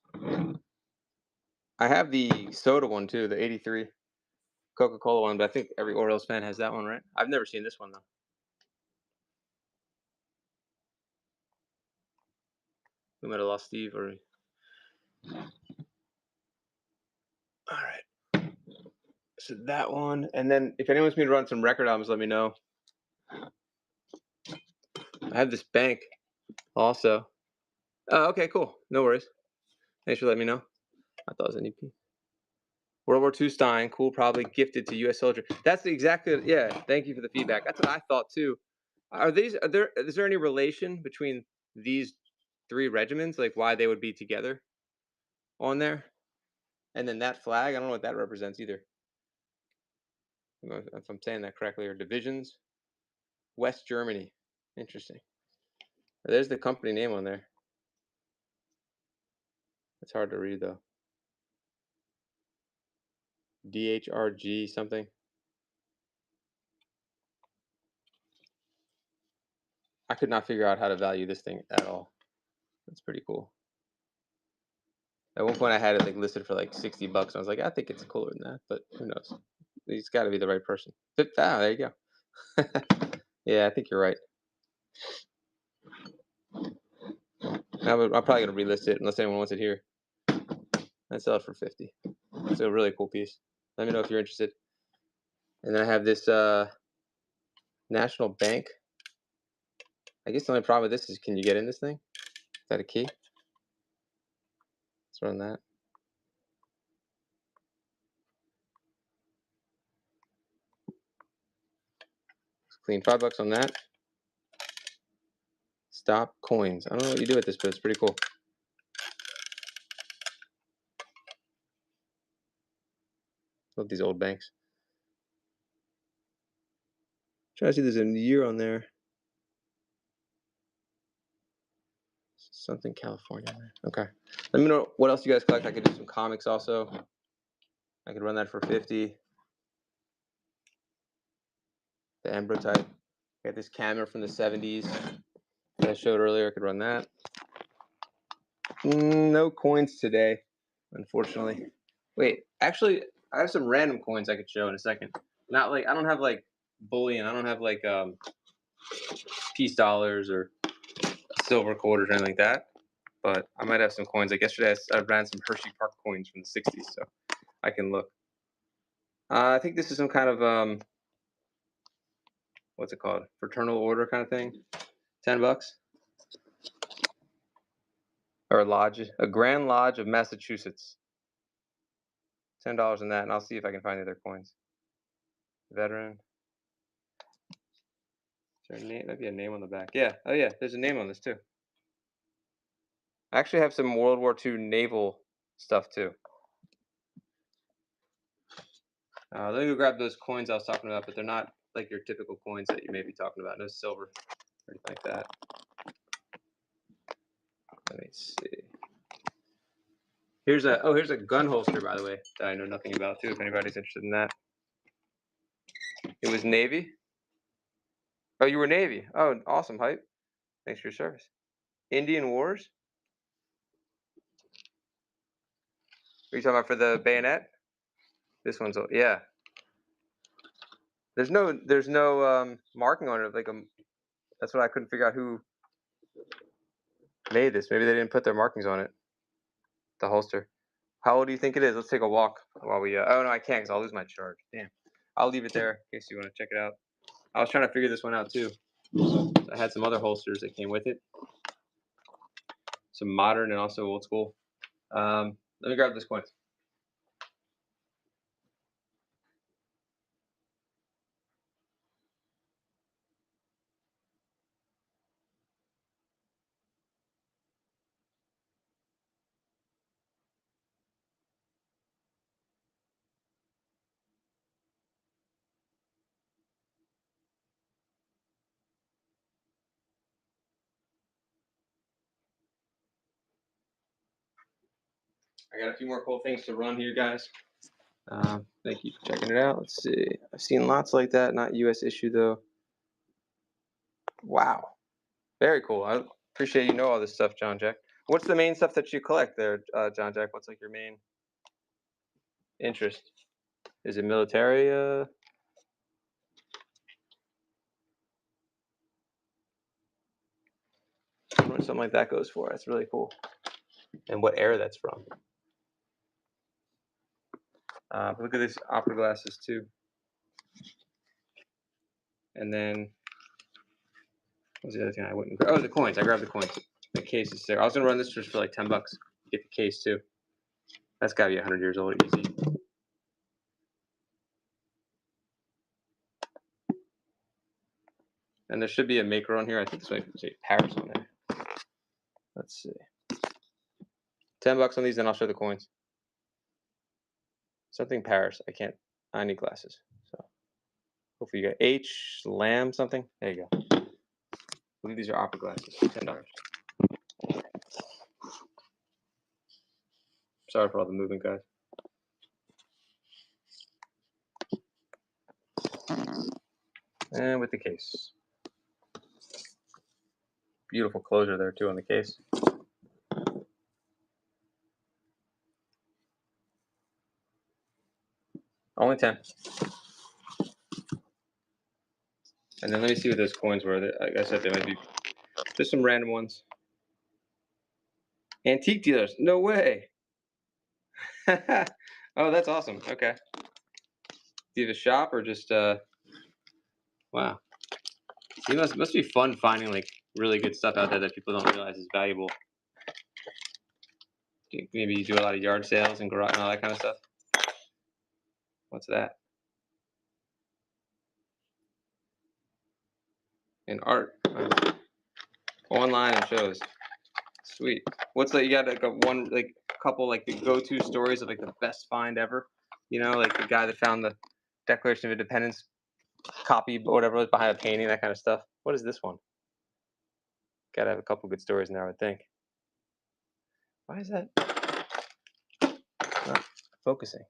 [SPEAKER 1] I have the soda one too, the '83 Coca-Cola one, but I think every Orioles fan has that one, right? I've never seen this one though. We might have lost Steve or. All right. So that one, and then if anyone wants me to run some record albums, let me know. I have this bank also. Oh, okay, cool. No worries. Thanks for letting me know. I thought it was an EP. World War II Stein, cool, probably gifted to U.S. soldier. That's the exactly, yeah. Thank you for the feedback. That's what I thought too. Is there any relation between these three regiments, like why they would be together on there? And then that flag, I don't know what that represents either. I don't know if I'm saying that correctly, or divisions. West Germany. Interesting. There's the company name on there. It's hard to read though. DHRG something. I could not figure out how to value this thing at all. That's pretty cool. At one point, I had it like listed for like $60. I was like, I think it's cooler than that, but who knows? He's got to be the right person. There you go. Yeah, I think you're right. I'm probably gonna relist it unless anyone wants it here. I sell it for $50. It's a really cool piece. Let me know if you're interested. And then I have this National Bank. I guess the only problem with this is, can you get in this thing? Is that a key? Let's run that. Clean $5 on that. Stop coins. I don't know what you do with this, but it's pretty cool. Love these old banks. Try to see there's a year on there. Something California. Okay. Let me know what else you guys collect. I could do some comics also. I could run that for 50. The Ambrotype. Got this camera from the 70s that I showed earlier. I could run that. No coins today, unfortunately. Wait, actually, I have some random coins I could show in a second. Not like, I don't have like bullion. I don't have like peace dollars or silver quarters or anything like that. But I might have some coins. Like yesterday, I ran some Hershey Park coins from the 60s, so I can look. I think this is some kind of what's it called? Fraternal order kind of thing. $10. Or a lodge, a Grand Lodge of Massachusetts. $10 on that, and I'll see if I can find the other coins. Veteran. Is there a name? Maybe a name on the back. Yeah. Oh yeah, there's a name on this too. I actually have some World War II naval stuff too. Let me go grab those coins I was talking about, but they're not like your typical coins that you may be talking about. No silver or anything like that. Let me see. Here's a gun holster, by the way, that I know nothing about too, if anybody's interested in that. It was Navy. Oh, you were Navy. Oh, awesome, hype. Thanks for your service. Indian Wars. Are you talking about for the bayonet? This one's, yeah. There's no marking on it. Like that's what I couldn't figure out who made this. Maybe they didn't put their markings on it. The holster. How old do you think it is? Let's take a walk while we. Oh no, I can't because I'll lose my charge. Damn. I'll leave it there in case you want to check it out. I was trying to figure this one out too. I had some other holsters that came with it. Some modern and also old school. Let me grab this coin. I got a few more cool things to run here, guys. Thank you for checking it out. Let's see. I've seen lots like that. Not U.S. issue though. Wow, very cool. I appreciate you know all this stuff, John Jack. What's the main stuff that you collect there, John Jack? What's like your main interest? Is it military? I wonder what something like that goes for. That's really cool. And what era that's from. Look at these opera glasses too. And then, what was the other thing I wouldn't grab? Oh, the coins. I grabbed the coins. The case is there. I was gonna run this just for like $10. Get the case too. That's gotta be 100 years old, easy. And there should be a maker on here. I think this might say Paris on there. Let's see. $10 on these, then I'll show the coins. Something Paris. I need glasses. So hopefully you got H Lamb something. There you go. I believe these are opera glasses. $10. Sorry for all the movement, guys. And with the case. Beautiful closure there too on the case. Only 10. And then let me see what those coins were. Like I said, they might be. There's some random ones. Antique dealers. No way. Oh, that's awesome. Okay. Do you have a shop or just wow. It must be fun finding like really good stuff out there that people don't realize is valuable. Maybe you do a lot of yard sales and garage and all that kind of stuff. What's that? And art. Online and shows. Sweet. What's that? You got like a couple like the go-to stories of like the best find ever. You know, like the guy that found the Declaration of Independence copy or whatever was behind a painting, that kind of stuff. What is this one? Gotta have a couple good stories in there, I would think. Why is that not focusing?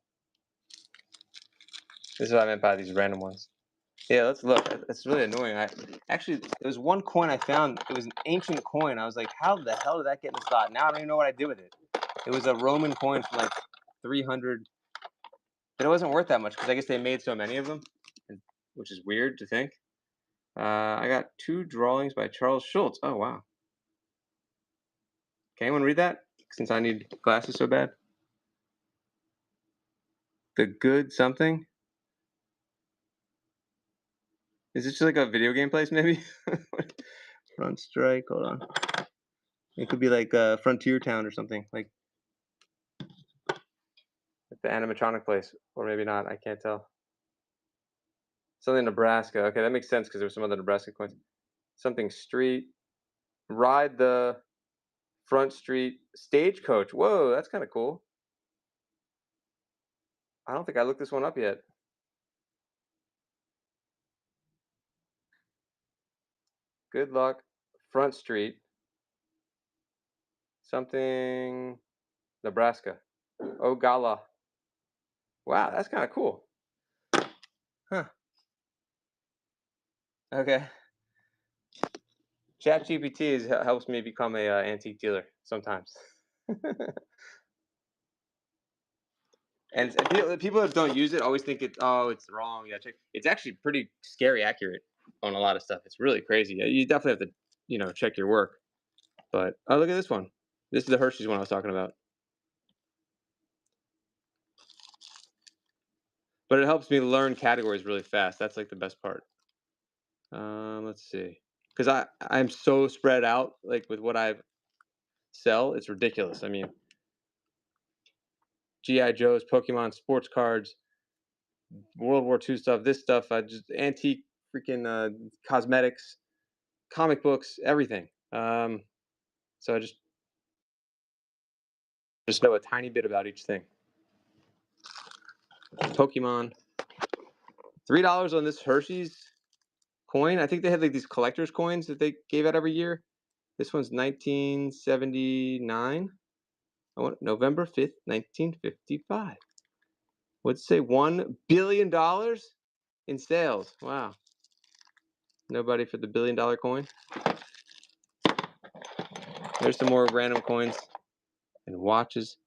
[SPEAKER 1] This is what I meant by these random ones. Yeah, let's look. It's really annoying. Actually, there was one coin I found. It was an ancient coin. I was like, how the hell did that get in the slot? Now I don't even know what I did with it. It was a Roman coin from like 300. But it wasn't worth that much because I guess they made so many of them, which is weird to think. I got 2 drawings by Charles Schulz. Oh, wow. Can anyone read that? Since I need glasses so bad. The Good Something? Is this just like a video game place, maybe? Front Strike. Hold on. It could be like Frontier Town or something. Like the animatronic place. Or maybe not. I can't tell. Something Nebraska. Okay, that makes sense because there's some other Nebraska coins. Something Street. Ride the Front Street Stagecoach. Whoa, that's kind of cool. I don't think I looked this one up yet. Good luck. Front Street. Something Nebraska. Ogalla. Wow, that's kind of cool. Huh. Okay. ChatGPT helps me become a antique dealer sometimes. And people that don't use it always think it's wrong. Yeah, check. It's actually pretty scary accurate on a lot of stuff. It's really crazy. You definitely have to check your work. But oh, look at this one. This is the Hershey's one I was talking about. But it helps me learn categories really fast. That's like the best part. Let's see. Because I'm so spread out like with what I sell, it's ridiculous. I mean, GI Joes, Pokemon, sports cards, World War II stuff, this stuff, just antique freaking cosmetics, comic books, everything. So I just know a tiny bit about each thing. Pokemon. $3 on this Hershey's coin. I think they had like these collector's coins that they gave out every year. This one's 1979. I want November 5th, 1955. What'd it say? $1 billion in sales. Wow. Nobody for the $1 billion coin. There's some more random coins and watches.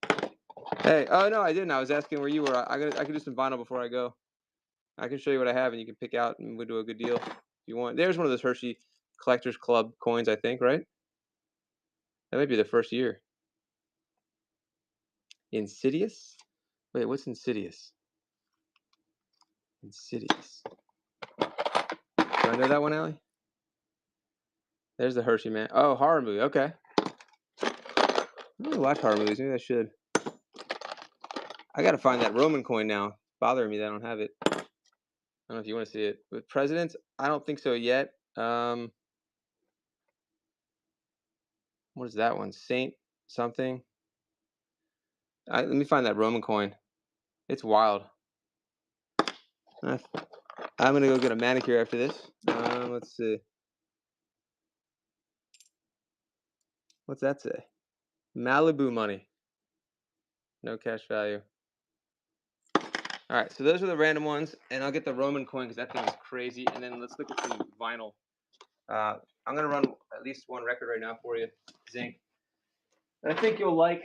[SPEAKER 1] Hey, oh no, I didn't. I was asking where you were. I can do some vinyl before I go. I can show you what I have, and you can pick out, and we'll do a good deal if you want. There's one of those Hershey Collectors Club coins, I think, right? That might be the first year. Insidious? Wait, what's Insidious? Insidious. Do I know that one, Allie? There's the Hershey man. Oh, horror movie. Okay. I don't really watch horror movies. Maybe I should. I gotta find that Roman coin now. Bothering me that I don't have it. I don't know if you want to see it. With presidents, I don't think so yet. What is that one? Saint something. Let me find that Roman coin. It's wild. I'm gonna go get a manicure after this. Let's see. What's that say? Malibu money. No cash value. All right, so those are the random ones, and I'll get the Roman coin because that thing is crazy. And then let's look at some vinyl. I'm gonna run at least one record right now for you, Zinc. And I think you'll like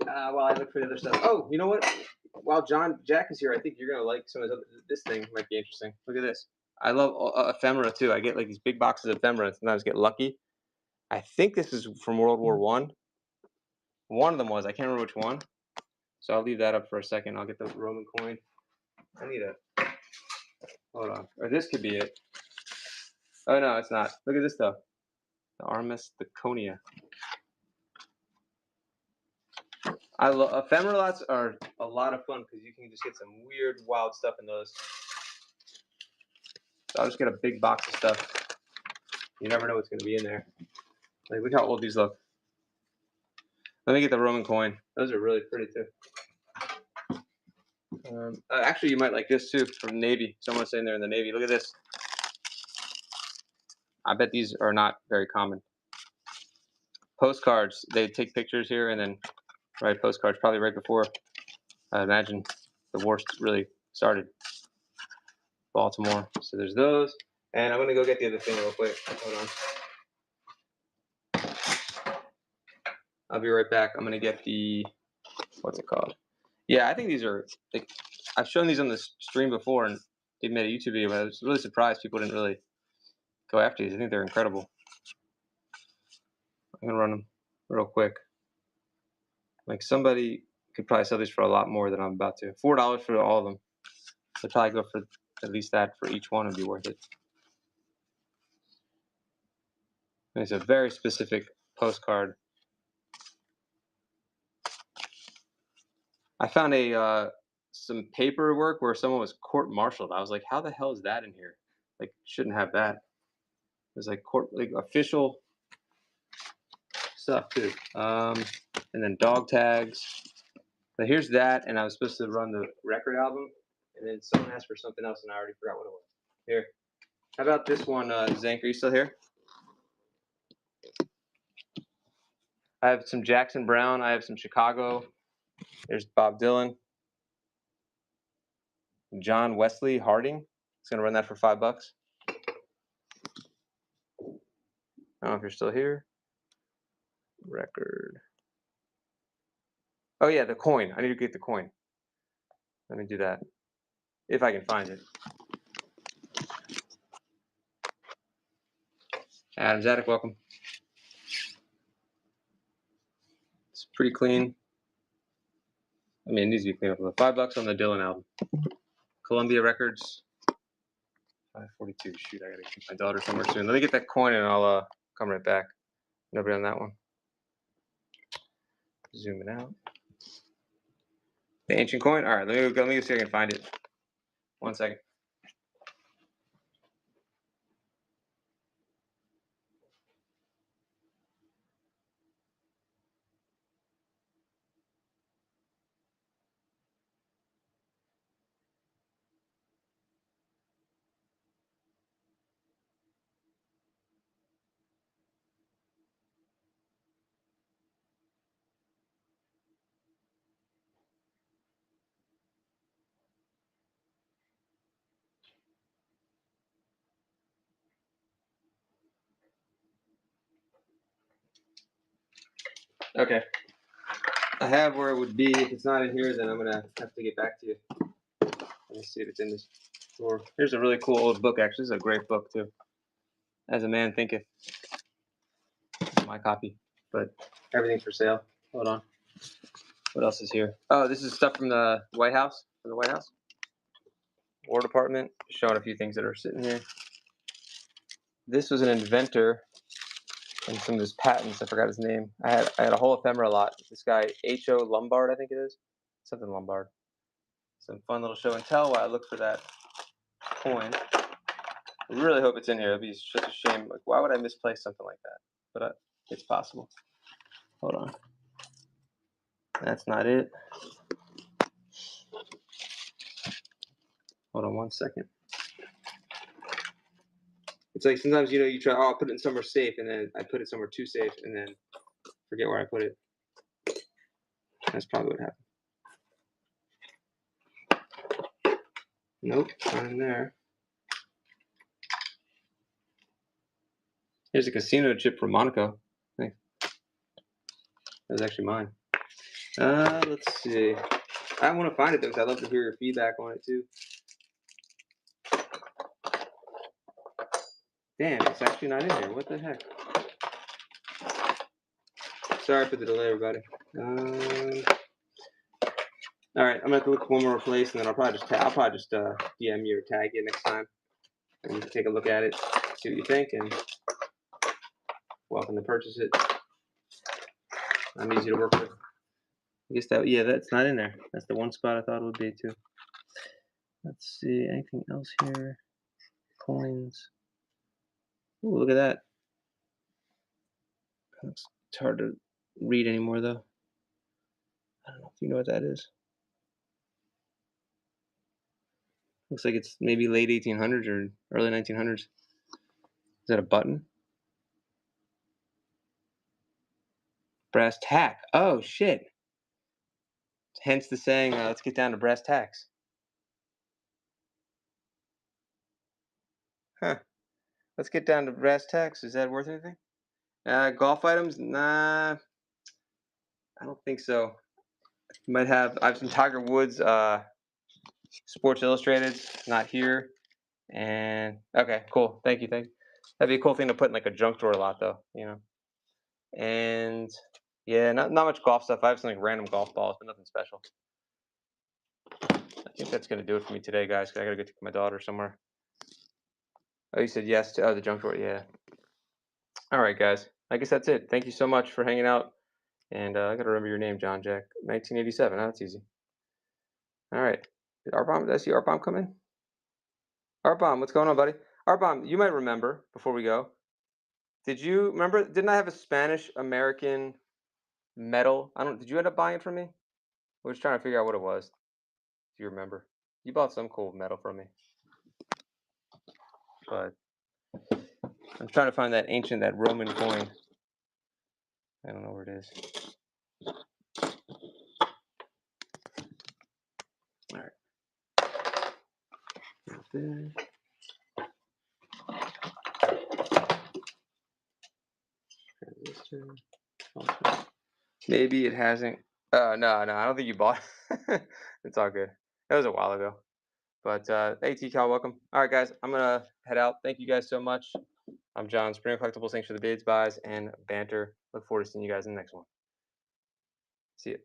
[SPEAKER 1] while I look for the other stuff. Oh, you know what? While Jack is here, I think you're gonna like some of this thing might be interesting. Look at this. I love ephemera too. I get like these big boxes of ephemera and sometimes get lucky. I think this is from World War I. One of them was. I can't remember which one. So I'll leave that up for a second. I'll get the Roman coin. I need a. Hold on. Or this could be it. Oh no, it's not. Look at this though. The Armis Laconia. I love ephemera lots are a lot of fun because you can just get some weird, wild stuff in those. So I'll just get a big box of stuff. You never know what's going to be in there. Like, look how old these look. Let me get the Roman coin. Those are really pretty too. Actually, you might like this too from Navy. Someone's saying they're in the Navy. Look at this. I bet these are not very common. Postcards. They take pictures here and then write postcards. Probably right before, I imagine, the war really started. Baltimore. So there's those. And I'm going to go get the other thing real quick. Hold on. I'll be right back. I'm going to get the, what's it called? Yeah, I think these are, like, I've shown these on the stream before and they made a YouTube video, but I was really surprised people didn't really go after these. I think they're incredible. I'm going to run them real quick. Like, somebody could probably sell these for a lot more than I'm about to. $4 for all of them. They'd probably go for at least that for each one would be worth it. And it's a very specific postcard. I found some paperwork where someone was court-martialed. I was like, how the hell is that in here? Like, shouldn't have that. It was like official stuff too. And then dog tags. But here's that, and I was supposed to run the record album, and then someone asked for something else, and I already forgot what it was. Here. How about this one, Zank? Are you still here? I have some Jackson Browne. I have some Chicago. There's Bob Dylan. John Wesley Harding. It's gonna run that for $5. I don't know if you're still here. Record. Oh yeah, the coin. I need to get the coin. Let me do that. If I can find it. Adam Zadek, welcome. It's pretty clean. I mean, it needs to be cleaned up. $5 on the Dylan album. Columbia Records. 542. Shoot, I gotta keep my daughter somewhere soon. Let me get that coin and I'll come right back. Nobody on that one. Zooming out. The ancient coin. All right, let me see if I can find it. 1 second. Okay. I have where it would be. If it's not in here, then I'm gonna have to get back to you. Let me see if it's in this drawer. Here's a really cool old book. Actually, this is a great book too. As a Man Thinketh. My copy, but everything's for sale. Hold on. What else is here? Oh, this is stuff from the White House. From the White House, War Department. Showing a few things that are sitting here. This was an inventor and some of his patents. I forgot his name. I had a whole ephemera lot. This guy H.O. Lombard, I think it is. Something Lombard. Some fun little show and tell while I look for that coin. I really hope it's in here. It'd be such a shame. Like, why would I misplace something like that? But it's possible. Hold on. That's not it. Hold on one second. It's like sometimes, you try, I'll put it in somewhere safe, and then I put it somewhere too safe, and then forget where I put it. That's probably what happened. Nope, not in there. Here's a casino chip from Monaco. Thanks. That was actually mine. Let's see. I want to find it though, because I'd love to hear your feedback on it too. Damn, it's actually not in here. What the heck? Sorry for the delay, everybody. All right, I'm gonna have to look for one more place, and then I'll probably just DM you or tag you next time, and you can take a look at it, see what you think, and welcome to purchase it. I'm easy to work with. I guess that's not in there. That's the one spot I thought it would be too. Let's see, anything else here? Coins. Ooh, look at that. It's hard to read anymore though. I don't know if you know what that is. Looks like it's maybe late 1800s or early 1900s. Is that a button? Brass tack. Oh, shit. Hence the saying, let's get down to brass tacks. Huh. Let's get down to brass tacks. Is that worth anything? Golf items? Nah. I don't think so. I have some Tiger Woods Sports Illustrated. Not here. And, okay, cool. Thank you. That'd be a cool thing to put in like a junk drawer a lot though, And yeah, not much golf stuff. I have some like random golf balls, but nothing special. I think that's gonna do it for me today, guys. Cause I gotta go take my daughter somewhere. Oh, you said yes to the junk drawer, yeah. All right, guys. I guess that's it. Thank you so much for hanging out. And I gotta remember your name, John Jack. 1987. Oh, that's easy. All right. Did I see Arbomb come in? Arbomb, what's going on, buddy? Arbomb, you might remember before we go. Did you remember? Didn't I have a Spanish American medal? Did you end up buying it for me? We're just trying to figure out what it was. If you remember, you bought some cool medal from me, but I'm trying to find that Roman coin. I don't know where it is. All right. Maybe it hasn't. No, I don't think you bought it. It's all good. That was a while ago. But hey, T-Cal, welcome. All right, guys, I'm gonna head out. Thank you guys so much. I'm John, Springer Collectibles. Thanks for the bids, buys, and banter. Look forward to seeing you guys in the next one. See you.